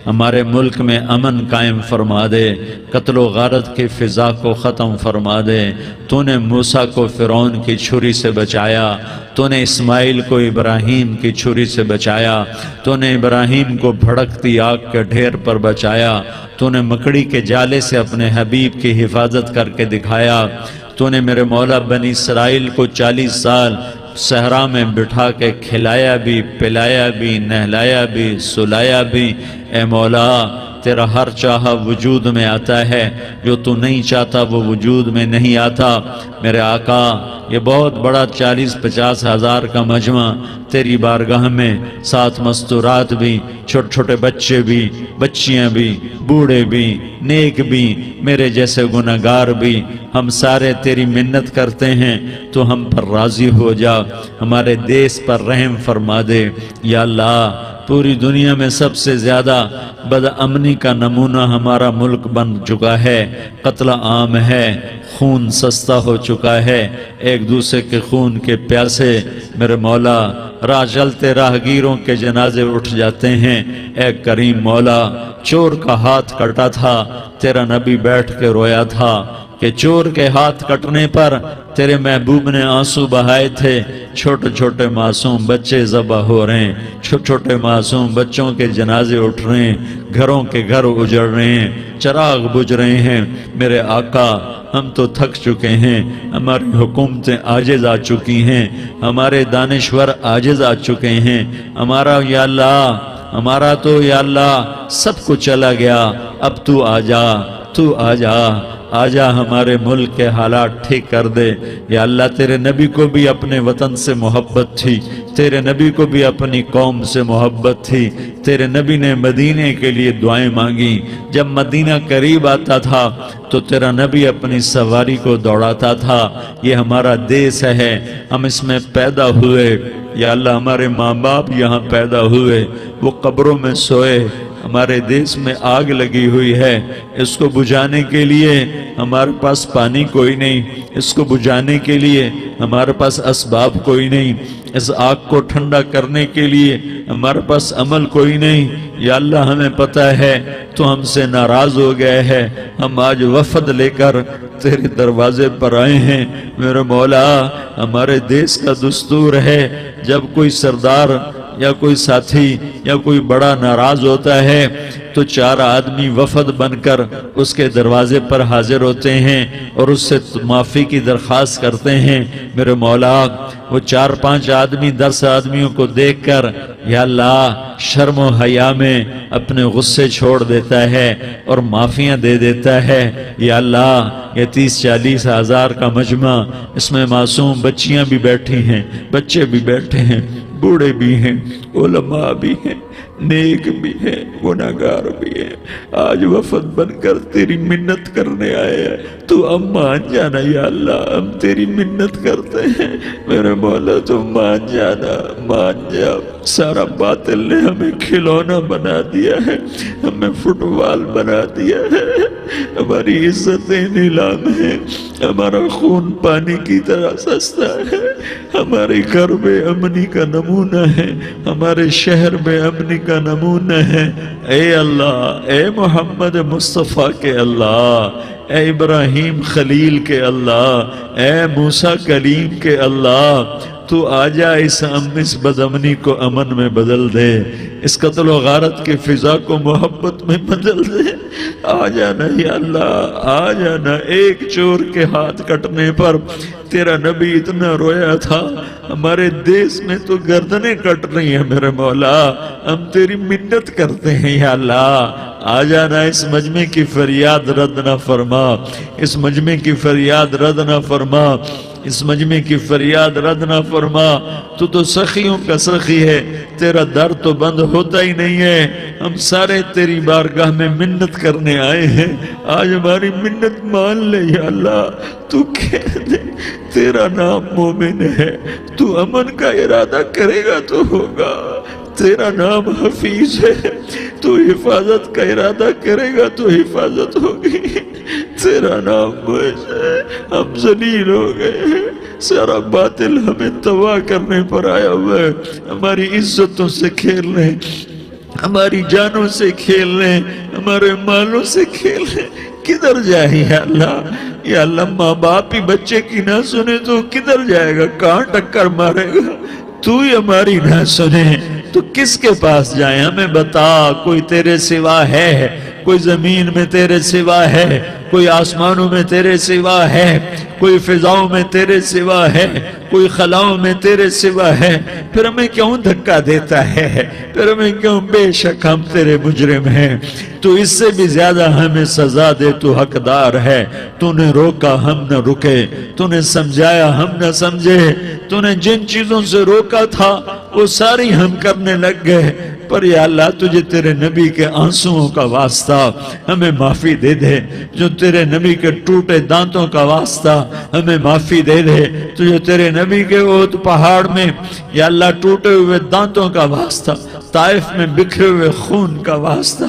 A: ہمارے ملک میں امن قائم فرما دے، قتل و غارت کی فضا کو ختم فرما دے۔ تو نے موسیٰ کو فرعون کی چھری سے بچایا، تو نے اسماعیل کو ابراہیم کی چھری سے بچایا، تو نے ابراہیم کو بھڑکتی آگ کے ڈھیر پر بچایا، تو نے مکڑی کے جالے سے اپنے حبیب کی حفاظت کر کے دکھایا، تو نے میرے مولا بنی اسرائیل کو 40 سال صحرا میں بٹھا کے کھلایا بھی، پلایا بھی، نہلایا بھی، سلایا بھی۔ اے مولا تیرا ہر چاہا وجود میں آتا ہے، جو تو نہیں چاہتا وہ وجود میں نہیں آتا۔ میرے آقا یہ بہت بڑا 40-50 ہزار کا مجمع تیری بارگاہ میں، 7 مستورات بھی، چھوٹے چھوٹے بچے بھی، بچیاں بھی، بوڑھے بھی، نیک بھی، میرے جیسے گناہگار بھی، ہم سارے تیری منت کرتے ہیں تو ہم پر راضی ہو جا، ہمارے دیس پر رحم فرما دے۔ یا اللہ پوری دنیا میں سب سے زیادہ بدامنی کا نمونہ ہمارا ملک بن چکا ہے، قتل عام ہے، خون سستا ہو چکا ہے، ایک دوسرے کے خون کے پیاسے میرے مولا راہ چلتے راہگیروں کے جنازے اٹھ جاتے ہیں۔ اے کریم مولا چور کا ہاتھ کٹا تھا، تیرا نبی بیٹھ کے رویا تھا کہ چور کے ہاتھ کٹنے پر تیرے محبوب نے آنسو بہائے تھے، چھوٹے چھوٹے معصوم بچے ذبح ہو رہے ہیں، چھوٹے چھوٹے معصوم بچوں کے جنازے اٹھ رہے ہیں، گھروں کے گھر اجڑ رہے ہیں، چراغ بجھ رہے ہیں۔ میرے آقا ہم تو تھک چکے ہیں، ہماری حکومتیں عاجز آ چکی ہیں، ہمارے دانشور عاجز آ چکے ہیں، ہمارا یا اللہ ہمارا تو یا اللہ سب کچھ چلا گیا، اب تو آ جا، تو آ جا، آجا ہمارے ملک کے حالات ٹھیک کر دے۔ یا اللہ تیرے نبی کو بھی اپنے وطن سے محبت تھی، تیرے نبی کو بھی اپنی قوم سے محبت تھی، تیرے نبی نے مدینے کے لیے دعائیں مانگی، جب مدینہ قریب آتا تھا تو تیرا نبی اپنی سواری کو دوڑاتا تھا۔ یہ ہمارا دیس ہے، ہم اس میں پیدا ہوئے، یا اللہ ہمارے ماں باپ یہاں پیدا ہوئے، وہ قبروں میں سوئے، ہمارے دیس میں آگ لگی ہوئی ہے، اس کو بجھانے کے لیے ہمارے پاس پانی کوئی نہیں، اس کو بجھانے کے لیے ہمارے پاس اسباب کوئی نہیں، اس آگ کو ٹھنڈا کرنے کے لیے ہمارے پاس عمل کوئی نہیں۔ یا اللہ ہمیں پتہ ہے تو ہم سے ناراض ہو گئے ہے، ہم آج وفد لے کر تیرے دروازے پر آئے ہیں۔ میرے مولا ہمارے دیس کا دستور ہے جب کوئی سردار
B: یا کوئی ساتھی یا کوئی بڑا ناراض ہوتا ہے تو 4 آدمی وفد بن کر اس کے دروازے پر حاضر ہوتے ہیں اور اس سے معافی کی درخواست کرتے ہیں۔ میرے مولا وہ 4-5 آدمی 10 آدمیوں کو دیکھ کر یا اللہ شرم و حیا میں اپنے غصے چھوڑ دیتا ہے اور معافیاں دے دیتا ہے۔ یا اللہ یہ 30-40 ہزار کا مجمع، اس میں معصوم بچیاں بھی بیٹھی ہیں، بچے بھی بیٹھے ہیں، بوڑھے بھی ہیں، علماء بھی ہیں، نیک بھی ہیں، گناہگار بھی ہیں۔ آج وفد بن کر تیری منت کرنے آئے ہیں، تو اب مان جانا یا اللہ، ہم تیری منت کرتے ہیں میرے مولا، تو مان جانا، مان جا۔ سارا باطل نے ہمیں کھلونا بنا دیا ہے، ہمیں فٹ بال بنا دیا ہے، ہماری عزتیں نیلام ہیں، ہمارا خون پانی کی طرح سستا ہے، ہمارے گھر بے امنی کا نمونہ ہے، ہمارے شہر بے امنی کا نمونہ ہے۔ اے اللہ، اے محمد مصطفیٰ کے اللہ، اے ابراہیم خلیل کے اللہ، اے موسیٰ کلیم کے اللہ، تو آجا اس بدامنی کو امن میں بدل دے، اس قتل و غارت کی فضا کو محبت میں بدل دے۔ آ جانا یا اللہ، آ جانا۔ ایک چور کے ہاتھ کٹنے پر تیرا نبی اتنا رویا تھا، ہمارے دیس میں تو گردنیں کٹ رہی ہیں میرے مولا، ہم تیری منت کرتے ہیں یا اللہ۔ آ جانا، اس مجمع کی فریاد رد نہ فرما، اس مجمع کی فریاد رد نہ فرما، اس مجمع کی فریاد رد نہ فرما۔ تو سخیوں کا سخی ہے، تیرا در تو بند ہوتا ہی نہیں ہے، ہم سارے تیری بارگاہ میں منت کرنے آئے ہیں، آج ہماری منت مان لے یا اللہ۔ تو کہہ دے تیرا نام مومن ہے، تو امن کا ارادہ کرے گا تو ہوگا، تیرا نام حفیظ ہے، تو حفاظت کا ارادہ کرے گا تو حفاظت ہوگی، تیرا نام موج ہے۔ ہم ذلیل ہو گئے ہیں، سارا باطل ہمیں تباہ کرنے پر آیا ہوا ہے، ہماری عزتوں سے کھیل رہے ہیں، ہماری جانوں سے کھیل رہے ہیں، ہمارے مالوں سے کھیل رہے ہیں۔ کدھر جائے یا اللہ؟ یا اللہ ماں باپ ہی بچے کی نہ سنے تو کدھر جائے گا؟ کہاں ٹکر مارے گا؟ تو ہی ہماری نہ سنے تو کس کے پاس جائیں؟ ہمیں بتا، کوئی تیرے سوا ہے؟ کوئی زمین میں تیرے سوا ہے؟ کوئی آسمانوں میں تیرے سوا ہے؟ کوئی فضاؤں میں تیرے سوا ہے؟ کوئی خلاؤں میں تیرے سوا ہے؟ پھر ہمیں کیوں دھکا دیتا ہے؟ پھر ہمیں کیوں؟ بے شک ہم تیرے مجرم ہیں، تو اس سے بھی زیادہ ہمیں سزا دے، تو حقدار ہے۔ تو نے روکا ہم نہ رکے، تو نے سمجھایا ہم نہ سمجھے، تو نے جن چیزوں سے روکا تھا وہ ساری ہم کرنے لگ گئے، پر یا اللہ تجھے تیرے نبی کے آنسوؤں کا واسطہ ہمیں معافی دے دے، جو تیرے نبی کے ٹوٹے دانتوں کا واسطہ ہمیں معافی دے دے، تجھے تیرے نبی کے احد پہاڑ میں یا اللہ ٹوٹے ہوئے دانتوں کا واسطہ، طائف میں بکھرے ہوئے خون کا واسطہ،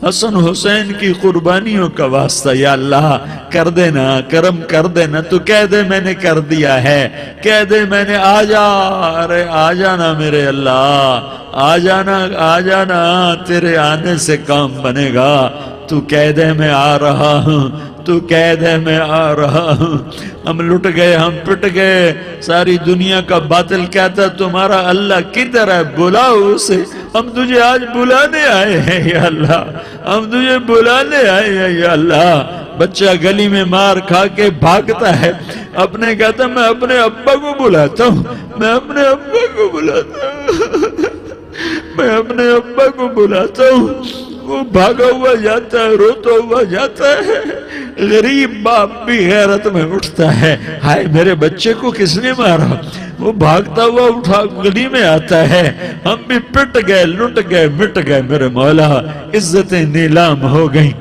B: حسن حسین کی قربانیوں کا واسطہ یا اللہ کر دینا، کرم کر دینا۔ تو کہہ دے میں نے کر دیا ہے، کہہ دے میں نے، آ جا، ارے آ جانا میرے اللہ، آ جانا، آ جانا، تیرے آنے سے کام بنے گا۔ تو کہہ دے میں آ رہا ہوں، تو کہہ دے میں آ رہا ہوں۔ ہم لٹ گئے، ہم پٹ گئے، ساری دنیا کا باطل کہتا تمہارا اللہ کدھر ہے، بلاؤ اسے۔ ہم تجھے آج بلانے آئے ہیں یا اللہ، ہم تجھے بلانے آئے ہیں یا اللہ۔ بچہ گلی میں مار کھا کے بھاگتا ہے، اپنے کہتا میں اپنے ابا کو بلاتا ہوں، میں اپنے ابا کو بلاتا ہوں، میں اپنے ابا کو بلاتا ہوں۔ وہ بھاگا ہوا جاتا ہے، روتا ہوا جاتا ہے۔ غریب باپ بھی غیرت میں اٹھتا ہے، ہائے میرے بچے کو کس نے مارا؟ وہ بھاگتا ہوا اٹھا گلی میں آتا ہے۔ ہم بھی پٹ گئے، لٹ گئے، مٹ گئے میرے مولا، عزتیں نیلام ہو گئیں،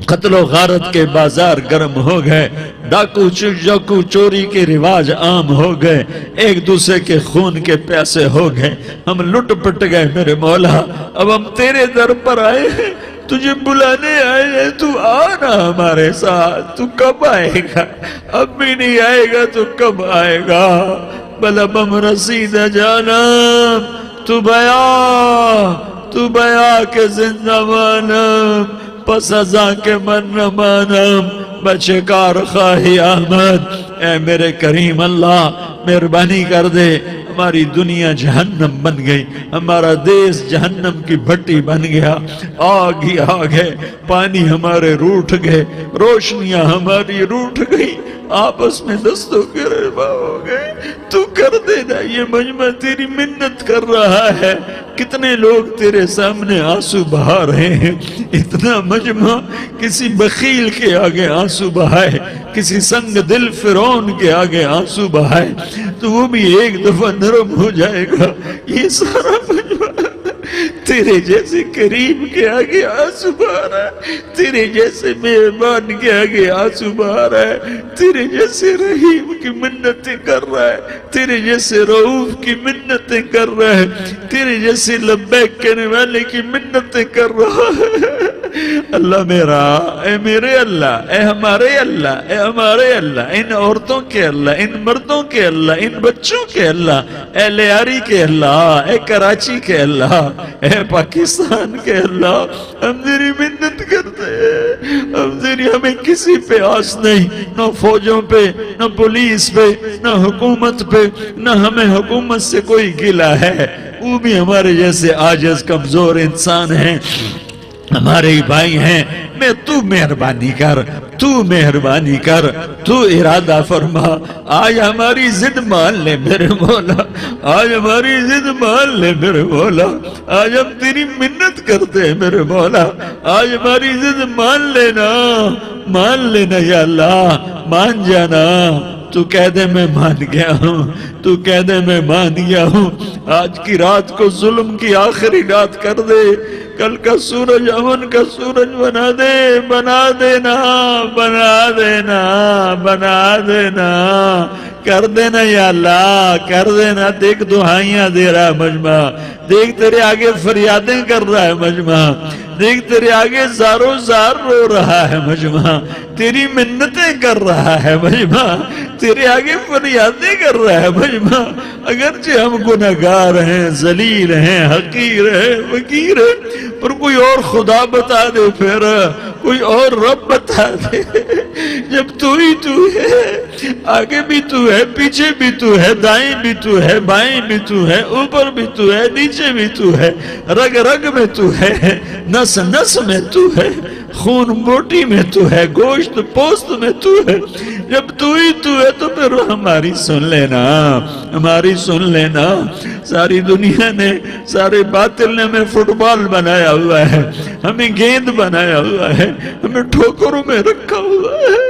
B: قتل و غارت کے بازار گرم ہو گئے، ڈاکو چوری کے رواج عام ہو گئے، ایک دوسرے کے خون کے پیاسے ہو گئے، ہم لٹ پٹ گئے میرے مولا۔ اب ہم تیرے در پر آئے ہیں، تجھے بلانے آئے ہیں، تو آنا ہمارے ساتھ۔ تو کب آئے گا؟ اب بھی نہیں آئے گا تو کب آئے گا؟ بلبم رسید جانم تو بیا کے زندہ مانم، پس ازاں کے من نہ مانم، بچے کار خواہی احمد۔ اے میرے کریم اللہ، مہربانی کر دے، ہماری دنیا جہنم بن گئی، ہمارا دیس جہنم کی بھٹی بن گیا، آگ ہی آگ ہے، پانی ہمارے روٹھ گئے، روشنیاں ہماری روٹھ گئی، آپس میں دستوں کے ربا ہو گئے۔ تو کر دینا، یہ مجمع تیری منت کر رہا ہے۔ کتنے لوگ تیرے سامنے آنسو بہا رہے ہیں، اتنا مجمع کسی بخیل کے آگے آنسو بہائے، کسی سنگ دل فرعون کے آگے آنسو بہائے تو وہ بھی ایک دفعہ نرم ہو جائے گا۔ یہ سارا مجمع تیرے جیسے کریم کے آگے آنسو بہا رہا ہے، تیرے جیسے مہربان کے آگے آنسو بہا رہا ہے، تیرے جیسے رحیم کی منتیں کر رہا ہے، تیرے جیسے رؤوف کی منتیں کر رہا ہے، تیرے جیسے لبیک کہنے والے کی منتیں کر رہا ہے۔ اللہ میرا، اے میرے اللہ، اے ہمارے اللہ، اے ہمارے اللہ، ان عورتوں کے اللہ، ان مردوں کے اللہ، ان بچوں کے اللہ، اے لیاری کے اللہ، اے کراچی کے اللہ، اے پاکستان کے اللہ، ہم تیری منت کرتے ہیں، ہمیں کسی پہ آس نہیں، نہ فوجوں پہ، نہ پولیس پہ، نہ حکومت پہ، نہ ہمیں حکومت سے کوئی گلہ ہے، وہ بھی ہمارے جیسے عاجز کمزور انسان ہیں، ہمارے ہی بھائی ہیں۔ میں تو مہربانی کر، تو مہربانی کر، تو ارادہ فرما، آج ہماری ضد مان لے میرے مولا، آج ہماری ضد مان لے میرے مولا، آج ہم تیری منت کرتے ہیں میرے مولا، آج ہماری ضد مان لینا یا اللہ، مان جانا۔ تو کہہ دے میں مان گیا ہوں، تو کہہ دے میں مان گیا ہوں، آج کی رات کو ظلم کی آخری رات کر دے، کل کا سورج امن کا سورج بنا دے، بنا دینا، بنا دینا، بنا دینا، کر دینا یا اللہ، کر دینا۔ دیکھ دعائیاں دے رہا ہے مجمع، دیکھ تیرے آگے فریادیں کر رہا ہے مجمع، دیکھ تیرے آگے زارو زار رو رہا ہے مجمع، تیری منتیں کر رہا ہے مجمع، تیرے آگے فریادیں کر رہا ہے مجمع۔ اگرچہ ہم گناہگار ہیں، ذلیل ہیں، حقیر ہیں، فقیر ہیں، پر کوئی اور خدا بتا دے، پھر کوئی اور رب بتا دے۔ جب تو ہی تو ہے، آگے بھی تو ہے، پیچھے بھی تو ہے، دائیں بھی تو ہے، بائیں بھی تو ہے، اوپر بھی تو ہے، نیچے بھی تو ہے، رگ رگ میں تو ہے، نس نس میں تو ہے، خون بوٹی میں تو ہے، گوشت پوست میں تو ہے۔ جب تو ہی تو ہے تو پھر ہماری سن لینا، ہماری سن لینا۔ ساری دنیا نے، سارے باطل نے ہمیں فٹ بال بنایا ہوا ہے، ہمیں گیند بنایا ہوا ہے، ہمیں ٹھوکروں میں رکھا ہوا ہے۔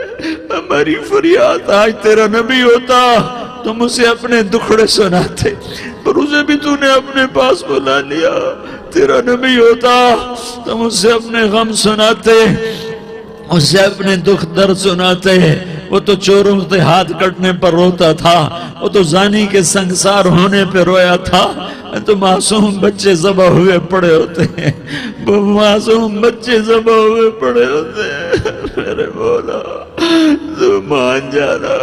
B: ہماری فریاد، آج تیرا نبی ہوتا تم اسے اپنے دکھڑے سناتے، پر اسے بھی تو نے اپنے پاس بلا لیا۔ تیرا نبی ہوتا تم اسے اپنے غم سناتے، اسے اپنے دکھ درد سناتے۔ وہ تو چوروں سے ہاتھ کٹنے پر روتا تھا، وہ تو زانی کے سنگسار ہونے پہ رویا تھا، تو معصوم بچے ذبح ہوئے پڑے ہوتے ہیں، وہ معصوم بچے ذبح ہوئے پڑے ہوتے ہیں۔ میرے مولا تو مان جانا۔